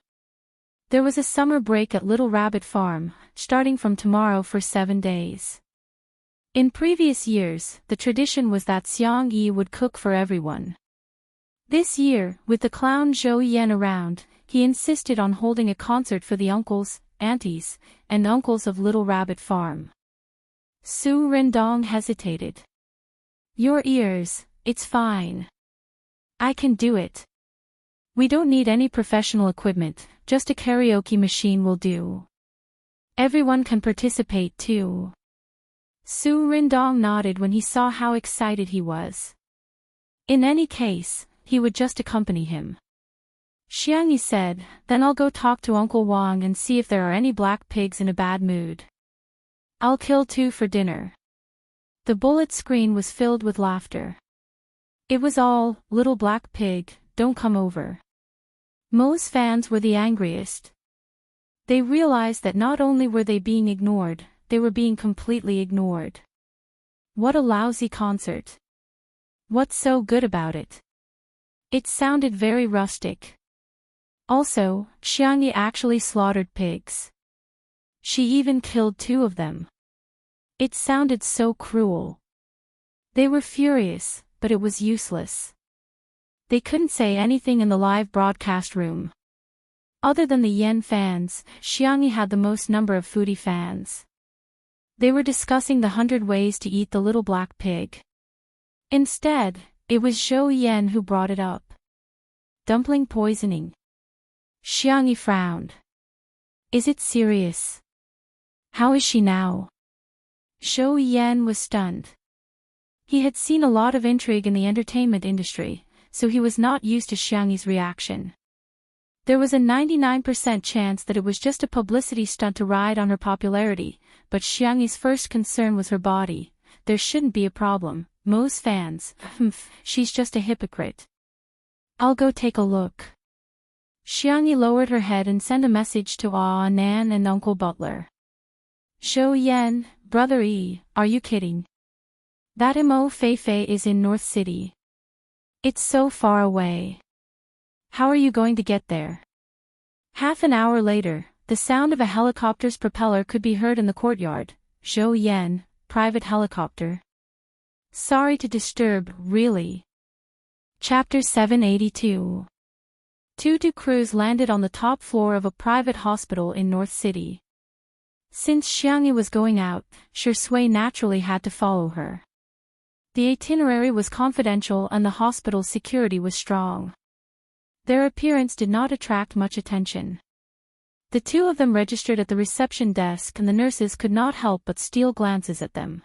There was a summer break at Little Rabbit Farm, starting from tomorrow for 7 days. In previous years, the tradition was that Xiang Yi would cook for everyone. This year, with the clown Zhou Yan around, he insisted on holding a concert for the uncles, aunties, and uncles of Little Rabbit Farm. Su Rendong hesitated. Your ears, it's fine. I can do it. We don't need any professional equipment, just a karaoke machine will do. Everyone can participate too. Su Rendong nodded when he saw how excited he was. In any case, he would just accompany him. Xiang Yi said, then I'll go talk to Uncle Wang and see if there are any black pigs in a bad mood. I'll kill 2 for dinner. The bullet screen was filled with laughter. It was all, little black pig, don't come over. Mo's fans were the angriest. They realized that not only were they being ignored, they were being completely ignored. What a lousy concert. What's so good about it? It sounded very rustic. Also, Xiang Yi actually slaughtered pigs. She even killed 2 of them. It sounded so cruel. They were furious, but it was useless. They couldn't say anything in the live broadcast room. Other than the Yen fans, Xiang Yi had the most number of foodie fans. They were discussing the 100 ways to eat the little black pig. Instead, it was Zhou Yan who brought it up. Dumpling poisoning. Xiang Yi frowned. Is it serious? How is she now? Zhou Yan was stunned. He had seen a lot of intrigue in the entertainment industry, so he was not used to Xiang Yi's reaction. There was a 99% chance that it was just a publicity stunt to ride on her popularity, but Xiang Yi's first concern was her body. There shouldn't be a problem. Mo's fans, she's just a hypocrite. I'll go take a look. Xiang Yi lowered her head and sent a message to Nan and Uncle Butler. Zhou Yan, Brother Yi, are you kidding? That Mo Feifei is in North City. It's so far away. How are you going to get there? Half an hour later, the sound of a helicopter's propeller could be heard in the courtyard. Zhou Yan, private helicopter. Sorry to disturb, really. Chapter 782. 2 crews landed on the top floor of a private hospital in North City. Since Xiang Yi was going out, Shui naturally had to follow her. The itinerary was confidential and the hospital's security was strong. Their appearance did not attract much attention. The 2 of them registered at the reception desk and the nurses could not help but steal glances at them.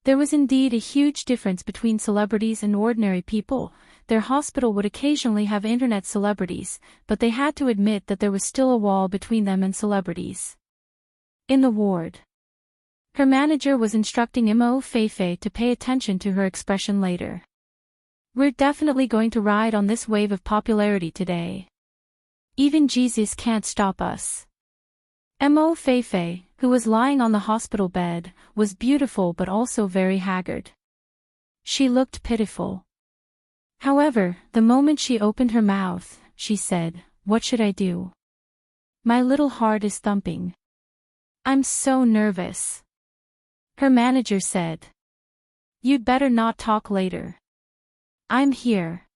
There was indeed a huge difference between celebrities and ordinary people. Their hospital would occasionally have internet celebrities, but they had to admit that there was still a wall between them and celebrities. In the ward, her manager was instructing Mo Feifei to pay attention to her expression later. We're definitely going to ride on this wave of popularity today. Even Jesus can't stop us. Mo Feifei, who was lying on the hospital bed, was beautiful but also very haggard. She looked pitiful. However, the moment she opened her mouth, she said, "What should I do? My little heart is thumping. I'm so nervous." Her manager said, "You'd better not talk later. I'm here."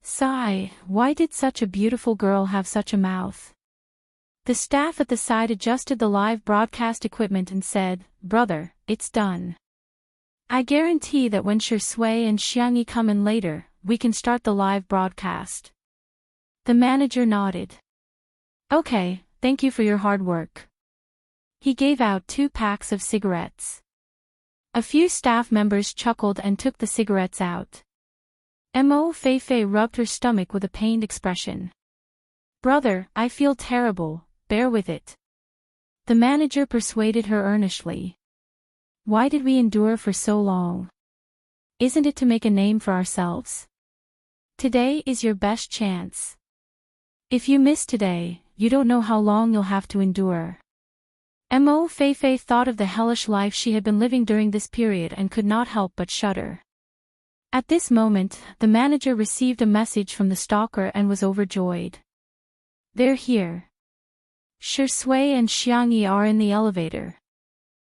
Sigh, why did such a beautiful girl have such a mouth? The staff at the side adjusted the live broadcast equipment and said, "Brother, it's done. I guarantee that when Shui and Xiangyi come in later, we can start the live broadcast." The manager nodded. "Okay, thank you for your hard work." He gave out 2 packs of cigarettes. A few staff members chuckled and took the cigarettes out. Mo Feifei rubbed her stomach with a pained expression. "Brother, I feel terrible, bear with it." The manager persuaded her earnestly. "Why did we endure for so long? Isn't it to make a name for ourselves? Today is your best chance. If you miss today, you don't know how long you'll have to endure." Mo Feifei thought of the hellish life she had been living during this period and could not help but shudder. At this moment, the manager received a message from the stalker and was overjoyed. "They're here. Shui and Xiangyi are in the elevator."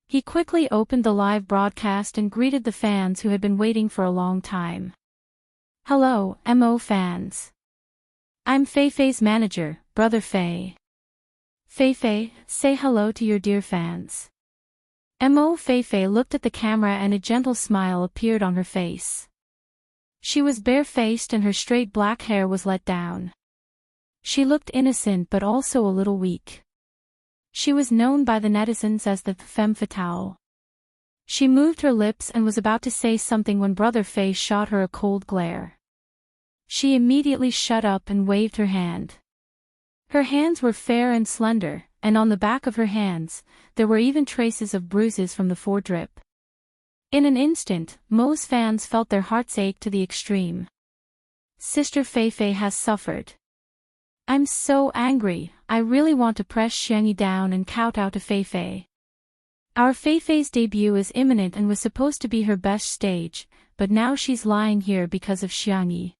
He quickly opened the live broadcast and greeted the fans who had been waiting for a long time. "Hello, Mo fans. I'm Feifei's manager, Brother Fei. Feifei, say hello to your dear fans." Mo Feifei looked at the camera and a gentle smile appeared on her face. She was barefaced and her straight black hair was let down. She looked innocent but also a little weak. She was known by the netizens as the femme fatale. She moved her lips and was about to say something when Brother Fei shot her a cold glare. She immediately shut up and waved her hand. Her hands were fair and slender, and on the back of her hands, there were even traces of bruises from the foredrip. In an instant, Mo's fans felt their hearts ache to the extreme. Sister Feifei has suffered. I'm so angry, I really want to press Xiangyi down and kowtow to Feifei. Our Feifei's debut is imminent and was supposed to be her best stage, but now she's lying here because of Xiangyi.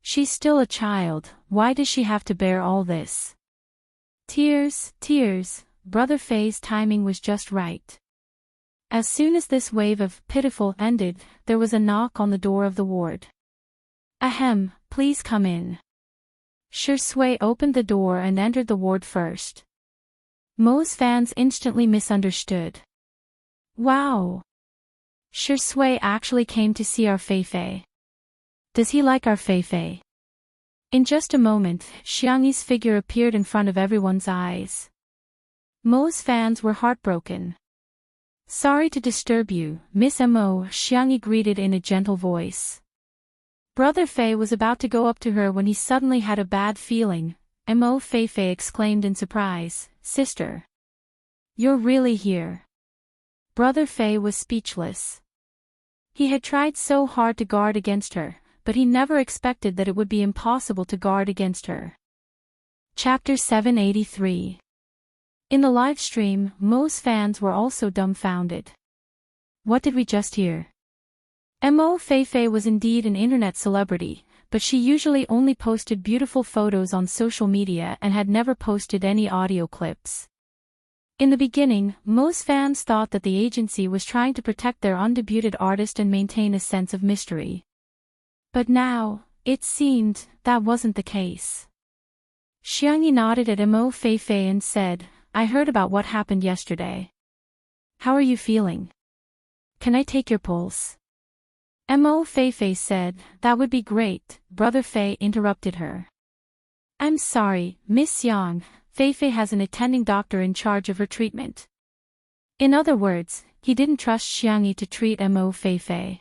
She's still a child, why does she have to bear all this? Tears, tears, Brother Fei's timing was just right. As soon as this wave of pitiful ended, there was a knock on the door of the ward. "Ahem, please come in." Shui opened the door and entered the ward first. Mo's fans instantly misunderstood. "Wow! Shui actually came to see our Feifei. Does he like our Feifei?" In just a moment, Xiangyi's figure appeared in front of everyone's eyes. Mo's fans were heartbroken. "Sorry to disturb you, Miss Mo," Xiangyi greeted in a gentle voice. Brother Fei was about to go up to her when he suddenly had a bad feeling. Mo Feifei exclaimed in surprise, "Sister! You're really here." Brother Fei was speechless. He had tried so hard to guard against her, but he never expected that it would be impossible to guard against her. Chapter 783. In the live stream, Mo's fans were also dumbfounded. What did we just hear? Mo Feifei was indeed an internet celebrity, but she usually only posted beautiful photos on social media and had never posted any audio clips. In the beginning, Mo's fans thought that the agency was trying to protect their undebuted artist and maintain a sense of mystery. But now, it seemed, that wasn't the case. Xiangyi nodded at Mo Feifei and said, "I heard about what happened yesterday. How are you feeling? Can I take your pulse?" Mo Feifei said, "That would be great." Brother Fei interrupted her. "I'm sorry, Miss Yang, Feifei has an attending doctor in charge of her treatment. In other words, he didn't trust Xiangyi to treat Mo Feifei.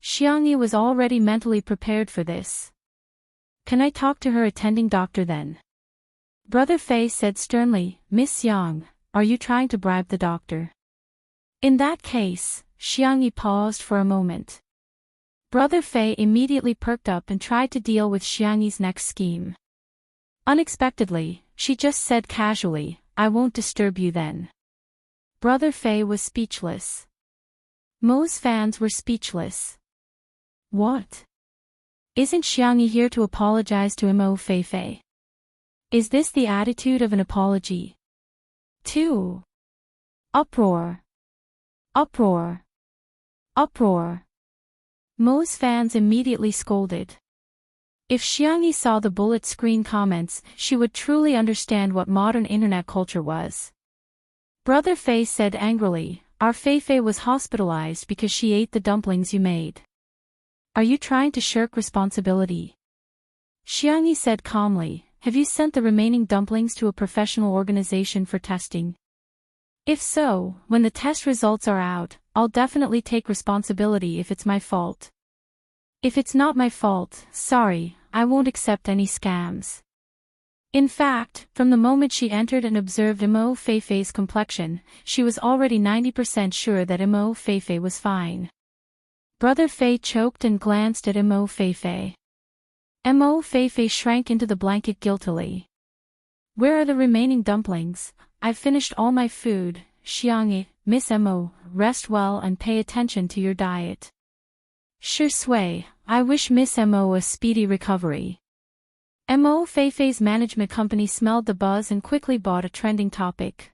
Xiangyi was already mentally prepared for this. Can I talk to her attending doctor then? Brother Fei said sternly. Miss Yang, are you trying to bribe the doctor? In that case, Xiangyi paused for a moment. Brother Fei immediately perked up and tried to deal with Xiangyi's next scheme. Unexpectedly, she just said casually, I won't disturb you then. Brother Fei was speechless. Mo's fans were speechless. What? Isn't Xiangyi here to apologize to Mo Feifei? Is this the attitude of an apology? 2. Uproar. Uproar. Uproar. Mo's fans immediately scolded. If Xiangyi saw the bullet screen comments, she would truly understand what modern internet culture was. Brother Fei said angrily, our Feifei was hospitalized because she ate the dumplings you made. Are you trying to shirk responsibility? Xiangyi said calmly, have you sent the remaining dumplings to a professional organization for testing? If so, when the test results are out, I'll definitely take responsibility if it's my fault. If it's not my fault, sorry, I won't accept any scams. In fact, from the moment she entered and observed Mo Feifei's complexion, she was already 90% sure that Mo Feifei was fine. Brother Fei choked and glanced at Mo Feifei. Mo Feifei shrank into the blanket guiltily. Where are the remaining dumplings? I've finished all my food. Xiangyi, Miss Mo, rest well and pay attention to your diet. Sure Sui, I wish Miss Mo a speedy recovery. Mo Feifei's management company smelled the buzz and quickly bought a trending topic.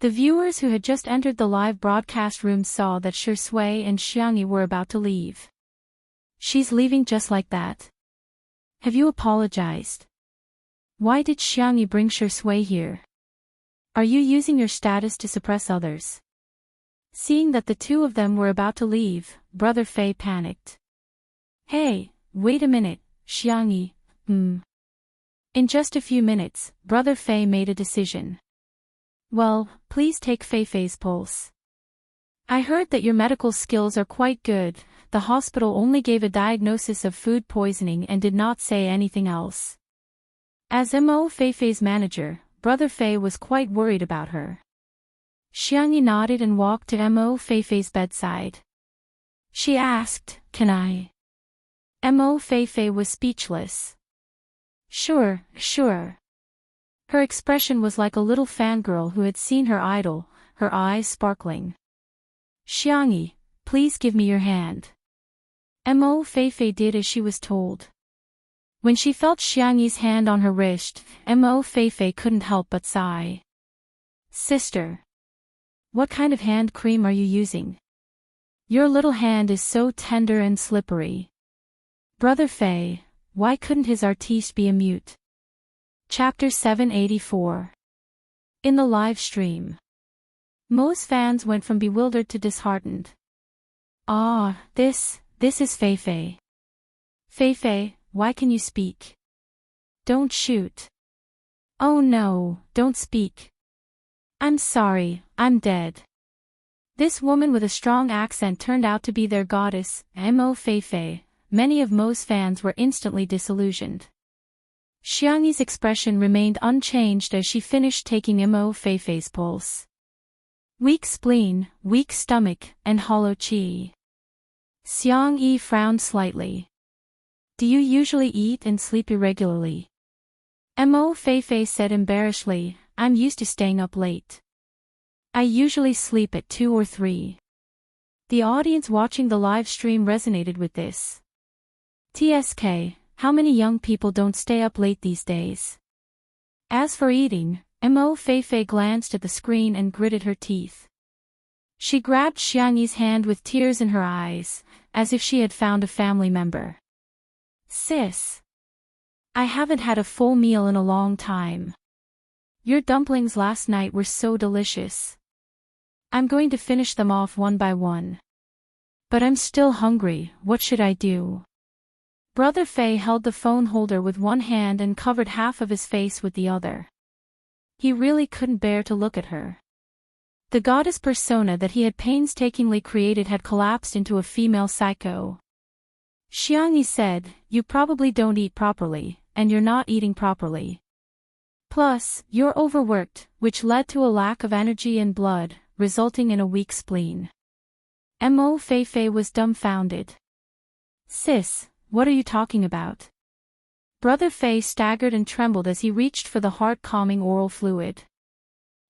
The viewers who had just entered the live broadcast room saw that Sure Sui and Xiangyi were about to leave. She's leaving just like that? Have you apologized? Why did Xiangyi bring Sure Sui here? Are you using your status to suppress others? Seeing that the two of them were about to leave, Brother Fei panicked. Hey, wait a minute, Xiangyi. In just a few minutes, Brother Fei made a decision. Well, please take Feifei's pulse. I heard that your medical skills are quite good. The hospital only gave a diagnosis of food poisoning and did not say anything else. As Mo Feifei's manager, Brother Fei was quite worried about her. Xiangyi nodded and walked to Mo Feifei's bedside. She asked, Can I? Mo Feifei was speechless. Sure, sure. Her expression was like a little fangirl who had seen her idol, her eyes sparkling. Xiangyi, please give me your hand. Mo Feifei did as she was told. When she felt Xiangyi's hand on her wrist, Mo Feifei couldn't help but sigh. Sister. What kind of hand cream are you using? Your little hand is so tender and slippery. Brother Fei, why couldn't his artiste be a mute? Chapter 784. In the live stream. Mo's fans went from bewildered to disheartened. Ah, this is Feifei. Feifei, why can you speak? Don't shoot. Oh no, don't speak. I'm sorry, I'm dead. This woman with a strong accent turned out to be their goddess, Mo Feifei. Many of Mo's fans were instantly disillusioned. Xiangyi's expression remained unchanged as she finished taking Mo Feifei's pulse. Weak spleen, weak stomach, and hollow qi. Xiangyi frowned slightly. Do you usually eat and sleep irregularly? Mo Feifei said embarrassedly, I'm used to staying up late. I usually sleep at 2 or 3. The audience watching the live stream resonated with this. TSK, how many young people don't stay up late these days? As for eating, Mo Feifei glanced at the screen and gritted her teeth. She grabbed Xiangyi's hand with tears in her eyes, as if she had found a family member. Sis. I haven't had a full meal in a long time. Your dumplings last night were so delicious. I'm going to finish them off one by one. But I'm still hungry, what should I do? Brother Fei held the phone holder with one hand and covered half of his face with the other. He really couldn't bear to look at her. The goddess persona that he had painstakingly created had collapsed into a female psycho. Xiangyi said, "You probably don't eat properly, and you're not eating properly. Plus, you're overworked, which led to a lack of energy and blood, resulting in a weak spleen." Mo Feifei was dumbfounded. "Sis, what are you talking about?" Brother Fei staggered and trembled as he reached for the heart-calming oral fluid.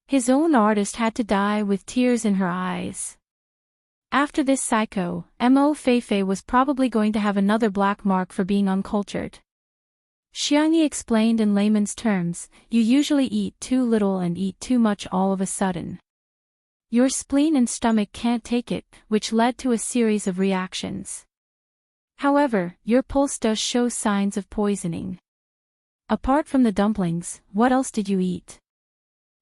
His own artist had to die with tears in her eyes. After this psycho, Mo Feifei was probably going to have another black mark for being uncultured. Xiangyi explained in layman's terms, "You usually eat too little and eat too much all of a sudden. Your spleen and stomach can't take it, which led to a series of reactions. However, your pulse does show signs of poisoning. Apart from the dumplings, what else did you eat?"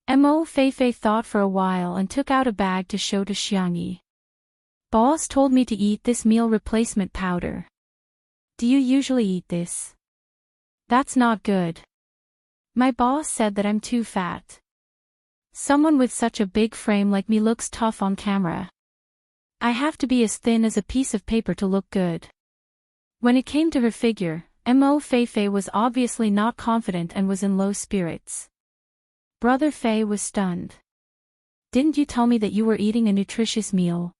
Mo Feifei thought for a while and took out a bag to show to Xiangyi. "Boss told me to eat this meal replacement powder. Do you usually eat this?" "That's not good. My boss said that I'm too fat. Someone with such a big frame like me looks tough on camera. I have to be as thin as a piece of paper to look good." When it came to her figure, Mo Feifei was obviously not confident and was in low spirits. Brother Fei was stunned. "Didn't you tell me that you were eating a nutritious meal?"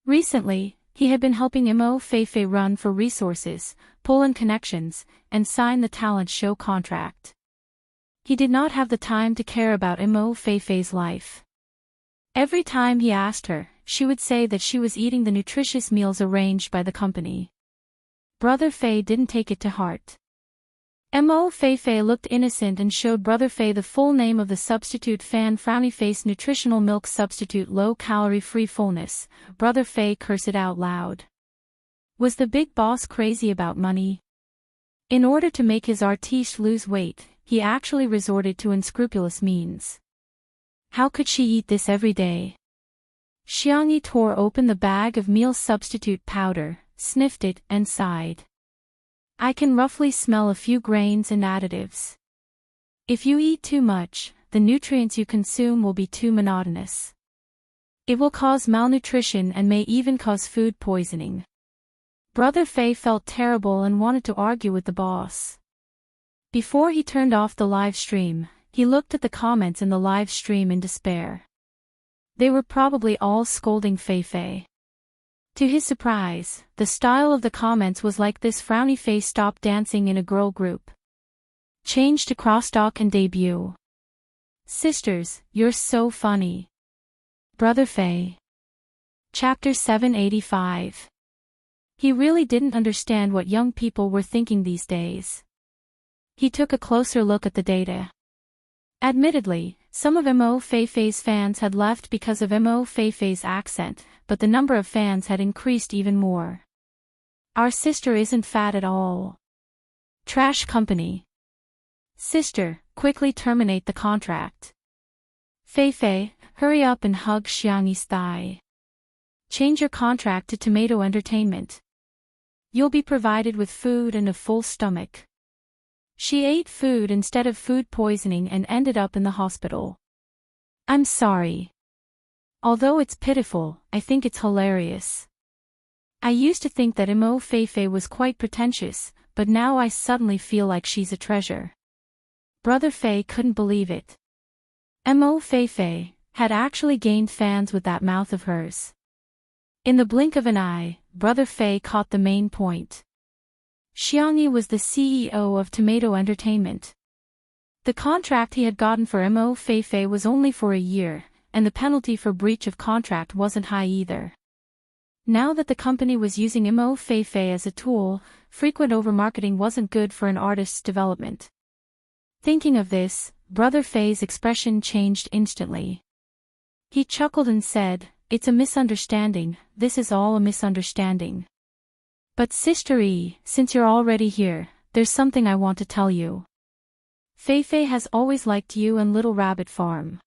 Recently, he had been helping Mo Feifei run for resources, pull in connections, and sign the talent show contract. He did not have the time to care about Mo Feifei's life. Every time he asked her, she would say that she was eating the nutritious meals arranged by the company. Brother Fei didn't take it to heart. Mo Feifei looked innocent and showed Brother Fei the full name of the substitute fan frowny face nutritional milk substitute low-calorie free fullness. Brother Fei cursed out loud. Was the big boss crazy about money? In order to make his artiste lose weight, he actually resorted to unscrupulous means. How could she eat this every day? Xiangyi tore open the bag of meal substitute powder, sniffed it, and sighed. "I can roughly smell a few grains and additives. If you eat too much, the nutrients you consume will be too monotonous. It will cause malnutrition and may even cause food poisoning." Brother Fei felt terrible and wanted to argue with the boss. Before he turned off the live stream, he looked at the comments in the live stream in despair. They were probably all scolding Feifei. To his surprise, the style of the comments was like this: frowny face stopped dancing in a girl group. Change to crosstalk and debut. Sisters, you're so funny. Brother Fei. Chapter 785. He really didn't understand what young people were thinking these days. He took a closer look at the data. Admittedly, some of Mo Feifei's fans had left because of Mo Feifei's accent, but the number of fans had increased even more. Our sister isn't fat at all. Trash company. Sister, quickly terminate the contract. Feifei, hurry up and hug Xiangyi's thigh. Change your contract to Tomato Entertainment. You'll be provided with food and a full stomach. She ate food instead of food poisoning and ended up in the hospital. I'm sorry. Although it's pitiful, I think it's hilarious. I used to think that Mo Feifei was quite pretentious, but now I suddenly feel like she's a treasure. Brother Fei couldn't believe it. Mo Feifei had actually gained fans with that mouth of hers. In the blink of an eye, Brother Fei caught the main point. Xiangyi was the CEO of Tomato Entertainment. The contract he had gotten for Mo Feifei was only for a year, and the penalty for breach of contract wasn't high either. Now that the company was using Mo Feifei as a tool, frequent overmarketing wasn't good for an artist's development. Thinking of this, Brother Fei's expression changed instantly. He chuckled and said, "It's a misunderstanding, this is all a misunderstanding. But Sister E, since you're already here, there's something I want to tell you. Feifei has always liked you and Little Rabbit Farm.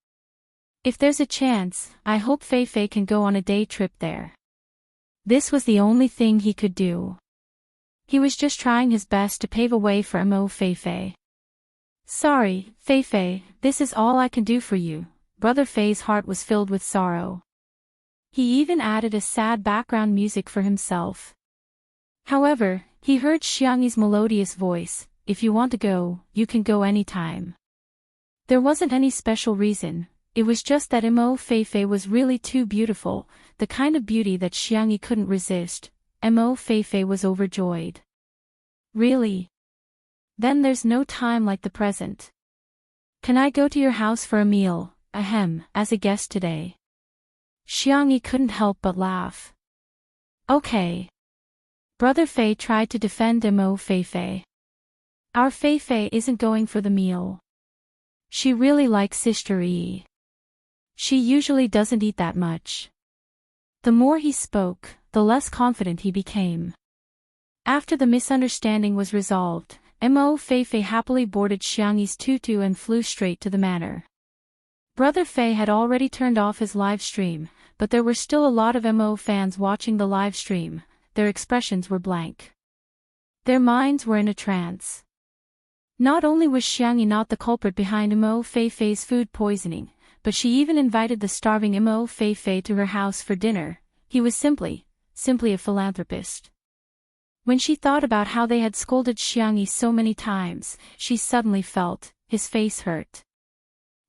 If there's a chance, I hope Feifei can go on a day trip there." This was the only thing he could do. He was just trying his best to pave a way for Mo Feifei. "Sorry, Feifei, this is all I can do for you, Brother Fei's heart was filled with sorrow. He even added a sad background music for himself. However, he heard Xiangyi's melodious voice, "If you want to go, you can go anytime." There wasn't any special reason, it was just that Mo Feifei was really too beautiful, the kind of beauty that Xiangyi couldn't resist. Mo Feifei was overjoyed. "Really? Then there's no time like the present. Can I go to your house for a meal, as a guest today?" Xiangyi couldn't help but laugh. "Okay." Brother Fei tried to defend Mo Feifei. "Our Feifei isn't going for the meal. She really likes Sister Yi. She usually doesn't eat that much." The more he spoke, the less confident he became. After the misunderstanding was resolved, Mo Feifei happily boarded Xiangyi's tutu and flew straight to the manor. Brother Fei had already turned off his live stream, but there were still a lot of Mo fans watching the live stream. Their expressions were blank. Their minds were in a trance. Not only was Xiangyi not the culprit behind Mo Feifei's food poisoning, but she even invited the starving Mo Feifei to her house for dinner. He was simply a philanthropist. When she thought about how they had scolded Xiangyi so many times, she suddenly felt his face hurt.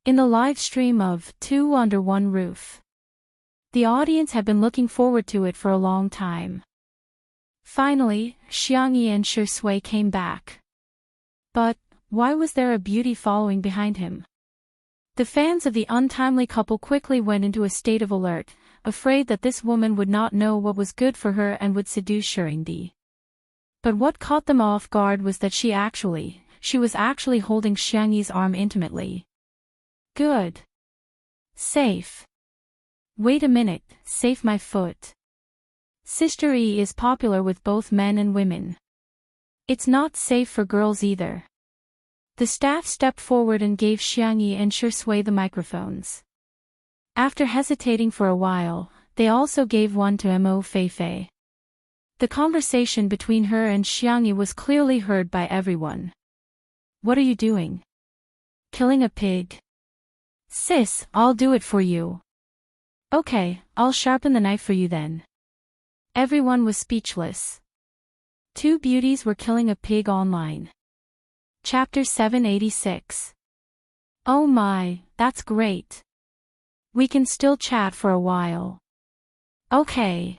In the live stream of Two Under One Roof, the audience had been looking forward to it for a long time. Finally, Xiangyi and Shi Sui came back. But why was there a beauty following behind him? The fans of the untimely couple quickly went into a state of alert, afraid that this woman would not know what was good for her and would seduce Shirindi. But what caught them off guard was that she was actually holding Xiangyi's arm intimately. Good. Safe. Wait a minute, safe my foot. Sister Yi is popular with both men and women. It's not safe for girls either. The staff stepped forward and gave Xiangyi and Shi Sui the microphones. After hesitating for a while, they also gave one to Mo Feifei. The conversation between her and Xiangyi was clearly heard by everyone. "What are you doing? Killing a pig?" "Sis, I'll do it for you." "Okay, I'll sharpen the knife for you then." Everyone was speechless. Two beauties were killing a pig online. Chapter 786. Oh my, that's great. We can still chat for a while. Okay.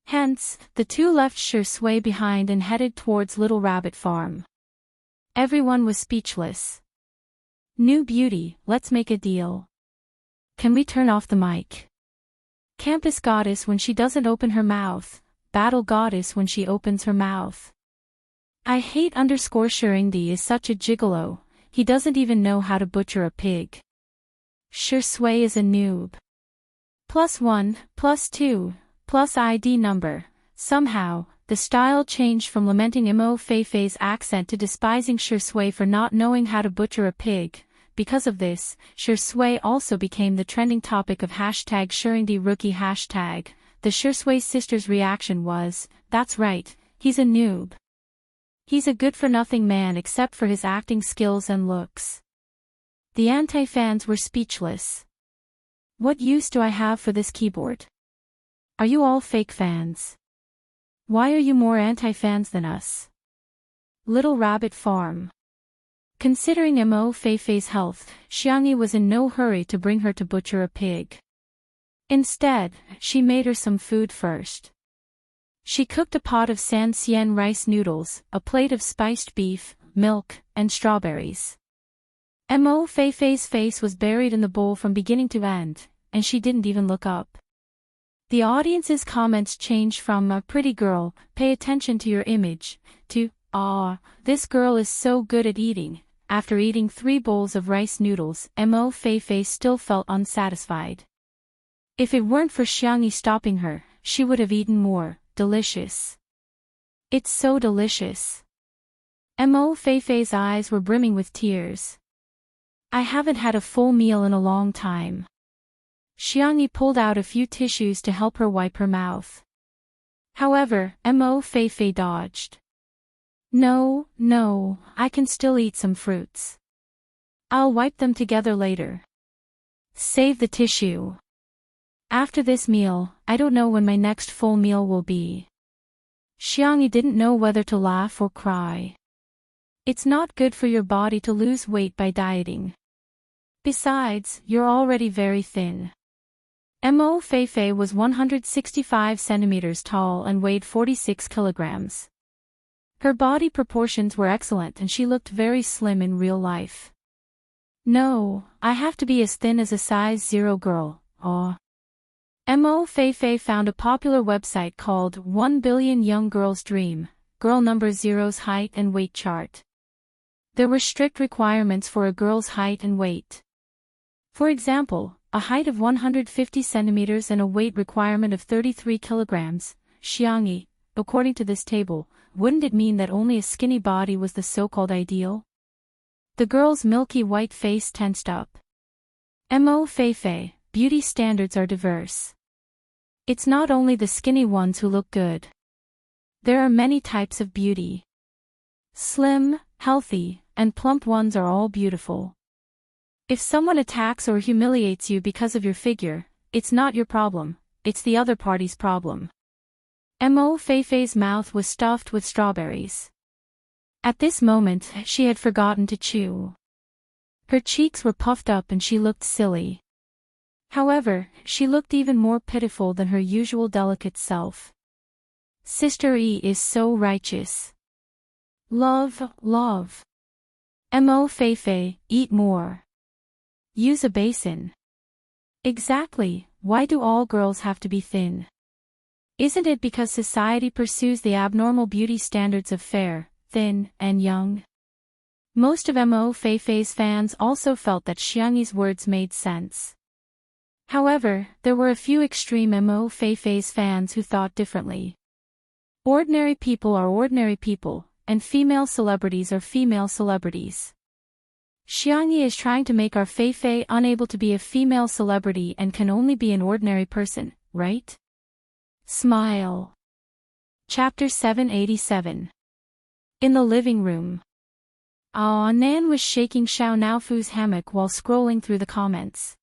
Hence, the two left Shi Sui behind and headed towards Little Rabbit Farm. Everyone was speechless. New beauty, let's make a deal. Can we turn off the mic? Campus goddess when she doesn't open her mouth, battle goddess when she opens her mouth. I hate Shirindi is such a gigolo, he doesn't even know how to butcher a pig. Shi Sui is a noob. +1, +2, plus ID number. Somehow, the style changed from lamenting Mo Feifei's accent to despising Shi Sui for not knowing how to butcher a pig. Because of this, Shi Sui also became the trending topic of #ShirindiRookie hashtag. The Shi Sui sisters' reaction was, "That's right, he's a noob. He's a good-for-nothing man except for his acting skills and looks." The anti-fans were speechless. What use do I have for this keyboard? Are you all fake fans? Why are you more anti-fans than us? Little Rabbit Farm. Considering Mo Feifei's health, Xiangyi was in no hurry to bring her to butcher a pig. Instead, she made her some food first. She cooked a pot of san xian rice noodles, a plate of spiced beef, milk, and strawberries. Mo Feifei's face was buried in the bowl from beginning to end, and she didn't even look up. The audience's comments changed from "a pretty girl, pay attention to your image," to "ah, this girl is so good at eating." After eating 3 bowls of rice noodles, Mo Feifei still felt unsatisfied. If it weren't for Xiangyi stopping her, she would have eaten more. Delicious. It's so delicious. Mo Feifei's eyes were brimming with tears. I haven't had a full meal in a long time. Xiangyi pulled out a few tissues to help her wipe her mouth. However, Mo Feifei dodged. No, I can still eat some fruits. I'll wipe them together later. Save the tissue. After this meal, I don't know when my next full meal will be. Xiangyi didn't know whether to laugh or cry. It's not good for your body to lose weight by dieting. Besides, you're already very thin. Mo Feifei was 165 centimeters tall and weighed 46 kilograms. Her body proportions were excellent and she looked very slim in real life. No, I have to be as thin as a size 0 girl, oh. Mo Feifei found a popular website called 1 Billion Young Girls Dream, Girl Number Zero's height and weight chart. There were strict requirements for a girl's height and weight. For example, a height of 150 centimeters and a weight requirement of 33 kilograms. Xiangyi, according to this table, wouldn't it mean that only a skinny body was the so-called ideal? The girl's milky white face tensed up. Mo Feifei, beauty standards are diverse. It's not only the skinny ones who look good. There are many types of beauty. Slim, healthy, and plump ones are all beautiful. If someone attacks or humiliates you because of your figure, it's not your problem, it's the other party's problem. Mo Feifei's mouth was stuffed with strawberries. At this moment, she had forgotten to chew. Her cheeks were puffed up and she looked silly. However, she looked even more pitiful than her usual delicate self. Sister E is so righteous. Love, love. Mo Feifei, eat more. Use a basin. Exactly, why do all girls have to be thin? Isn't it because society pursues the abnormal beauty standards of fair, thin, and young? Most of Mo Feifei's fans also felt that Xiangyi's words made sense. However, there were a few extreme Mo Feifei's fans who thought differently. Ordinary people are ordinary people, and female celebrities are female celebrities. Xiangyi is trying to make our Feifei unable to be a female celebrity and can only be an ordinary person, right? Smile. Chapter 787. In the living room. Nan was shaking Xiao Naofu's hammock while scrolling through the comments.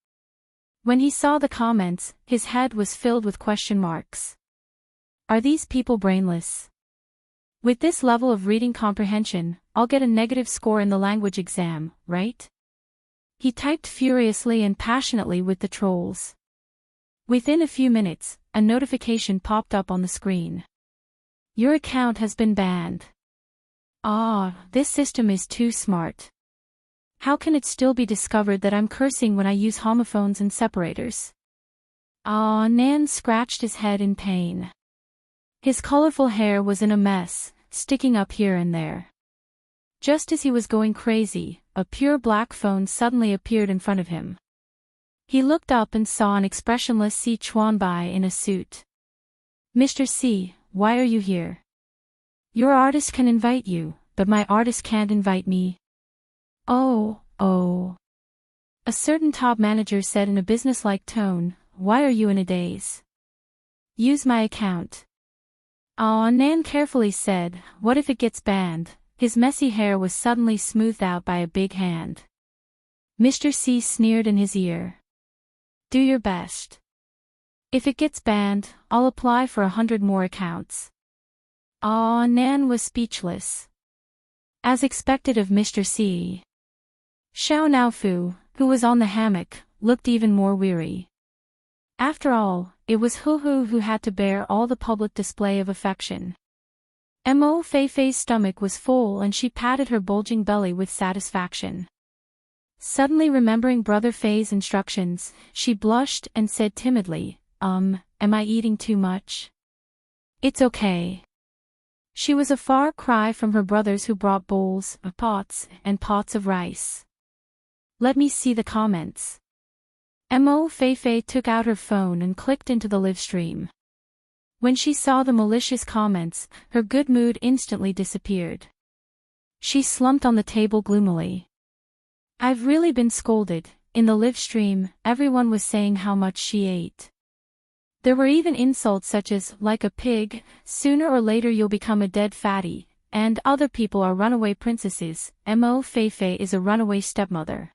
When he saw the comments, his head was filled with question marks. Are these people brainless? With this level of reading comprehension, I'll get a negative score in the language exam, right? He typed furiously and passionately with the trolls. Within a few minutes, a notification popped up on the screen. Your account has been banned. This system is too smart. How can it still be discovered that I'm cursing when I use homophones and separators? Nan scratched his head in pain. His colorful hair was in a mess, sticking up here and there. Just as he was going crazy, a pure black phone suddenly appeared in front of him. He looked up and saw an expressionless Si Chuanbai in a suit. Mr. Si, why are you here? Your artist can invite you, but my artist can't invite me. Oh. A certain top manager said in a businesslike tone, why are you in a daze? Use my account. Nan carefully said, what if it gets banned? His messy hair was suddenly smoothed out by a big hand. Mr. C sneered in his ear. Do your best. If it gets banned, I'll apply for 100 more accounts. Nan was speechless. As expected of Mr. C. Xiao Naofu, who was on the hammock, looked even more weary. After all, it was Hu who had to bear all the public display of affection. Mo Feifei's stomach was full and she patted her bulging belly with satisfaction. Suddenly remembering Brother Fei's instructions, she blushed and said timidly, am I eating too much? It's okay. She was a far cry from her brothers who brought bowls, pots, and pots of rice. Let me see the comments. Mo Feifei took out her phone and clicked into the live stream. When she saw the malicious comments, her good mood instantly disappeared. She slumped on the table gloomily. I've really been scolded. In the live stream, everyone was saying how much she ate. There were even insults such as, like a pig, sooner or later you'll become a dead fatty, and other people are runaway princesses. Mo Feifei is a runaway stepmother.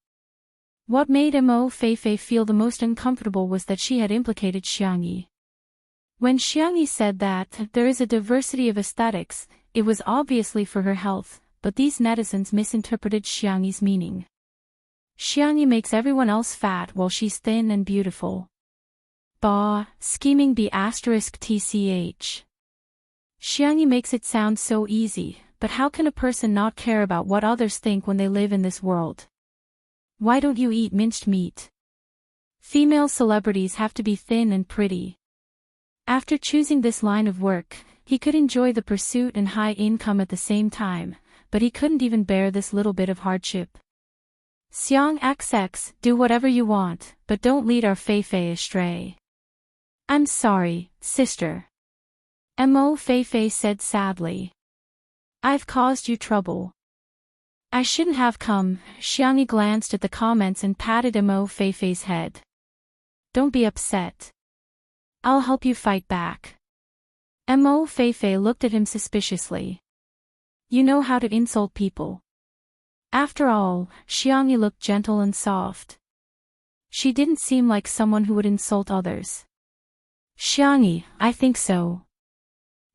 What made Mo Feifei feel the most uncomfortable was that she had implicated Xiangyi. When Xiangyi said that there is a diversity of aesthetics, it was obviously for her health, but these netizens misinterpreted Xiangyi's meaning. Xiangyi makes everyone else fat while she's thin and beautiful. Bah, scheming B*TCH. Xiangyi makes it sound so easy, but how can a person not care about what others think when they live in this world? Why don't you eat minced meat? Female celebrities have to be thin and pretty. After choosing this line of work, he could enjoy the pursuit and high income at the same time, but he couldn't even bear this little bit of hardship. Xiang XX, do whatever you want, but don't lead our Feifei astray. I'm sorry, sister. Mo Feifei said sadly. I've caused you trouble. I shouldn't have come. Xiangyi glanced at the comments and patted Mo Feifei's head. Don't be upset. I'll help you fight back. Mo Feifei looked at him suspiciously. You know how to insult people. After all, Xiangyi looked gentle and soft. She didn't seem like someone who would insult others. Xiangyi, I think so.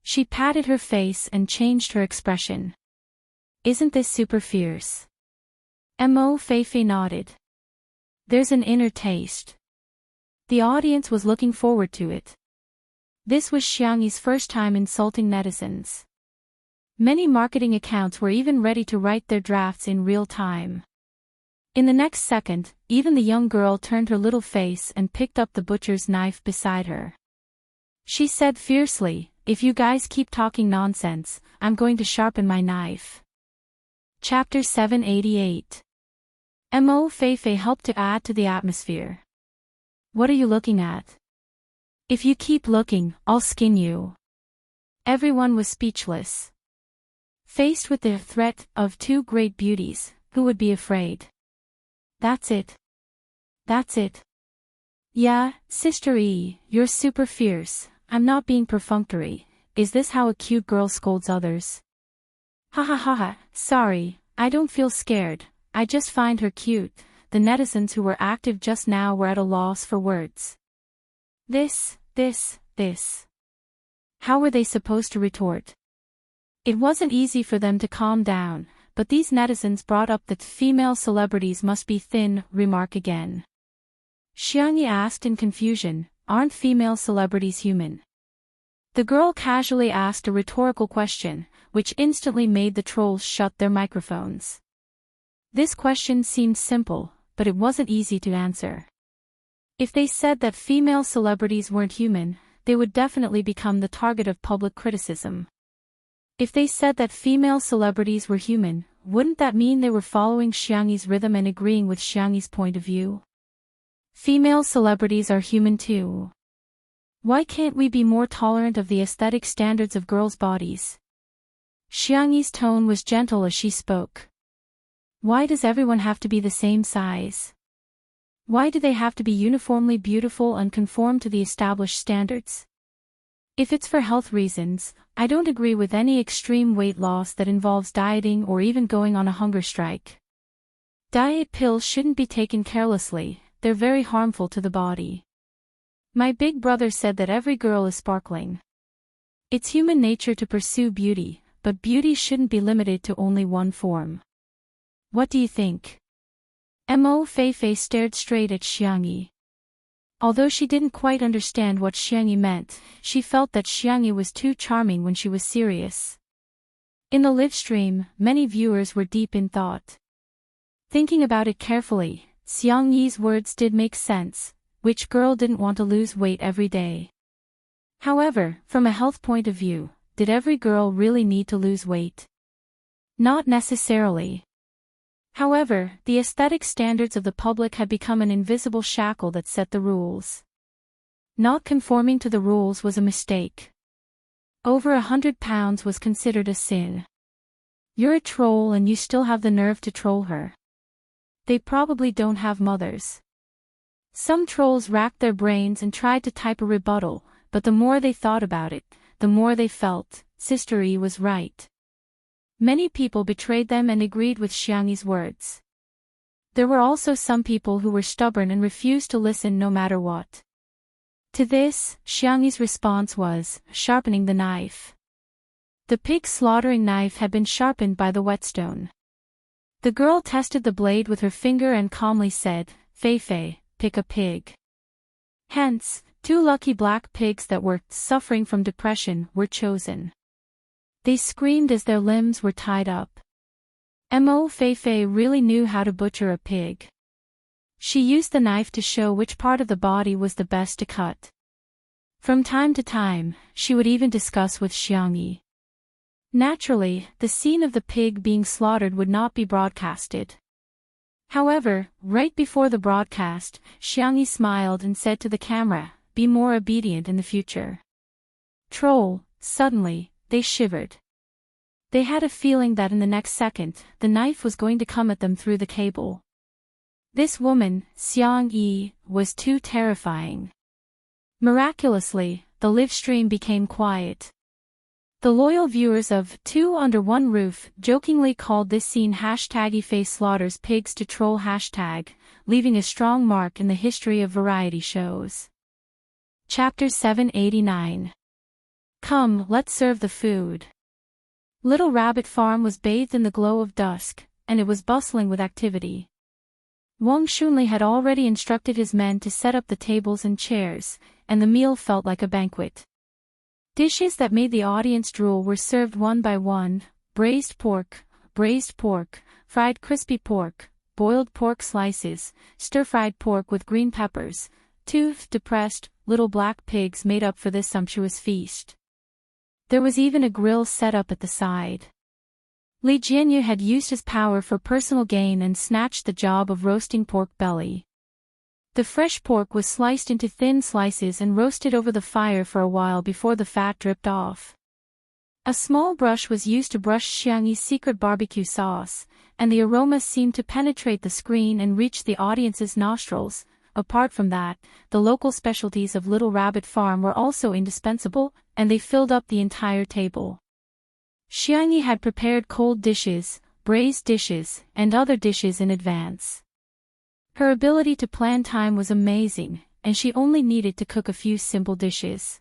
She patted her face and changed her expression. Isn't this super fierce? Mo Feifei nodded. There's an inner taste. The audience was looking forward to it. This was Xiangyi's first time insulting netizens. Many marketing accounts were even ready to write their drafts in real time. In the next second, even the young girl turned her little face and picked up the butcher's knife beside her. She said fiercely, if you guys keep talking nonsense, I'm going to sharpen my knife. Chapter 788. Mo Feifei helped to add to the atmosphere. What are you looking at? If you keep looking, I'll skin you. Everyone was speechless. Faced with the threat of two great beauties, who would be afraid? That's it. That's it. Yeah, Sister E, you're super fierce. I'm not being perfunctory. Is this how a cute girl scolds others? Ha ha ha ha, sorry, I don't feel scared, I just find her cute. The netizens who were active just now were at a loss for words. This. How were they supposed to retort? It wasn't easy for them to calm down, but these netizens brought up that female celebrities must be thin, remark again. Xiangyi asked in confusion, aren't female celebrities human? The girl casually asked a rhetorical question, which instantly made the trolls shut their microphones. This question seemed simple, but it wasn't easy to answer. If they said that female celebrities weren't human, they would definitely become the target of public criticism. If they said that female celebrities were human, wouldn't that mean they were following Xiangyi's rhythm and agreeing with Xiangyi's point of view? Female celebrities are human too. Why can't we be more tolerant of the aesthetic standards of girls' bodies? Xiangyi's tone was gentle as she spoke. Why does everyone have to be the same size? Why do they have to be uniformly beautiful and conform to the established standards? If it's for health reasons, I don't agree with any extreme weight loss that involves dieting or even going on a hunger strike. Diet pills shouldn't be taken carelessly, they're very harmful to the body. My big brother said that every girl is sparkling. It's human nature to pursue beauty, but beauty shouldn't be limited to only one form. What do you think? Mo Feifei stared straight at Xiangyi. Although she didn't quite understand what Xiangyi meant, she felt that Xiangyi was too charming when she was serious. In the live stream, many viewers were deep in thought. Thinking about it carefully, Xiangyi's words did make sense. Which girl didn't want to lose weight every day? However, from a health point of view, did every girl really need to lose weight? Not necessarily. However, the aesthetic standards of the public had become an invisible shackle that set the rules. Not conforming to the rules was a mistake. Over 100 pounds was considered a sin. You're a troll and you still have the nerve to troll her. They probably don't have mothers. Some trolls racked their brains and tried to type a rebuttal, but the more they thought about it, the more they felt, Sister E was right. Many people betrayed them and agreed with Xiangyi's words. There were also some people who were stubborn and refused to listen no matter what. To this, Xiangyi's response was, sharpening the knife. The pig's slaughtering knife had been sharpened by the whetstone. The girl tested the blade with her finger and calmly said, Fei Fei, pick a pig. Hence, 2 lucky black pigs that were suffering from depression were chosen. They screamed as their limbs were tied up. Mo Fei Fei really knew how to butcher a pig. She used the knife to show which part of the body was the best to cut. From time to time, she would even discuss with Xiangyi. Naturally, the scene of the pig being slaughtered would not be broadcasted. However, right before the broadcast, Xiangyi smiled and said to the camera, be more obedient in the future. Troll, suddenly, they shivered. They had a feeling that in the next second, the knife was going to come at them through the cable. This woman, Xiangyi, was too terrifying. Miraculously, the live stream became quiet. The loyal viewers of Two Under One Roof jokingly called this scene #Ife slaughters pigs to troll #, leaving a strong mark in the history of variety shows. Chapter 789. Come, let's serve the food. Little Rabbit Farm was bathed in the glow of dusk, and it was bustling with activity. Wang Shunli had already instructed his men to set up the tables and chairs, and the meal felt like a banquet. Dishes that made the audience drool were served one by one: braised pork, fried crispy pork, boiled pork slices, stir-fried pork with green peppers. 2 depressed, little black pigs made up for this sumptuous feast. There was even a grill set up at the side. Li Jianyu had used his power for personal gain and snatched the job of roasting pork belly. The fresh pork was sliced into thin slices and roasted over the fire for a while before the fat dripped off. A small brush was used to brush Xiangyi's secret barbecue sauce, and the aroma seemed to penetrate the screen and reach the audience's nostrils. Apart from that, the local specialties of Little Rabbit Farm were also indispensable, and they filled up the entire table. Xiangyi had prepared cold dishes, braised dishes, and other dishes in advance. Her ability to plan time was amazing, and she only needed to cook a few simple dishes.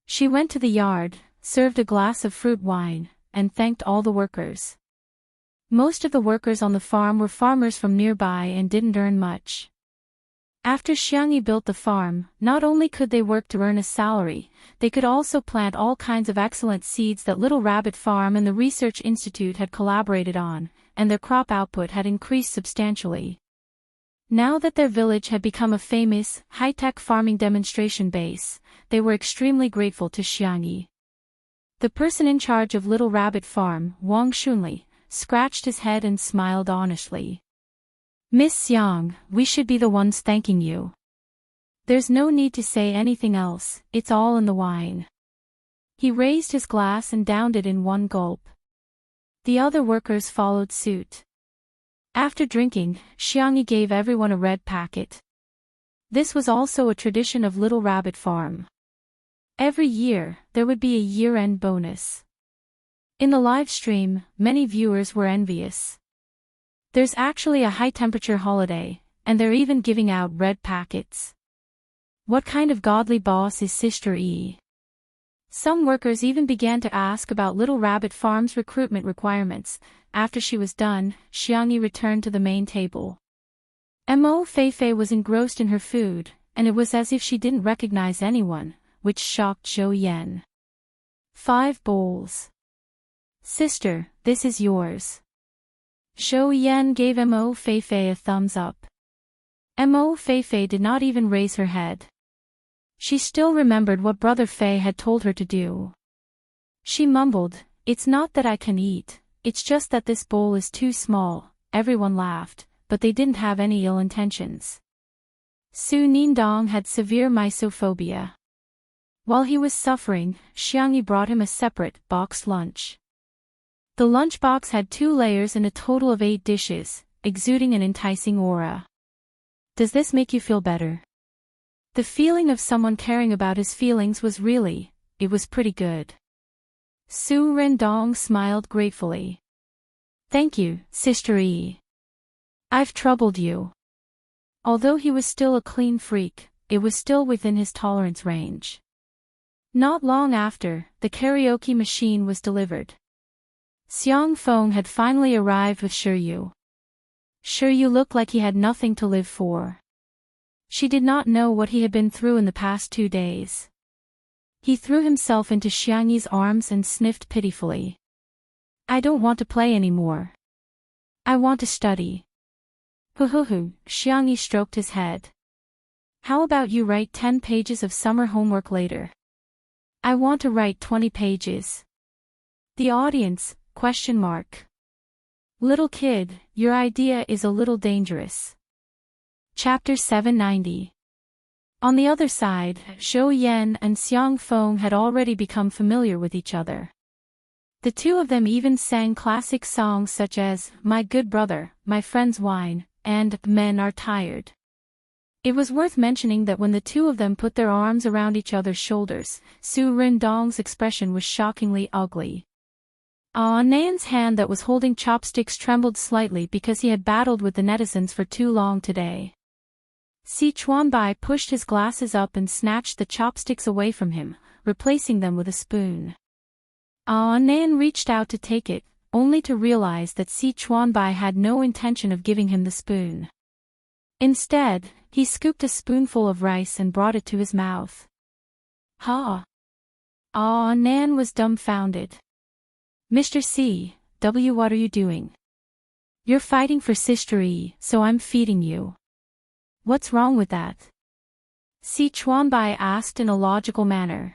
She went to the yard, served a glass of fruit wine, and thanked all the workers. Most of the workers on the farm were farmers from nearby and didn't earn much. After Xiangyi built the farm, not only could they work to earn a salary, they could also plant all kinds of excellent seeds that Little Rabbit Farm and the Research Institute had collaborated on, and their crop output had increased substantially. Now that their village had become a famous, high-tech farming demonstration base, they were extremely grateful to Xiangyi. The person in charge of Little Rabbit Farm, Wang Shunli, scratched his head and smiled honestly. Miss Xiang, we should be the ones thanking you. There's no need to say anything else, it's all in the wine. He raised his glass and downed it in one gulp. The other workers followed suit. After drinking, Xiangyi gave everyone a red packet. This was also a tradition of Little Rabbit Farm. Every year, there would be a year-end bonus. In the live stream, many viewers were envious. There's actually a high-temperature holiday, and they're even giving out red packets. What kind of godly boss is Sister E? Some workers even began to ask about Little Rabbit Farm's recruitment requirements. After she was done, Xiangyi returned to the main table. Mo Fei Fei was engrossed in her food, and it was as if she didn't recognize anyone, which shocked Zhou Yan. 5 bowls. Sister, this is yours. Zhou Yan gave Mo Fei Fei a thumbs up. Mo Fei Fei did not even raise her head. She still remembered what Brother Fei had told her to do. She mumbled, "It's not that I can eat, it's just that this bowl is too small." Everyone laughed, but they didn't have any ill intentions. Su Nindong had severe misophobia. While he was suffering, Xiangyi brought him a separate, boxed lunch. The lunchbox had 2 layers and a total of 8 dishes, exuding an enticing aura. Does this make you feel better? The feeling of someone caring about his feelings was it was pretty good. Su Rendong smiled gratefully. Thank you, Sister E. I've troubled you. Although he was still a clean freak, it was still within his tolerance range. Not long after, the karaoke machine was delivered. Xiang Feng had finally arrived with Shiryu. Shiryu looked like he had nothing to live for. She did not know what he had been through in the past 2 days. He threw himself into Xiangyi's arms and sniffed pitifully. I don't want to play anymore. I want to study. Hoo, Xiangyi stroked his head. How about you write 10 pages of summer homework later? I want to write 20 pages. The audience, ? Little kid, your idea is a little dangerous. Chapter 790. On the other side, Zhou Yan and Xiang Feng had already become familiar with each other. The two of them even sang classic songs such as, My Good Brother, My Friend's Wine, and Men Are Tired. It was worth mentioning that when the two of them put their arms around each other's shoulders, Su Rindong's expression was shockingly ugly. Nan's hand that was holding chopsticks trembled slightly because he had battled with the netizens for too long today. Si Chuanbai pushed his glasses up and snatched the chopsticks away from him, replacing them with a spoon. Nan reached out to take it, only to realize that Si Chuanbai had no intention of giving him the spoon. Instead, he scooped a spoonful of rice and brought it to his mouth. Nan was dumbfounded. Mr. C. W. What are you doing? You're fighting for Sister E, so I'm feeding you. What's wrong with that? Si Chuanbai asked in a logical manner.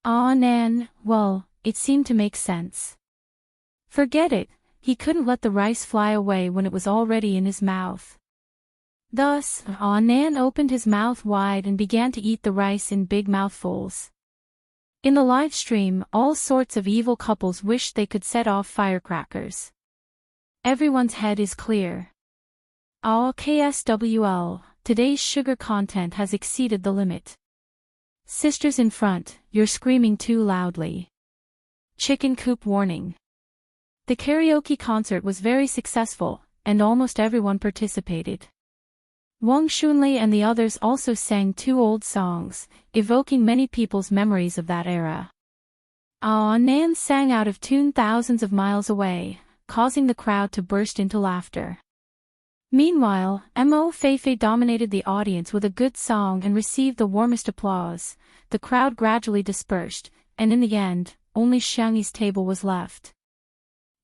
Nan, well, it seemed to make sense. Forget it, he couldn't let the rice fly away when it was already in his mouth. Thus, Nan opened his mouth wide and began to eat the rice in big mouthfuls. In the live stream, all sorts of evil couples wished they could set off firecrackers. Everyone's head is clear. KSWL, today's sugar content has exceeded the limit. Sisters in front, you're screaming too loudly. Chicken coop warning. The karaoke concert was very successful, and almost everyone participated. Wang Xunlei and the others also sang 2 old songs, evoking many people's memories of that era. Nan sang out of tune thousands of miles away, causing the crowd to burst into laughter. Meanwhile, Mo Feifei dominated the audience with a good song and received the warmest applause. The crowd gradually dispersed, and in the end, only Xiangyi's table was left.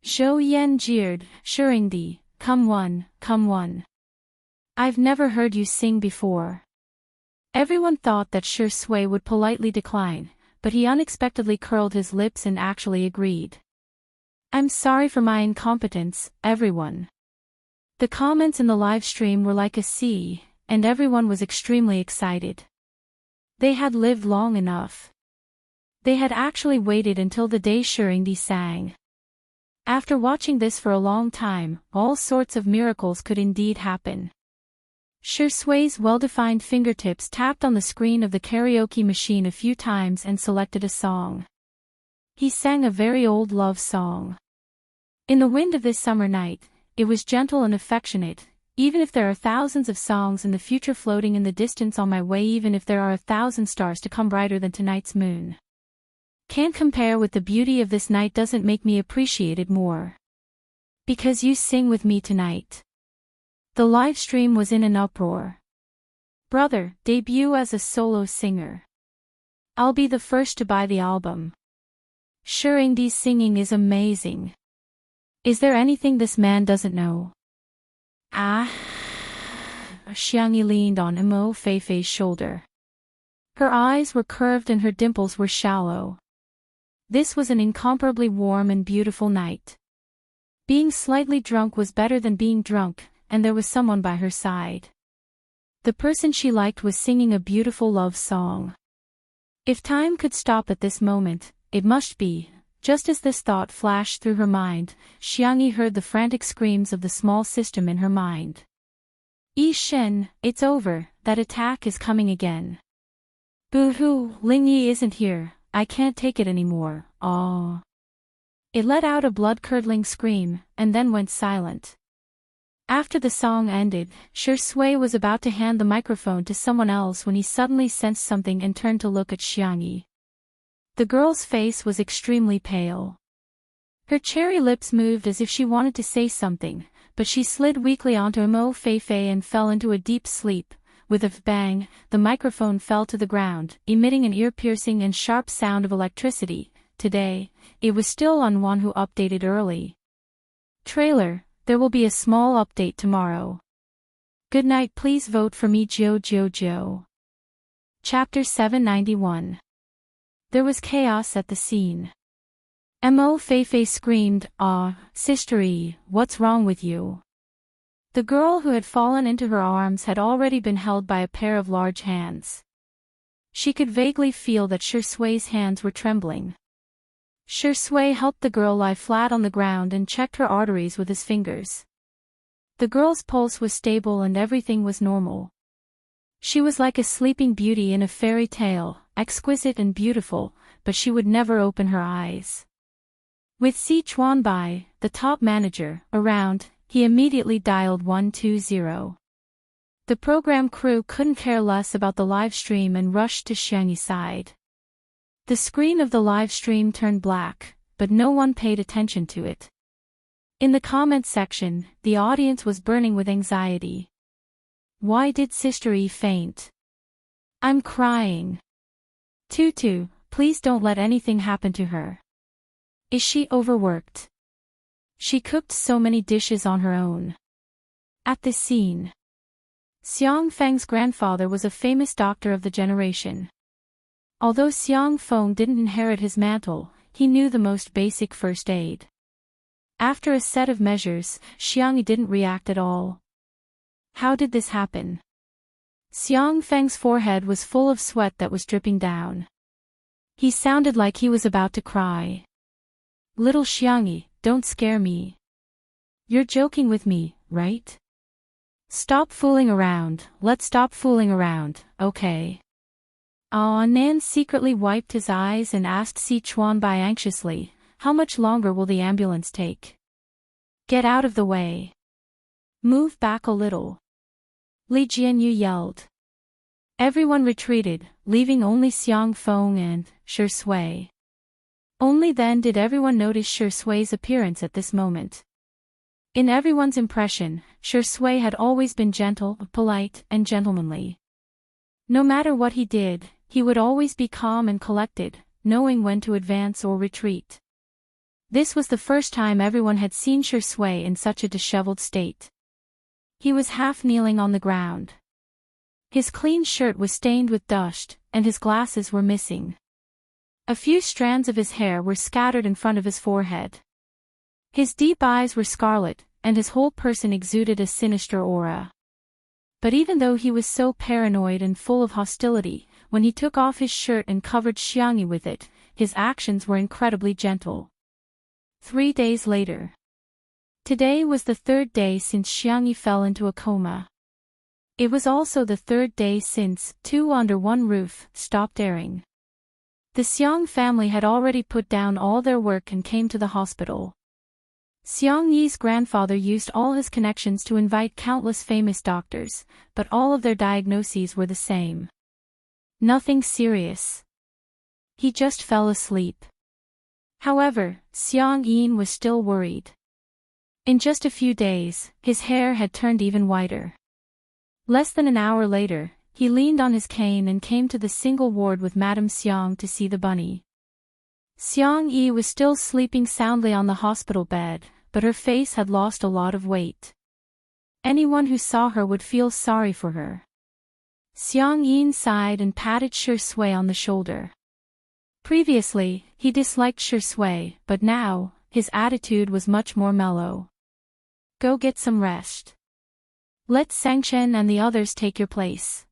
Zhou Yan jeered, Shirindi, come one. I've never heard you sing before. Everyone thought that Shi Sui would politely decline, but he unexpectedly curled his lips and actually agreed. I'm sorry for my incompetence, everyone. The comments in the live stream were like a sea, and everyone was extremely excited. They had lived long enough. They had actually waited until the day Shirindi sang. After watching this for a long time, all sorts of miracles could indeed happen. Shi Sui's well-defined fingertips tapped on the screen of the karaoke machine a few times and selected a song. He sang a very old love song. In the wind of this summer night, it was gentle and affectionate, even if there are thousands of songs in the future floating in the distance on my way, even if there are 1,000 stars to come brighter than tonight's moon. Can't compare with the beauty of this night, doesn't make me appreciate it more. Because you sing with me tonight. The live stream was in an uproar. Brother, debut as a solo singer. I'll be the first to buy the album. Shirindi's singing is amazing. Is there anything this man doesn't know? Xiangyi leaned on Mo Feifei's shoulder. Her eyes were curved and her dimples were shallow. This was an incomparably warm and beautiful night. Being slightly drunk was better than being drunk, and there was someone by her side. The person she liked was singing a beautiful love song. If time could stop at this moment, it must be. Just as this thought flashed through her mind, Xiangyi heard the frantic screams of the small system in her mind. Yi Shen, it's over, that attack is coming again. Boo-hoo, Lingyi isn't here, I can't take it anymore, aww. It let out a blood-curdling scream, and then went silent. After the song ended, Shui was about to hand the microphone to someone else when he suddenly sensed something and turned to look at Xiangyi. The girl's face was extremely pale. Her cherry lips moved as if she wanted to say something, but she slid weakly onto Mo Feifei and fell into a deep sleep. With a bang, the microphone fell to the ground, emitting an ear-piercing and sharp sound of electricity. Today, it was still on one who updated early. Trailer, there will be a small update tomorrow. Good night, please vote for me Joe. Chapter 791. There was chaos at the scene. Mo Feifei screamed, "Ah, sistery, what's wrong with you?" The girl who had fallen into her arms had already been held by a pair of large hands. She could vaguely feel that Shui's hands were trembling. Shui helped the girl lie flat on the ground and checked her arteries with his fingers. The girl's pulse was stable and everything was normal. She was like a sleeping beauty in a fairy tale, exquisite and beautiful, but she would never open her eyes. With Si Chuanbai, the top manager, around, he immediately dialed 120. The program crew couldn't care less about the live stream and rushed to Xiangyi's side. The screen of the live stream turned black, but no one paid attention to it. In the comments section, the audience was burning with anxiety. Why did Sister E faint? I'm crying. Tutu, please don't let anything happen to her. Is she overworked? She cooked so many dishes on her own. At this scene, Xiang Feng's grandfather was a famous doctor of the generation. Although Xiang Feng didn't inherit his mantle, he knew the most basic first aid. After a set of measures, Xiangyi didn't react at all. How did this happen? Xiang Feng's forehead was full of sweat that was dripping down. He sounded like he was about to cry. Little Xiangyi, don't scare me. You're joking with me, right? Stop fooling around, let's stop fooling around, okay? Nan secretly wiped his eyes and asked Si Chuanbai anxiously, how much longer will the ambulance take? Get out of the way. Move back a little. Li Jianyu yelled. Everyone retreated, leaving only Xiang Feng and Shui. Only then did everyone notice Shui's appearance at this moment. In everyone's impression, Shui had always been gentle, polite, and gentlemanly. No matter what he did, he would always be calm and collected, knowing when to advance or retreat. This was the first time everyone had seen Shui in such a disheveled state. He was half kneeling on the ground. His clean shirt was stained with dust, and his glasses were missing. A few strands of his hair were scattered in front of his forehead. His deep eyes were scarlet, and his whole person exuded a sinister aura. But even though he was so paranoid and full of hostility, when he took off his shirt and covered Xiangyi with it, his actions were incredibly gentle. 3 days later. Today was the 3rd day since Xiangyi fell into a coma. It was also the 3rd day since Two Under One Roof stopped airing. The Xiang family had already put down all their work and came to the hospital. Xiang Yi's grandfather used all his connections to invite countless famous doctors, but all of their diagnoses were the same. Nothing serious. He just fell asleep. However, Xiang Yin was still worried. In just a few days, his hair had turned even whiter. Less than an hour later, he leaned on his cane and came to the single ward with Madame Xiang to see the bunny. Xiang Yi was still sleeping soundly on the hospital bed, but her face had lost a lot of weight. Anyone who saw her would feel sorry for her. Xiang Yin sighed and patted Shui on the shoulder. Previously, he disliked Shui, but now, his attitude was much more mellow. Go get some rest. Let Sangchen and the others take your place.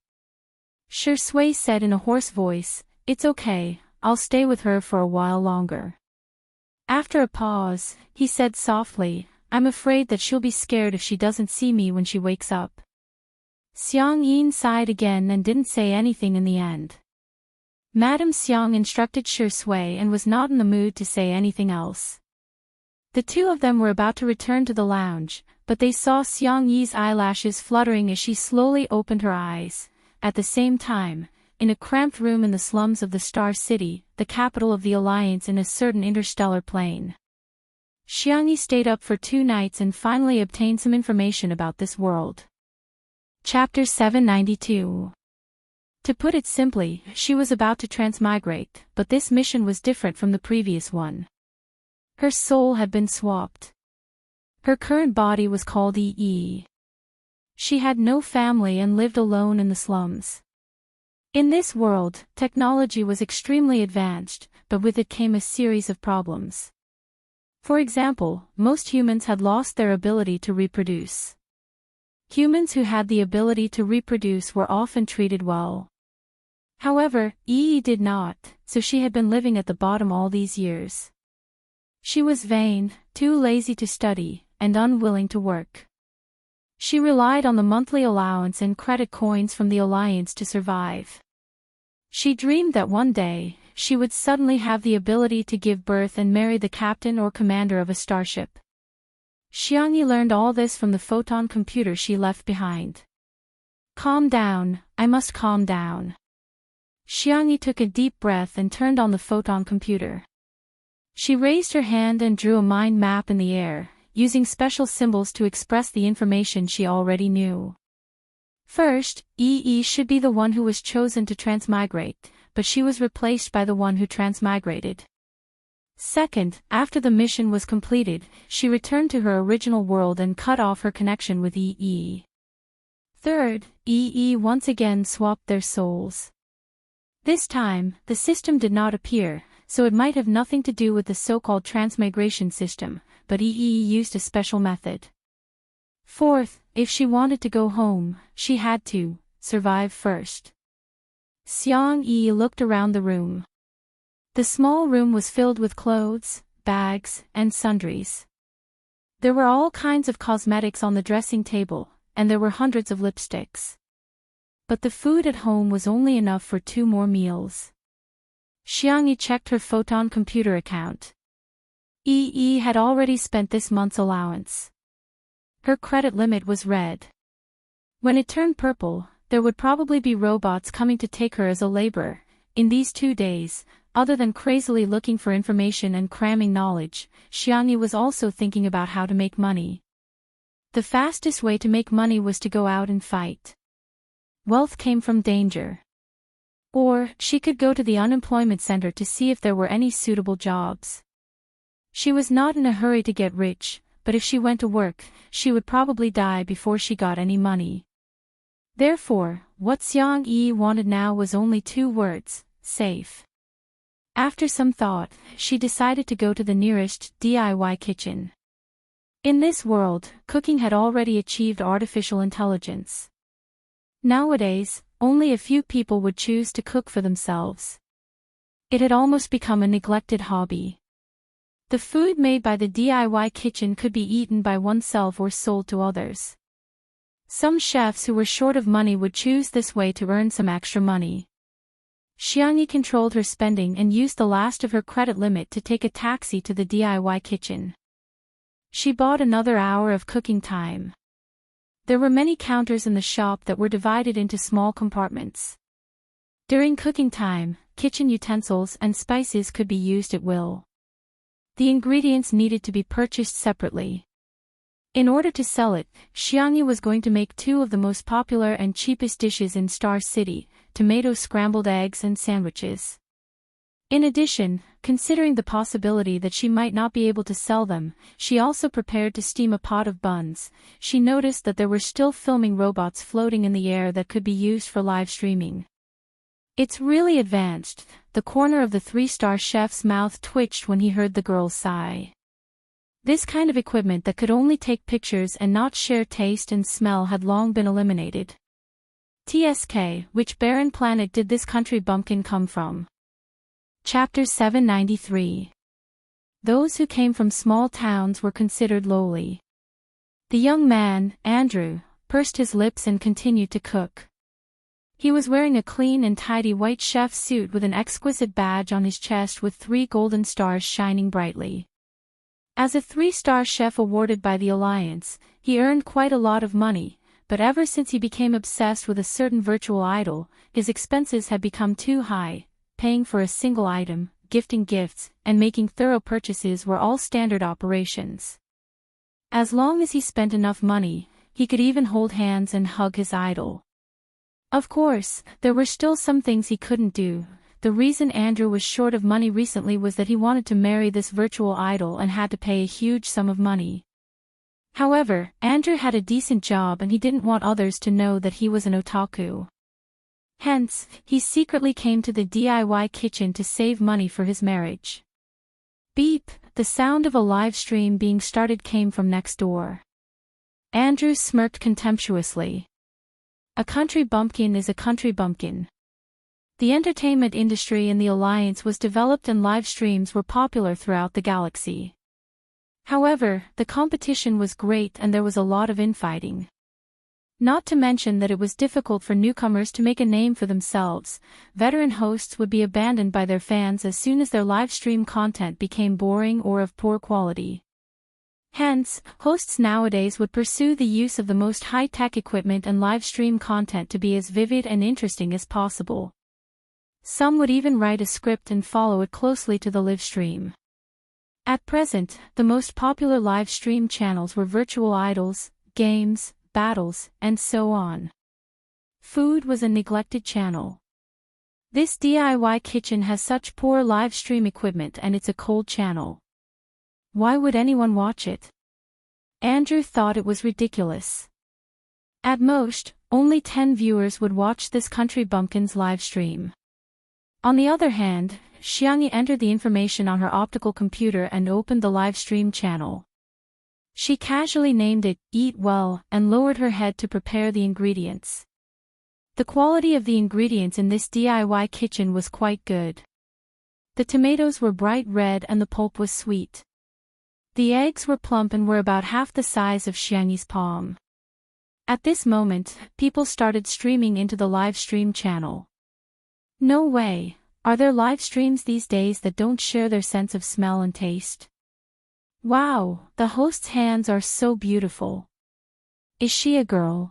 Shui said in a hoarse voice, it's okay, I'll stay with her for a while longer. After a pause, he said softly, I'm afraid that she'll be scared if she doesn't see me when she wakes up. Xiang Yin sighed again and didn't say anything in the end. Madame Xiang instructed Shui and was not in the mood to say anything else. The two of them were about to return to the lounge, but they saw Xiang Yi's eyelashes fluttering as she slowly opened her eyes. At the same time, in a cramped room in the slums of the Star City, the capital of the Alliance in a certain interstellar plane, Xiang Yi stayed up for 2 nights and finally obtained some information about this world. Chapter 792. To put it simply, she was about to transmigrate, but this mission was different from the previous one. Her soul had been swapped. Her current body was called EE. She had no family and lived alone in the slums. In this world, technology was extremely advanced, but with it came a series of problems. For example, most humans had lost their ability to reproduce. Humans who had the ability to reproduce were often treated well. However, EE did not, so she had been living at the bottom all these years. She was vain, too lazy to study, and unwilling to work. She relied on the monthly allowance and credit coins from the Alliance to survive. She dreamed that one day, she would suddenly have the ability to give birth and marry the captain or commander of a starship. Xiang Yi learned all this from the photon computer she left behind. Calm down, I must calm down. Xiang Yi took a deep breath and turned on the photon computer. She raised her hand and drew a mind map in the air, using special symbols to express the information she already knew. First, EE should be the one who was chosen to transmigrate, but she was replaced by the one who transmigrated. Second, after the mission was completed, she returned to her original world and cut off her connection with EE. Third, EE once again swapped their souls. This time, the system did not appear, so it might have nothing to do with the so-called transmigration system, but EE used a special method. Fourth, if she wanted to go home, she had to survive first. Xiang Yi looked around the room. The small room was filled with clothes, bags, and sundries. There were all kinds of cosmetics on the dressing table, and there were hundreds of lipsticks. But the food at home was only enough for 2 more meals. Xiang Yi checked her photon computer account. EE had already spent this month's allowance. Her credit limit was red. When it turned purple, there would probably be robots coming to take her as a laborer. In these 2 days, other than crazily looking for information and cramming knowledge, Xiang Yi was also thinking about how to make money. The fastest way to make money was to go out and fight. Wealth came from danger. Or, she could go to the unemployment center to see if there were any suitable jobs. She was not in a hurry to get rich, but if she went to work, she would probably die before she got any money. Therefore, what Xiang Yi wanted now was only 2 words: safe. After some thought, she decided to go to the nearest DIY kitchen. In this world, cooking had already achieved artificial intelligence. Nowadays, only a few people would choose to cook for themselves. It had almost become a neglected hobby. The food made by the DIY kitchen could be eaten by oneself or sold to others. Some chefs who were short of money would choose this way to earn some extra money. Xiang Yi controlled her spending and used the last of her credit limit to take a taxi to the DIY kitchen. She bought another hour of cooking time. There were many counters in the shop that were divided into small compartments. During cooking time, kitchen utensils and spices could be used at will. The ingredients needed to be purchased separately. In order to sell it, Xiang Yi was going to make 2 of the most popular and cheapest dishes in Star City: tomato scrambled eggs and sandwiches. In addition, considering the possibility that she might not be able to sell them, she also prepared to steam a pot of buns. She noticed that there were still filming robots floating in the air that could be used for live streaming. It's really advanced. The corner of the 3-star chef's mouth twitched when he heard the girl's sigh. This kind of equipment that could only take pictures and not share taste and smell had long been eliminated. TSK, which barren planet did this country bumpkin come from? Chapter 793. Those who came from small towns were considered lowly. The young man, Andrew, pursed his lips and continued to cook. He was wearing a clean and tidy white chef suit with an exquisite badge on his chest with 3 golden stars shining brightly. As a 3-star chef awarded by the Alliance, He earned quite a lot of money, but ever since he became obsessed with a certain virtual idol, his expenses had become too high. Paying for a single item, gifting gifts, and making thorough purchases were all standard operations. As long as he spent enough money, he could even hold hands and hug his idol. Of course, there were still some things he couldn't do. The reason Andrew was short of money recently was that he wanted to marry this virtual idol and had to pay a huge sum of money. However, Andrew had a decent job and he didn't want others to know that he was an otaku. Hence, he secretly came to the DIY kitchen to save money for his marriage. Beep, the sound of a live stream being started came from next door. Andrew smirked contemptuously. A country bumpkin is a country bumpkin. The entertainment industry in the Alliance was developed and live streams were popular throughout the galaxy. However, the competition was great and there was a lot of infighting. Not to mention that it was difficult for newcomers to make a name for themselves. Veteran hosts would be abandoned by their fans as soon as their live stream content became boring or of poor quality. Hence, hosts nowadays would pursue the use of the most high-tech equipment and live stream content to be as vivid and interesting as possible. Some would even write a script and follow it closely to the live stream. At present, the most popular live stream channels were virtual idols, games, battles, and so on. Food was a neglected channel. This DIY kitchen has such poor live stream equipment and it's a cold channel. Why would anyone watch it? Andrew thought it was ridiculous. At most, only 10 viewers would watch this country bumpkin's live stream. On the other hand, Xiangyi entered the information on her optical computer and opened the live stream channel. She casually named it, Eat Well, and lowered her head to prepare the ingredients. The quality of the ingredients in this DIY kitchen was quite good. The tomatoes were bright red and the pulp was sweet. The eggs were plump and were about half the size of Xiangyi's palm. At this moment, people started streaming into the live stream channel. No way, are there live streams these days that don't share their sense of smell and taste? Wow, the host's hands are so beautiful. Is she a girl?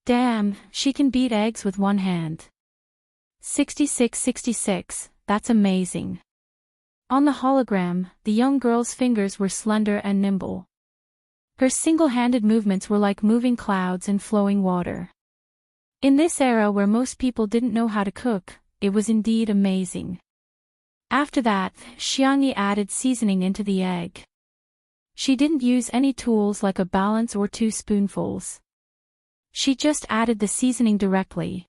Damn, she can beat eggs with one hand. 6666, that's amazing. On the hologram, the young girl's fingers were slender and nimble. Her single-handed movements were like moving clouds and flowing water. In this era where most people didn't know how to cook, it was indeed amazing. After that, Xiangyi added seasoning into the egg. She didn't use any tools like a balance or 2 spoonfuls. She just added the seasoning directly.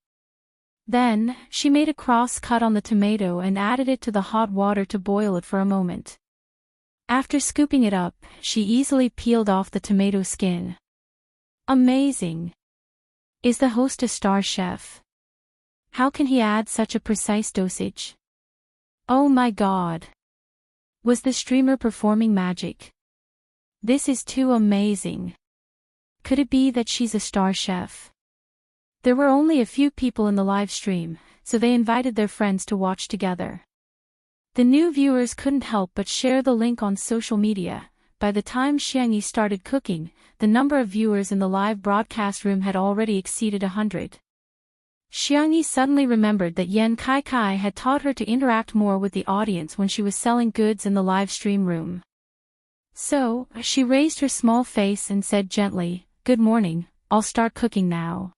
Then, she made a cross cut on the tomato and added it to the hot water to boil it for a moment. After scooping it up, she easily peeled off the tomato skin. Amazing! Is the host a star chef? How can he add such a precise dosage? Oh my god! Was the streamer performing magic? This is too amazing. Could it be that she's a star chef? There were only a few people in the live stream, so they invited their friends to watch together. The new viewers couldn't help but share the link on social media. By the time Xiangyi started cooking, the number of viewers in the live broadcast room had already exceeded 100. Xiangyi suddenly remembered that Yan Kai had taught her to interact more with the audience when she was selling goods in the live stream room. So, she raised her small face and said gently, "Good morning, I'll start cooking now."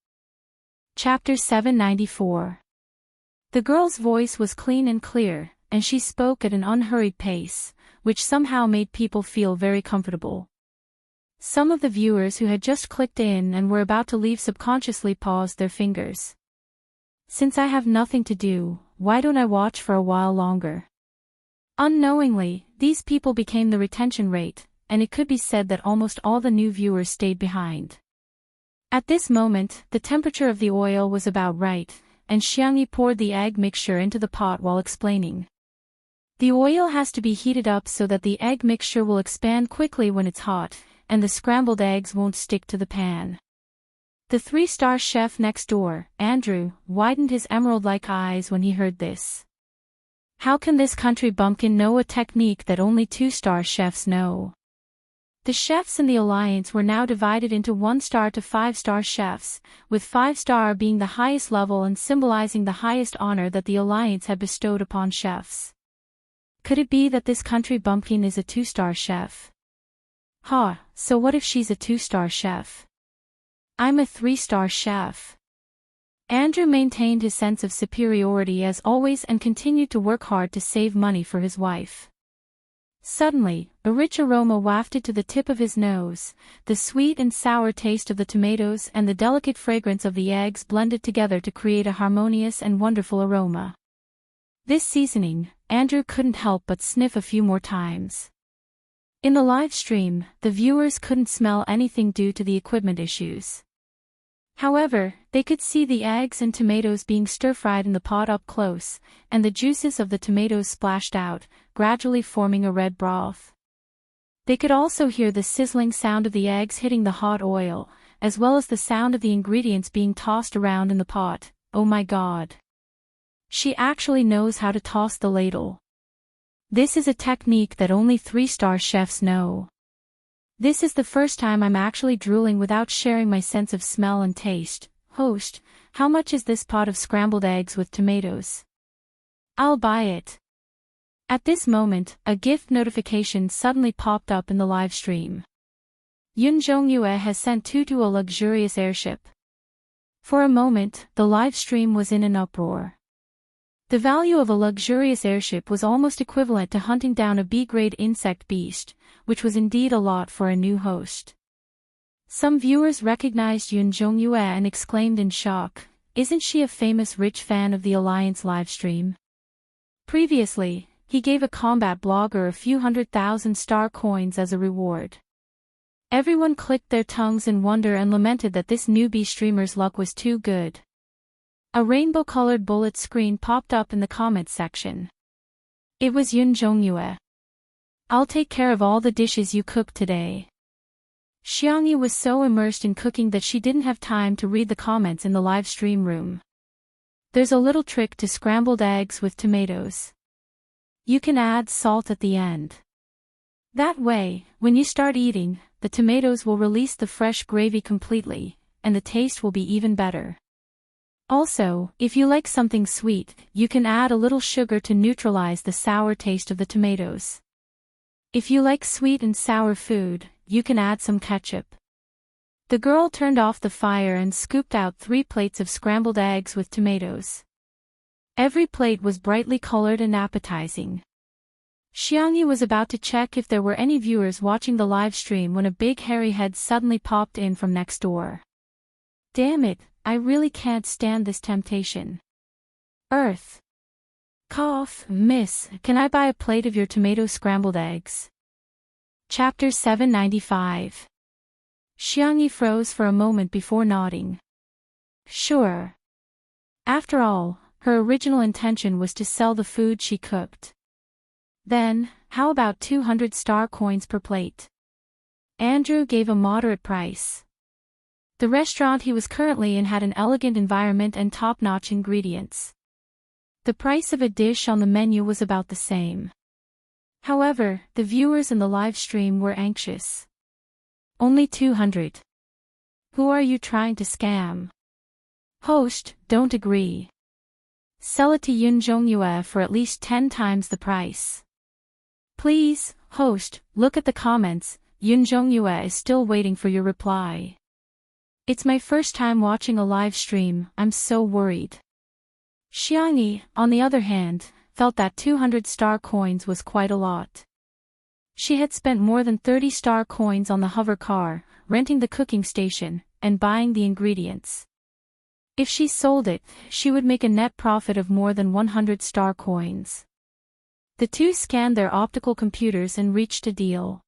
Chapter 794. The girl's voice was clean and clear, and she spoke at an unhurried pace, which somehow made people feel very comfortable. Some of the viewers who had just clicked in and were about to leave subconsciously paused their fingers. Since I have nothing to do, why don't I watch for a while longer? Unknowingly, these people became the retention rate, and it could be said that almost all the new viewers stayed behind. At this moment, the temperature of the oil was about right, and Xiangyi poured the egg mixture into the pot while explaining. The oil has to be heated up so that the egg mixture will expand quickly when it's hot, and the scrambled eggs won't stick to the pan. The 3-star chef next door, Andrew, widened his emerald-like eyes when he heard this. How can this country bumpkin know a technique that only 2-star chefs know? The chefs in the alliance were now divided into 1-star to 5-star chefs, with 5-star being the highest level and symbolizing the highest honor that the alliance had bestowed upon chefs. Could it be that this country bumpkin is a 2-star chef? So what if she's a 2-star chef? I'm a 3-star chef. Andrew maintained his sense of superiority as always and continued to work hard to save money for his wife. Suddenly, a rich aroma wafted to the tip of his nose, the sweet and sour taste of the tomatoes and the delicate fragrance of the eggs blended together to create a harmonious and wonderful aroma. This seasoning, Andrew couldn't help but sniff a few more times. In the live stream, the viewers couldn't smell anything due to the equipment issues. However, they could see the eggs and tomatoes being stir-fried in the pot up close, and the juices of the tomatoes splashed out, gradually forming a red broth. They could also hear the sizzling sound of the eggs hitting the hot oil, as well as the sound of the ingredients being tossed around in the pot. Oh my God! She actually knows how to toss the ladle. This is a technique that only 3-star chefs know. This is the first time I'm actually drooling without sharing my sense of smell and taste. Host, how much is this pot of scrambled eggs with tomatoes? I'll buy it. At this moment, a gift notification suddenly popped up in the live stream. Yoon Jong-yue has sent Tu to a luxurious airship. For a moment, the live stream was in an uproar. The value of a luxurious airship was almost equivalent to hunting down a B-grade insect beast, which was indeed a lot for a new host. Some viewers recognized Yoon Jong-yue and exclaimed in shock, "Isn't she a famous rich fan of the Alliance livestream?" Previously, he gave a combat blogger a few 100,000 star coins as a reward. Everyone clicked their tongues in wonder and lamented that this newbie streamer's luck was too good. A rainbow-colored bullet screen popped up in the comments section. It was Yoon Jong-yue. "I'll take care of all the dishes you cooked today." Xiangyi was so immersed in cooking that she didn't have time to read the comments in the live stream room. There's a little trick to scrambled eggs with tomatoes. You can add salt at the end. That way, when you start eating, the tomatoes will release the fresh gravy completely, and the taste will be even better. Also, if you like something sweet, you can add a little sugar to neutralize the sour taste of the tomatoes. If you like sweet and sour food, you can add some ketchup. The girl turned off the fire and scooped out 3 plates of scrambled eggs with tomatoes. Every plate was brightly colored and appetizing. Xiangyi was about to check if there were any viewers watching the live stream when a big hairy head suddenly popped in from next door. Damn it, I really can't stand this temptation. Earth. Cough, miss, can I buy a plate of your tomato scrambled eggs? Chapter 795. Xiangyi froze for a moment before nodding. Sure. After all, her original intention was to sell the food she cooked. Then, how about 200 star coins per plate? Andrew gave a moderate price. The restaurant he was currently in had an elegant environment and top-notch ingredients. The price of a dish on the menu was about the same. However, the viewers in the live stream were anxious. Only 200. Who are you trying to scam? Host, don't agree. Sell it to Yoon Jong-yue for at least 10 times the price. Please, host, look at the comments. Yoon Jong-yue is still waiting for your reply. It's my first time watching a live stream, I'm so worried. Xiangyi, on the other hand, felt that 200 star coins was quite a lot. She had spent more than 30 star coins on the hover car, renting the cooking station, and buying the ingredients. If she sold it, she would make a net profit of more than 100 star coins. The two scanned their optical computers and reached a deal.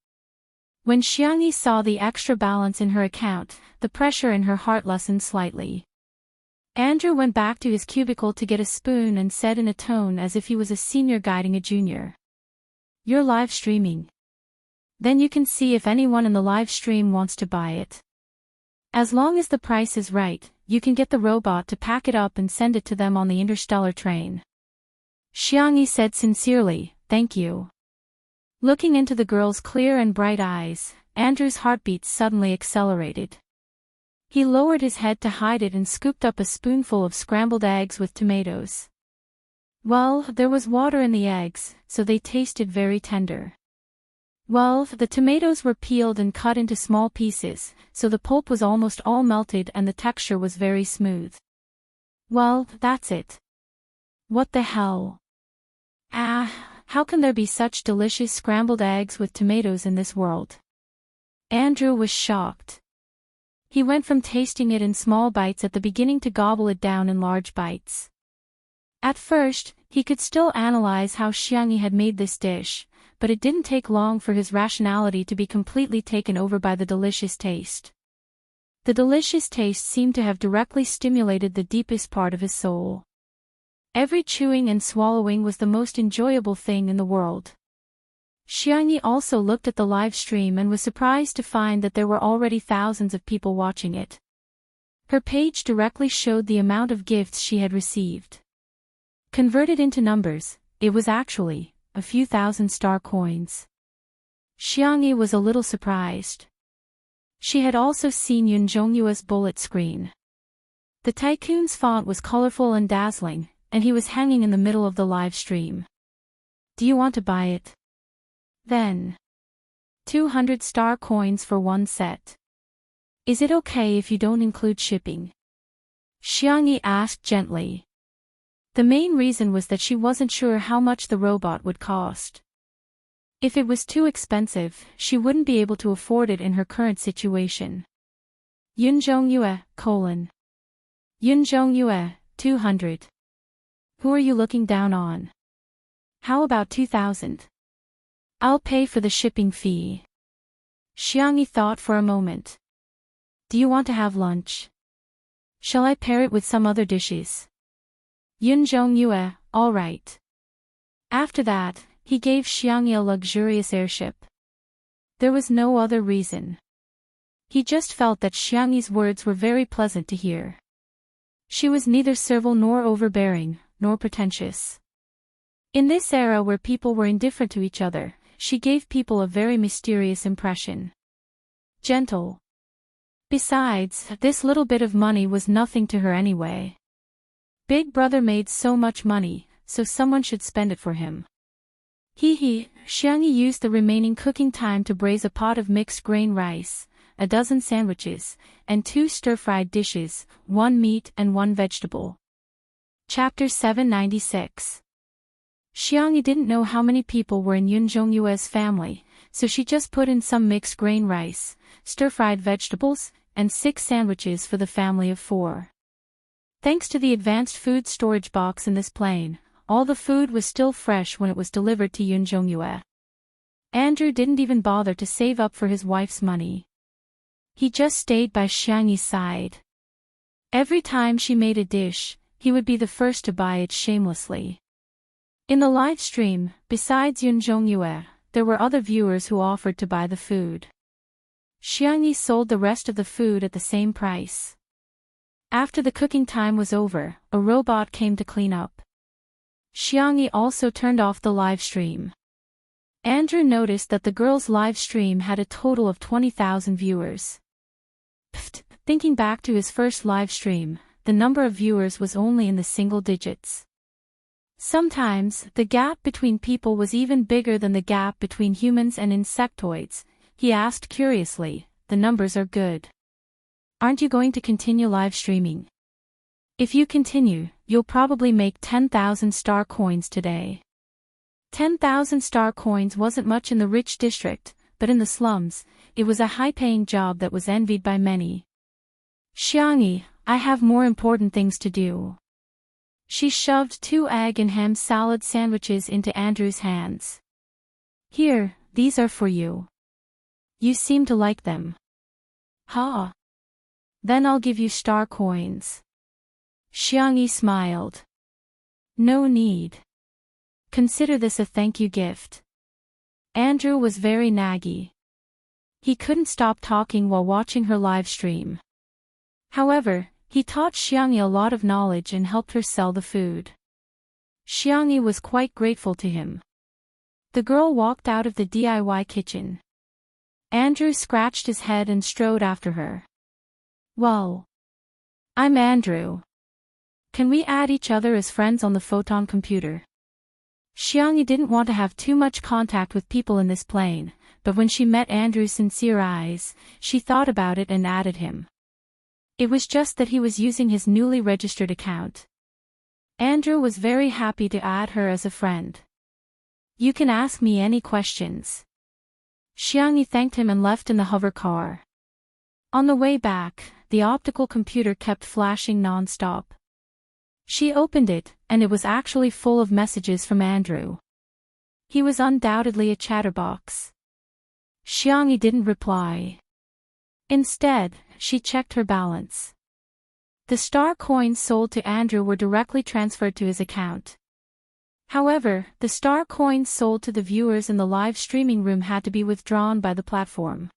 When Xiangyi saw the extra balance in her account, the pressure in her heart lessened slightly. Andrew went back to his cubicle to get a spoon and said in a tone as if he was a senior guiding a junior. You're live streaming. Then you can see if anyone in the live stream wants to buy it. As long as the price is right, you can get the robot to pack it up and send it to them on the interstellar train. Xiangyi said sincerely, thank you. Looking into the girl's clear and bright eyes, Andrew's heartbeat suddenly accelerated. He lowered his head to hide it and scooped up a spoonful of scrambled eggs with tomatoes. Well, there was water in the eggs, so they tasted very tender. Well, the tomatoes were peeled and cut into small pieces, so the pulp was almost all melted and the texture was very smooth. Well, that's it. What the hell? How can there be such delicious scrambled eggs with tomatoes in this world? Andrew was shocked. He went from tasting it in small bites at the beginning to gobble it down in large bites. At first, he could still analyze how Xiangyi had made this dish, but it didn't take long for his rationality to be completely taken over by the delicious taste. The delicious taste seemed to have directly stimulated the deepest part of his soul. Every chewing and swallowing was the most enjoyable thing in the world. Xiangyi also looked at the live stream and was surprised to find that there were already thousands of people watching it. Her page directly showed the amount of gifts she had received. Converted into numbers, it was actually a few thousand star coins. Xiangyi was a little surprised. She had also seen Yun Zhongyue's bullet screen. The tycoon's font was colorful and dazzling, and he was hanging in the middle of the live stream. Do you want to buy it? Then. 200 star coins for one set. Is it okay if you don't include shipping? Xiangyi asked gently. The main reason was that she wasn't sure how much the robot would cost. If it was too expensive, she wouldn't be able to afford it in her current situation. Yun Zhongyue, Yun Zhongyue, 200. Who are you looking down on? How about 2,000? I'll pay for the shipping fee. Xiangyi thought for a moment. Do you want to have lunch? Shall I pair it with some other dishes? Yun Zhongyue, all right. After that, he gave Xiangyi a luxurious airship. There was no other reason. He just felt that Xiangyi's words were very pleasant to hear. She was neither servile nor overbearing, nor pretentious. In this era where people were indifferent to each other, she gave people a very mysterious impression. Gentle. Besides, this little bit of money was nothing to her anyway. Big Brother made so much money, so someone should spend it for him. Xiangyi used the remaining cooking time to braise a pot of mixed grain rice, a dozen sandwiches, and 2 stir-fried dishes, 1 meat and 1 vegetable. Chapter 796. Xiangyi didn't know how many people were in Yun Zhongyue's family, so she just put in some mixed grain rice, stir-fried vegetables, and 6 sandwiches for the family of 4. Thanks to the advanced food storage box in this plane, all the food was still fresh when it was delivered to Yun Zhongyue. Andrew didn't even bother to save up for his wife's money. He just stayed by Xiangyi's side. Every time she made a dish, he would be the first to buy it shamelessly. In the live stream, besides Yun Zhongyue, there were other viewers who offered to buy the food. Xiangyi sold the rest of the food at the same price. After the cooking time was over, a robot came to clean up. Xiangyi also turned off the live stream. Andrew noticed that the girl's live stream had a total of 20,000 viewers. Thinking back to his first live stream, the number of viewers was only in the single digits. Sometimes, the gap between people was even bigger than the gap between humans and insectoids. He asked curiously, the numbers are good. Aren't you going to continue live streaming? If you continue, you'll probably make 10,000 star coins today. 10,000 star coins wasn't much in the rich district, but in the slums, it was a high-paying job that was envied by many. Xiangyi, I have more important things to do. She shoved 2 egg and ham salad sandwiches into Andrew's hands. Here, these are for you. You seem to like them. Ha! Then I'll give you star coins. Xiangyi smiled. No need. Consider this a thank you gift. Andrew was very naggy. He couldn't stop talking while watching her live stream. However, he taught Xiangyi a lot of knowledge and helped her sell the food. Xiangyi was quite grateful to him. The girl walked out of the DIY kitchen. Andrew scratched his head and strode after her. Well, I'm Andrew. Can we add each other as friends on the photon computer? Xiangyi didn't want to have too much contact with people in this plane, but when she met Andrew's sincere eyes, she thought about it and added him. It was just that he was using his newly registered account. Andrew was very happy to add her as a friend. You can ask me any questions. Xiangyi thanked him and left in the hover car. On the way back, the optical computer kept flashing non-stop. She opened it, and it was actually full of messages from Andrew. He was undoubtedly a chatterbox. Xiangyi didn't reply. Instead, she checked her balance. The star coins sold to Andrew were directly transferred to his account. However, the star coins sold to the viewers in the live streaming room had to be withdrawn by the platform.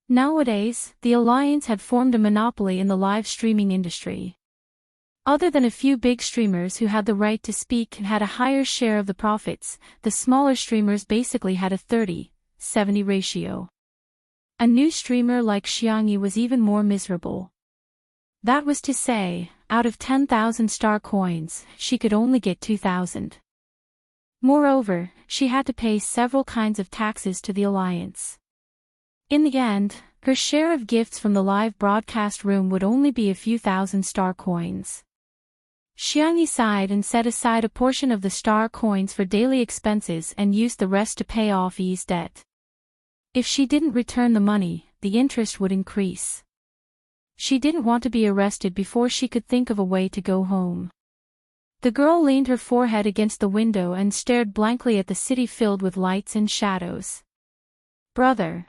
Nowadays, the Alliance had formed a monopoly in the live streaming industry. Other than a few big streamers who had the right to speak and had a higher share of the profits, the smaller streamers basically had a 30-70 ratio. A new streamer like Xiangyi was even more miserable. That was to say, out of 10,000 star coins, she could only get 2,000. Moreover, she had to pay several kinds of taxes to the Alliance. In the end, her share of gifts from the live broadcast room would only be a few thousand star coins. Xiangyi sighed and set aside a portion of the star coins for daily expenses and used the rest to pay off Yi's debt. If she didn't return the money, the interest would increase. She didn't want to be arrested before she could think of a way to go home. The girl leaned her forehead against the window and stared blankly at the city filled with lights and shadows. Brother.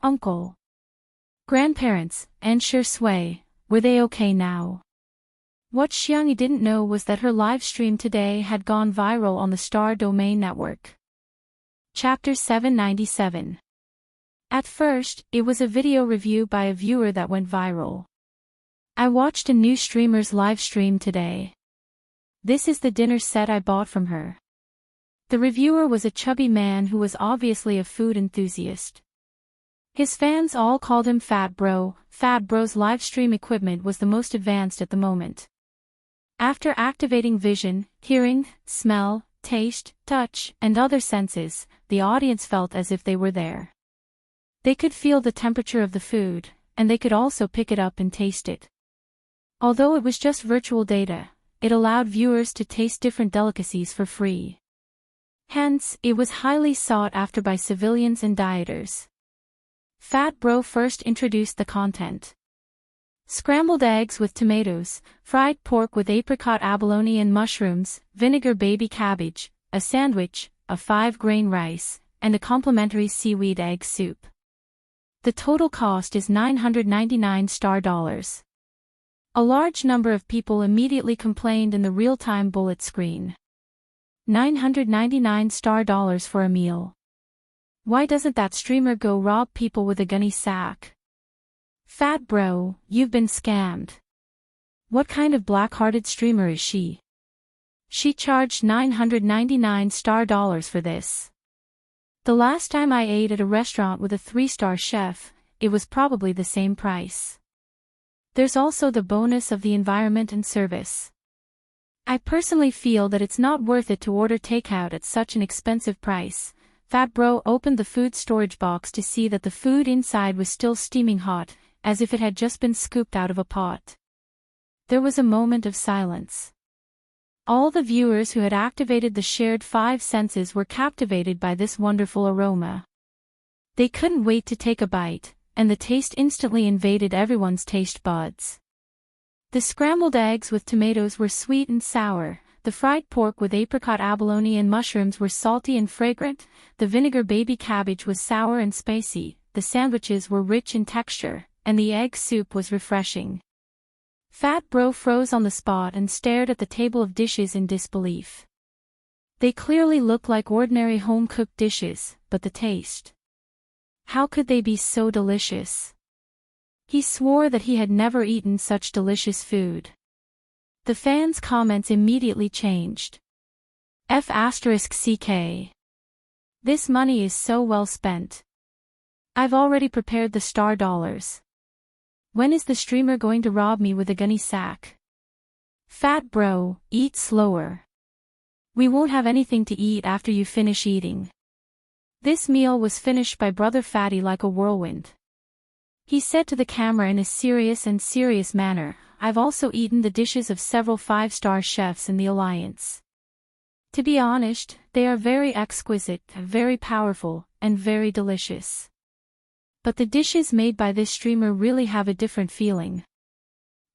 Uncle. Grandparents, and Shui, were they okay now? What Xiangyi didn't know was that her live stream today had gone viral on the Star Domain Network. Chapter 797. At first, it was a video review by a viewer that went viral. I watched a new streamer's live stream today. This is the dinner set I bought from her. The reviewer was a chubby man who was obviously a food enthusiast. His fans all called him Fat Bro. Fat Bro's live stream equipment was the most advanced at the moment. After activating vision, hearing, smell, taste, touch, and other senses, the audience felt as if they were there. They could feel the temperature of the food, and they could also pick it up and taste it. Although it was just virtual data, it allowed viewers to taste different delicacies for free. Hence, it was highly sought after by civilians and dieters. Fat Bro first introduced the content. Scrambled eggs with tomatoes, fried pork with apricot abalone and mushrooms, vinegar baby cabbage, a sandwich, a 5-grain rice, and a complimentary seaweed egg soup. The total cost is $999. A large number of people immediately complained in the real-time bullet screen. $999 for a meal. Why doesn't that streamer go rob people with a gunny sack? Fat Bro, you've been scammed. What kind of black-hearted streamer is she? She charged $999 for this. The last time I ate at a restaurant with a 3-star chef, it was probably the same price. There's also the bonus of the environment and service. I personally feel that it's not worth it to order takeout at such an expensive price. Fat Bro opened the food storage box to see that the food inside was still steaming hot, as if it had just been scooped out of a pot. There was a moment of silence. All the viewers who had activated the shared 5 senses were captivated by this wonderful aroma. They couldn't wait to take a bite, and the taste instantly invaded everyone's taste buds. The scrambled eggs with tomatoes were sweet and sour, the fried pork with apricot abalone and mushrooms were salty and fragrant, the vinegar baby cabbage was sour and spicy, the sandwiches were rich in texture, and the egg soup was refreshing. Fat Bro froze on the spot and stared at the table of dishes in disbelief. They clearly looked like ordinary home-cooked dishes, but the taste. How could they be so delicious? He swore that he had never eaten such delicious food. The fans' comments immediately changed. F***CK. This money is so well spent. I've already prepared the star dollars. When is the streamer going to rob me with a gunny sack? Fat bro, eat slower. We won't have anything to eat after you finish eating. This meal was finished by Brother Fatty like a whirlwind. He said to the camera in a serious manner, I've also eaten the dishes of several 5-star chefs in the Alliance. To be honest, they are very exquisite, very powerful, and very delicious. But the dishes made by this streamer really have a different feeling.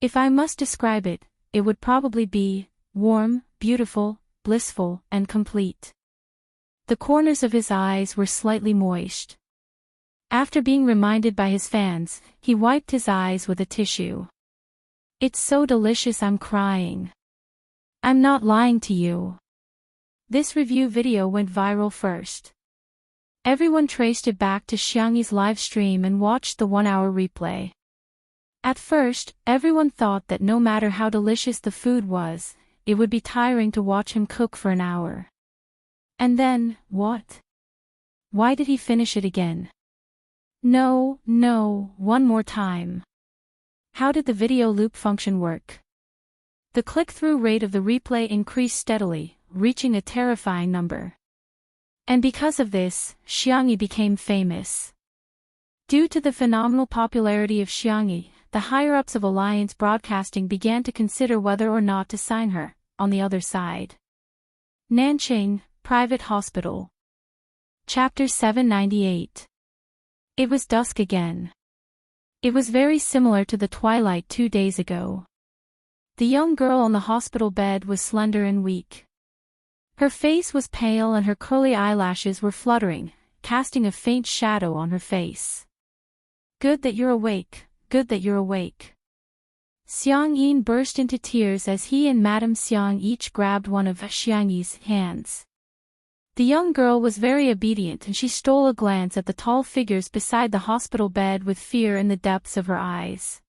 If I must describe it, it would probably be warm, beautiful, blissful, and complete. The corners of his eyes were slightly moist. After being reminded by his fans, he wiped his eyes with a tissue. It's so delicious I'm crying. I'm not lying to you. This review video went viral first. Everyone traced it back to Xiangyi's live stream and watched the 1-hour replay. At first, everyone thought that no matter how delicious the food was, it would be tiring to watch him cook for an hour. And then, what? Why did he finish it again? No, one more time. How did the video loop function work? The click-through rate of the replay increased steadily, reaching a terrifying number. And because of this, Xiangyi became famous. Due to the phenomenal popularity of Xiangyi, the higher-ups of Alliance Broadcasting began to consider whether or not to sign her. On the other side. Nanqing, Private Hospital. Chapter 798. It was dusk again. It was very similar to the twilight 2 days ago. The young girl on the hospital bed was slender and weak. Her face was pale and her curly eyelashes were fluttering, casting a faint shadow on her face. Good that you're awake, good that you're awake. Xiang Yin burst into tears as he and Madame Xiang each grabbed one of Xiangyi's hands. The young girl was very obedient and she stole a glance at the tall figures beside the hospital bed with fear in the depths of her eyes.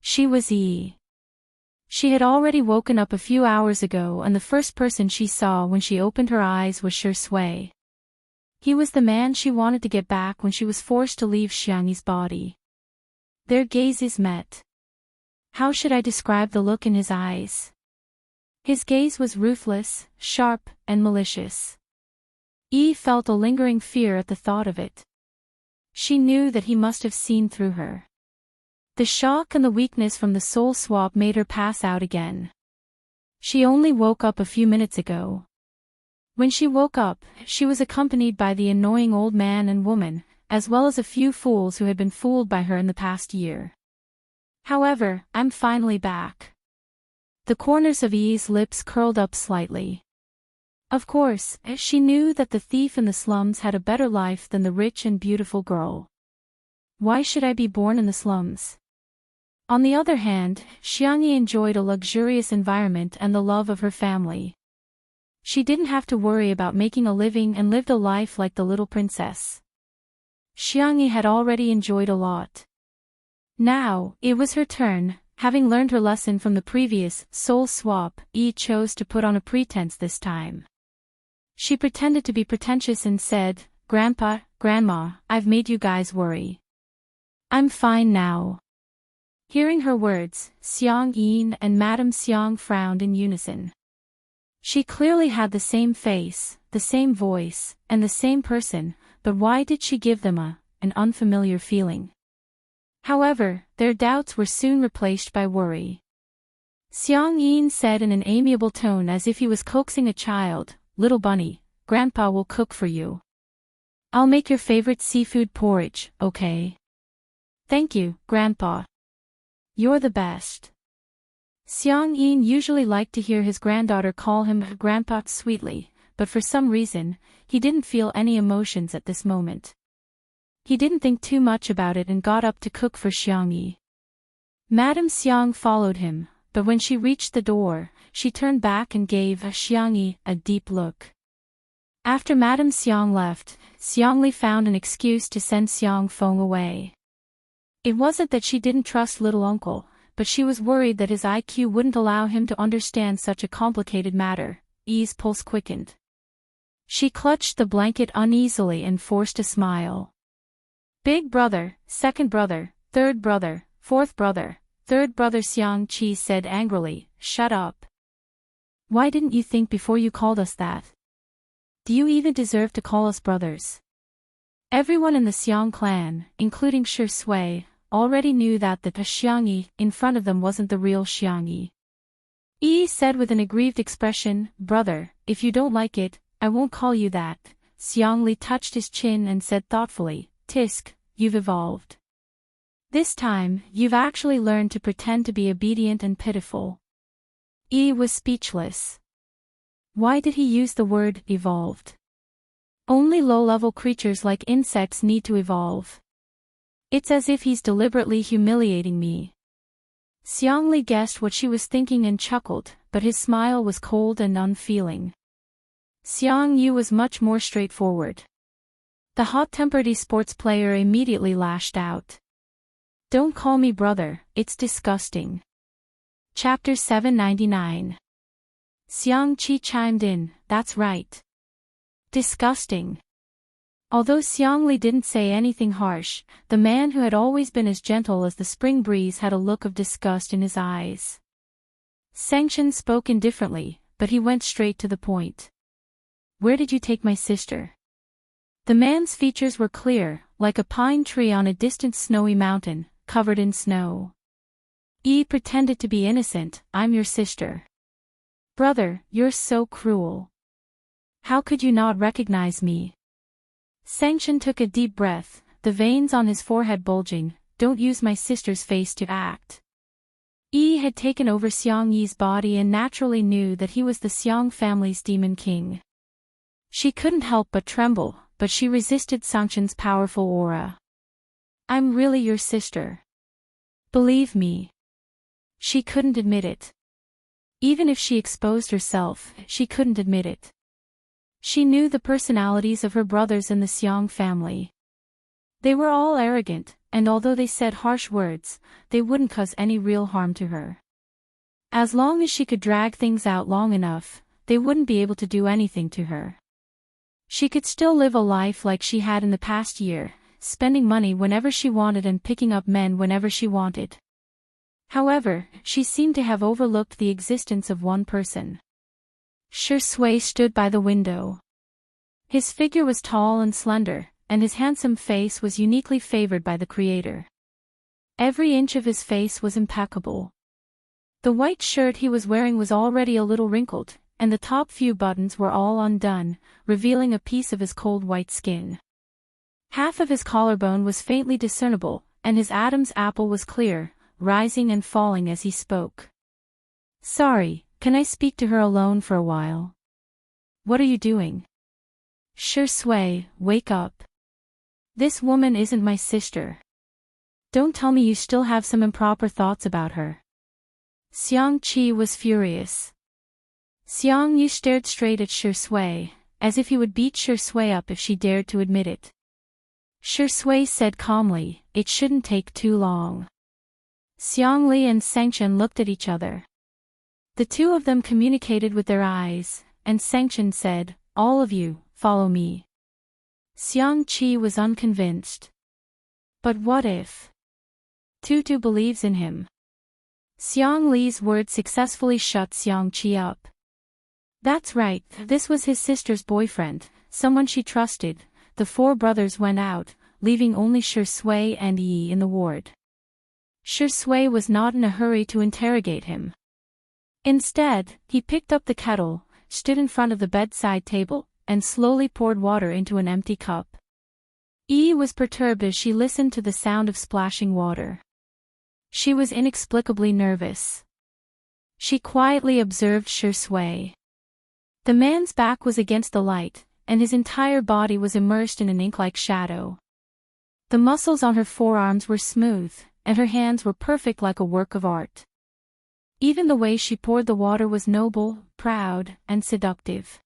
She was Yi. She had already woken up a few hours ago and the first person she saw when she opened her eyes was Shui. He was the man she wanted to get back when she was forced to leave Xiangyi's body. Their gazes met. How should I describe the look in his eyes? His gaze was ruthless, sharp, and malicious. Yi felt a lingering fear at the thought of it. She knew that he must have seen through her. The shock and the weakness from the soul swap made her pass out again. She only woke up a few minutes ago. When she woke up, she was accompanied by the annoying old man and woman, as well as a few fools who had been fooled by her in the past year. However, I'm finally back. The corners of Yi's lips curled up slightly. Of course, she knew that the thief in the slums had a better life than the rich and beautiful girl. Why should I be born in the slums? On the other hand, Xiangyi enjoyed a luxurious environment and the love of her family. She didn't have to worry about making a living and lived a life like the little princess. Xiangyi had already enjoyed a lot. Now, it was her turn. Having learned her lesson from the previous soul swap, Yi chose to put on a pretense this time. She pretended to be pretentious and said, Grandpa, Grandma, I've made you guys worry. I'm fine now. Hearing her words, Xiang Yin and Madame Xiang frowned in unison. She clearly had the same face, the same voice, and the same person, but why did she give them an unfamiliar feeling? However, their doubts were soon replaced by worry. Xiang Yin said in an amiable tone as if he was coaxing a child, Little bunny, Grandpa will cook for you. I'll make your favorite seafood porridge, okay? Thank you, Grandpa. You're the best. Xiang Yin usually liked to hear his granddaughter call him Grandpa sweetly, but for some reason, he didn't feel any emotions at this moment. He didn't think too much about it and got up to cook for Xiangyi. Madame Xiang followed him, but when she reached the door, she turned back and gave Xiangyi a deep look. After Madame Xiang left, Xiangli found an excuse to send Xiang Feng away. It wasn't that she didn't trust little uncle, but she was worried that his IQ wouldn't allow him to understand such a complicated matter. Yi's pulse quickened. She clutched the blanket uneasily and forced a smile. Big brother, second brother, third brother, fourth brother, third brother. Xiang Qi said angrily, shut up. Why didn't you think before you called us that? Do you even deserve to call us brothers? Everyone in the Xiang clan, including Shi Sui, already knew that the Xiangyi in front of them wasn't the real Xiangyi. Yi said with an aggrieved expression, brother, if you don't like it, I won't call you that. Xiang Li touched his chin and said thoughtfully, Tisk, you've evolved. This time, you've actually learned to pretend to be obedient and pitiful. Yi was speechless. Why did he use the word evolved? Only low-level creatures like insects need to evolve. It's as if he's deliberately humiliating me. Xiang Li guessed what she was thinking and chuckled, but his smile was cold and unfeeling. Xiang Yu was much more straightforward. The hot-tempered esports player immediately lashed out. Don't call me brother, it's disgusting. Chapter 799. Xiang Qi chimed in, that's right. Disgusting. Although Xiang Li didn't say anything harsh, the man who had always been as gentle as the spring breeze had a look of disgust in his eyes. Sanction spoke indifferently, but he went straight to the point. Where did you take my sister? The man's features were clear, like a pine tree on a distant snowy mountain, covered in snow. Yi pretended to be innocent, I'm your sister. Brother, you're so cruel. How could you not recognize me? Sanction took a deep breath, the veins on his forehead bulging, don't use my sister's face to act. Yi had taken over Xiang Yi's body and naturally knew that he was the Xiang family's demon king. She couldn't help but tremble, but she resisted Sanction's powerful aura. I'm really your sister. Believe me. She couldn't admit it. Even if she exposed herself, she couldn't admit it. She knew the personalities of her brothers in the Xiang family. They were all arrogant, and although they said harsh words, they wouldn't cause any real harm to her. As long as she could drag things out long enough, they wouldn't be able to do anything to her. She could still live a life like she had in the past year, spending money whenever she wanted and picking up men whenever she wanted. However, she seemed to have overlooked the existence of one person. Shi Sui stood by the window. His figure was tall and slender, and his handsome face was uniquely favored by the Creator. Every inch of his face was impeccable. The white shirt he was wearing was already a little wrinkled, and the top few buttons were all undone, revealing a piece of his cold white skin. Half of his collarbone was faintly discernible, and his Adam's apple was clear, rising and falling as he spoke. Sorry, can I speak to her alone for a while? What are you doing? Shi Sui, wake up. This woman isn't my sister. Don't tell me you still have some improper thoughts about her. Xiang Qi was furious. Xiang Yu stared straight at Shi Sui, as if he would beat Shi Sui up if she dared to admit it. Shi Sui said calmly, it shouldn't take too long. Xiang Li and Sanction looked at each other. The two of them communicated with their eyes, and Sanction said, all of you, follow me. Xiang Qi was unconvinced. But what if Tutu believes in him? Xiang Li's words successfully shut Xiang Qi up. That's right, this was his sister's boyfriend, someone she trusted. The four brothers went out, leaving only Shi Sui and Yi in the ward. Shi Sui was not in a hurry to interrogate him. Instead, he picked up the kettle, stood in front of the bedside table, and slowly poured water into an empty cup. Yi was perturbed as she listened to the sound of splashing water. She was inexplicably nervous. She quietly observed Shi Sui. The man's back was against the light, and his entire body was immersed in an ink-like shadow. The muscles on her forearms were smooth, and her hands were perfect like a work of art. Even the way she poured the water was noble, proud, and seductive.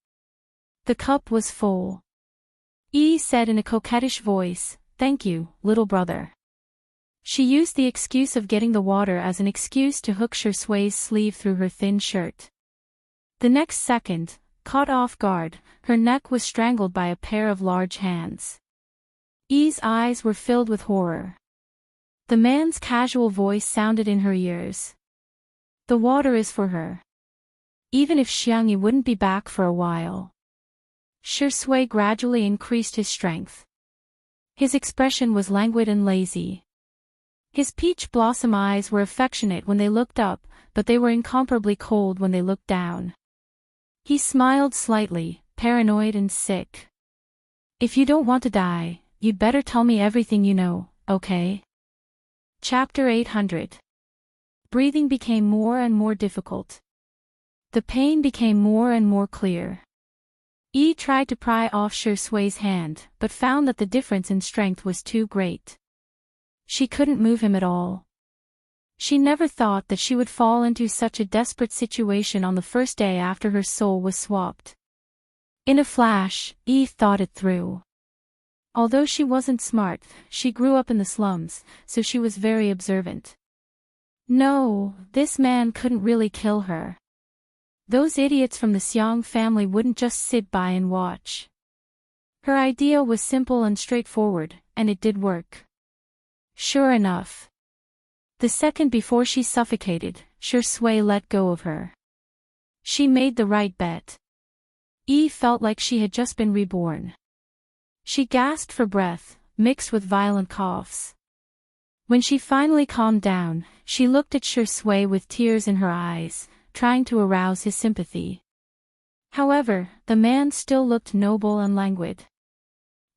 The cup was full. Yi said in a coquettish voice, thank you, little brother. She used the excuse of getting the water as an excuse to hook Shi Sui's sleeve through her thin shirt. The next second, caught off guard, her neck was strangled by a pair of large hands. Yi's eyes were filled with horror. The man's casual voice sounded in her ears. The water is for her. Even if Xiangyi wouldn't be back for a while. Shui gradually increased his strength. His expression was languid and lazy. His peach blossom eyes were affectionate when they looked up, but they were incomparably cold when they looked down. He smiled slightly, paranoid and sick. If you don't want to die, you'd better tell me everything you know, okay? Chapter 800. Breathing became more and more difficult. The pain became more and more clear. Yi tried to pry off Shui's hand, but found that the difference in strength was too great. She couldn't move him at all. She never thought that she would fall into such a desperate situation on the first day after her soul was swapped. In a flash, Yi thought it through. Although she wasn't smart, she grew up in the slums, so she was very observant. No, this man couldn't really kill her. Those idiots from the Xiang family wouldn't just sit by and watch. Her idea was simple and straightforward, and it did work. Sure enough. The second before she suffocated, Shui let go of her. She made the right bet. Yi felt like she had just been reborn. She gasped for breath, mixed with violent coughs. When she finally calmed down, she looked at Shui with tears in her eyes, trying to arouse his sympathy. However, the man still looked noble and languid.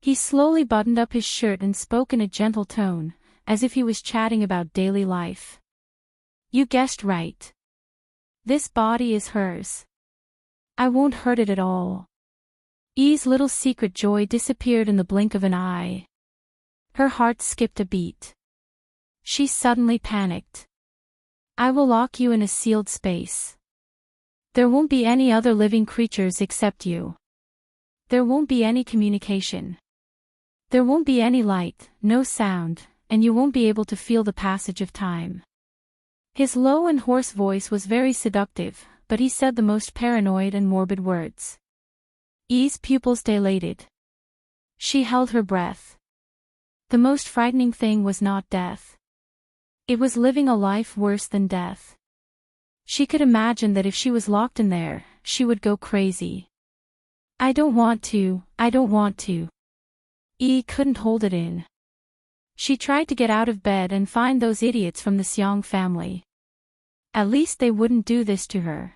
He slowly buttoned up his shirt and spoke in a gentle tone, as if he was chatting about daily life. You guessed right. This body is hers. I won't hurt it at all. Yi's little secret joy disappeared in the blink of an eye. Her heart skipped a beat. She suddenly panicked. I will lock you in a sealed space. There won't be any other living creatures except you. There won't be any communication. There won't be any light, no sound, and you won't be able to feel the passage of time. His low and hoarse voice was very seductive, but he said the most paranoid and morbid words. Yi's pupils dilated. She held her breath. The most frightening thing was not death. It was living a life worse than death. She could imagine that if she was locked in there, she would go crazy. I don't want to. Yi couldn't hold it in. She tried to get out of bed and find those idiots from the Xiang family. At least they wouldn't do this to her.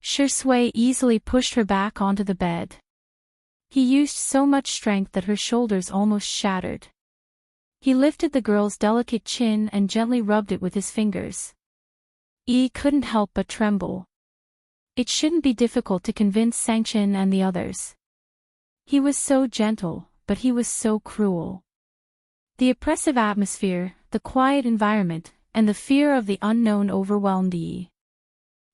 Shui easily pushed her back onto the bed. He used so much strength that her shoulders almost shattered. He lifted the girl's delicate chin and gently rubbed it with his fingers. Yi couldn't help but tremble. It shouldn't be difficult to convince Sanction and the others. He was so gentle, but he was so cruel. The oppressive atmosphere, the quiet environment, and the fear of the unknown overwhelmed Yi.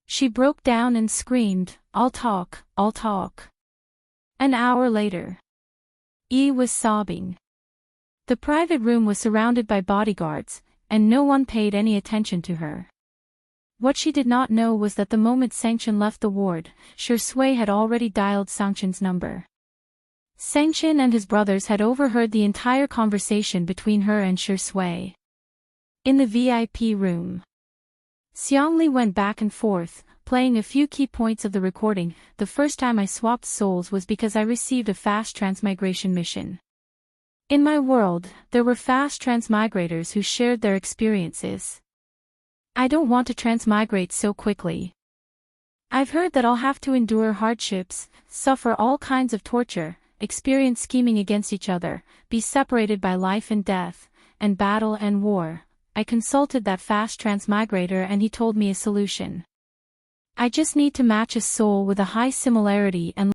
She broke down and screamed, I'll talk. An hour later. Yi was sobbing. The private room was surrounded by bodyguards, and no one paid any attention to her. What she did not know was that the moment Sanction left the ward, Shui had already dialed Sanction's number. Sanction and his brothers had overheard the entire conversation between her and Shui. In the VIP room, Xiangli went back and forth, playing a few key points of the recording. The first time I swapped souls was because I received a fast transmigration mission. In my world, there were fast transmigrators who shared their experiences. I don't want to transmigrate so quickly. I've heard that I'll have to endure hardships, suffer all kinds of torture, experience scheming against each other, be separated by life and death, and battle and war. I consulted that fast transmigrator and he told me a solution. I just need to match a soul with a high similarity and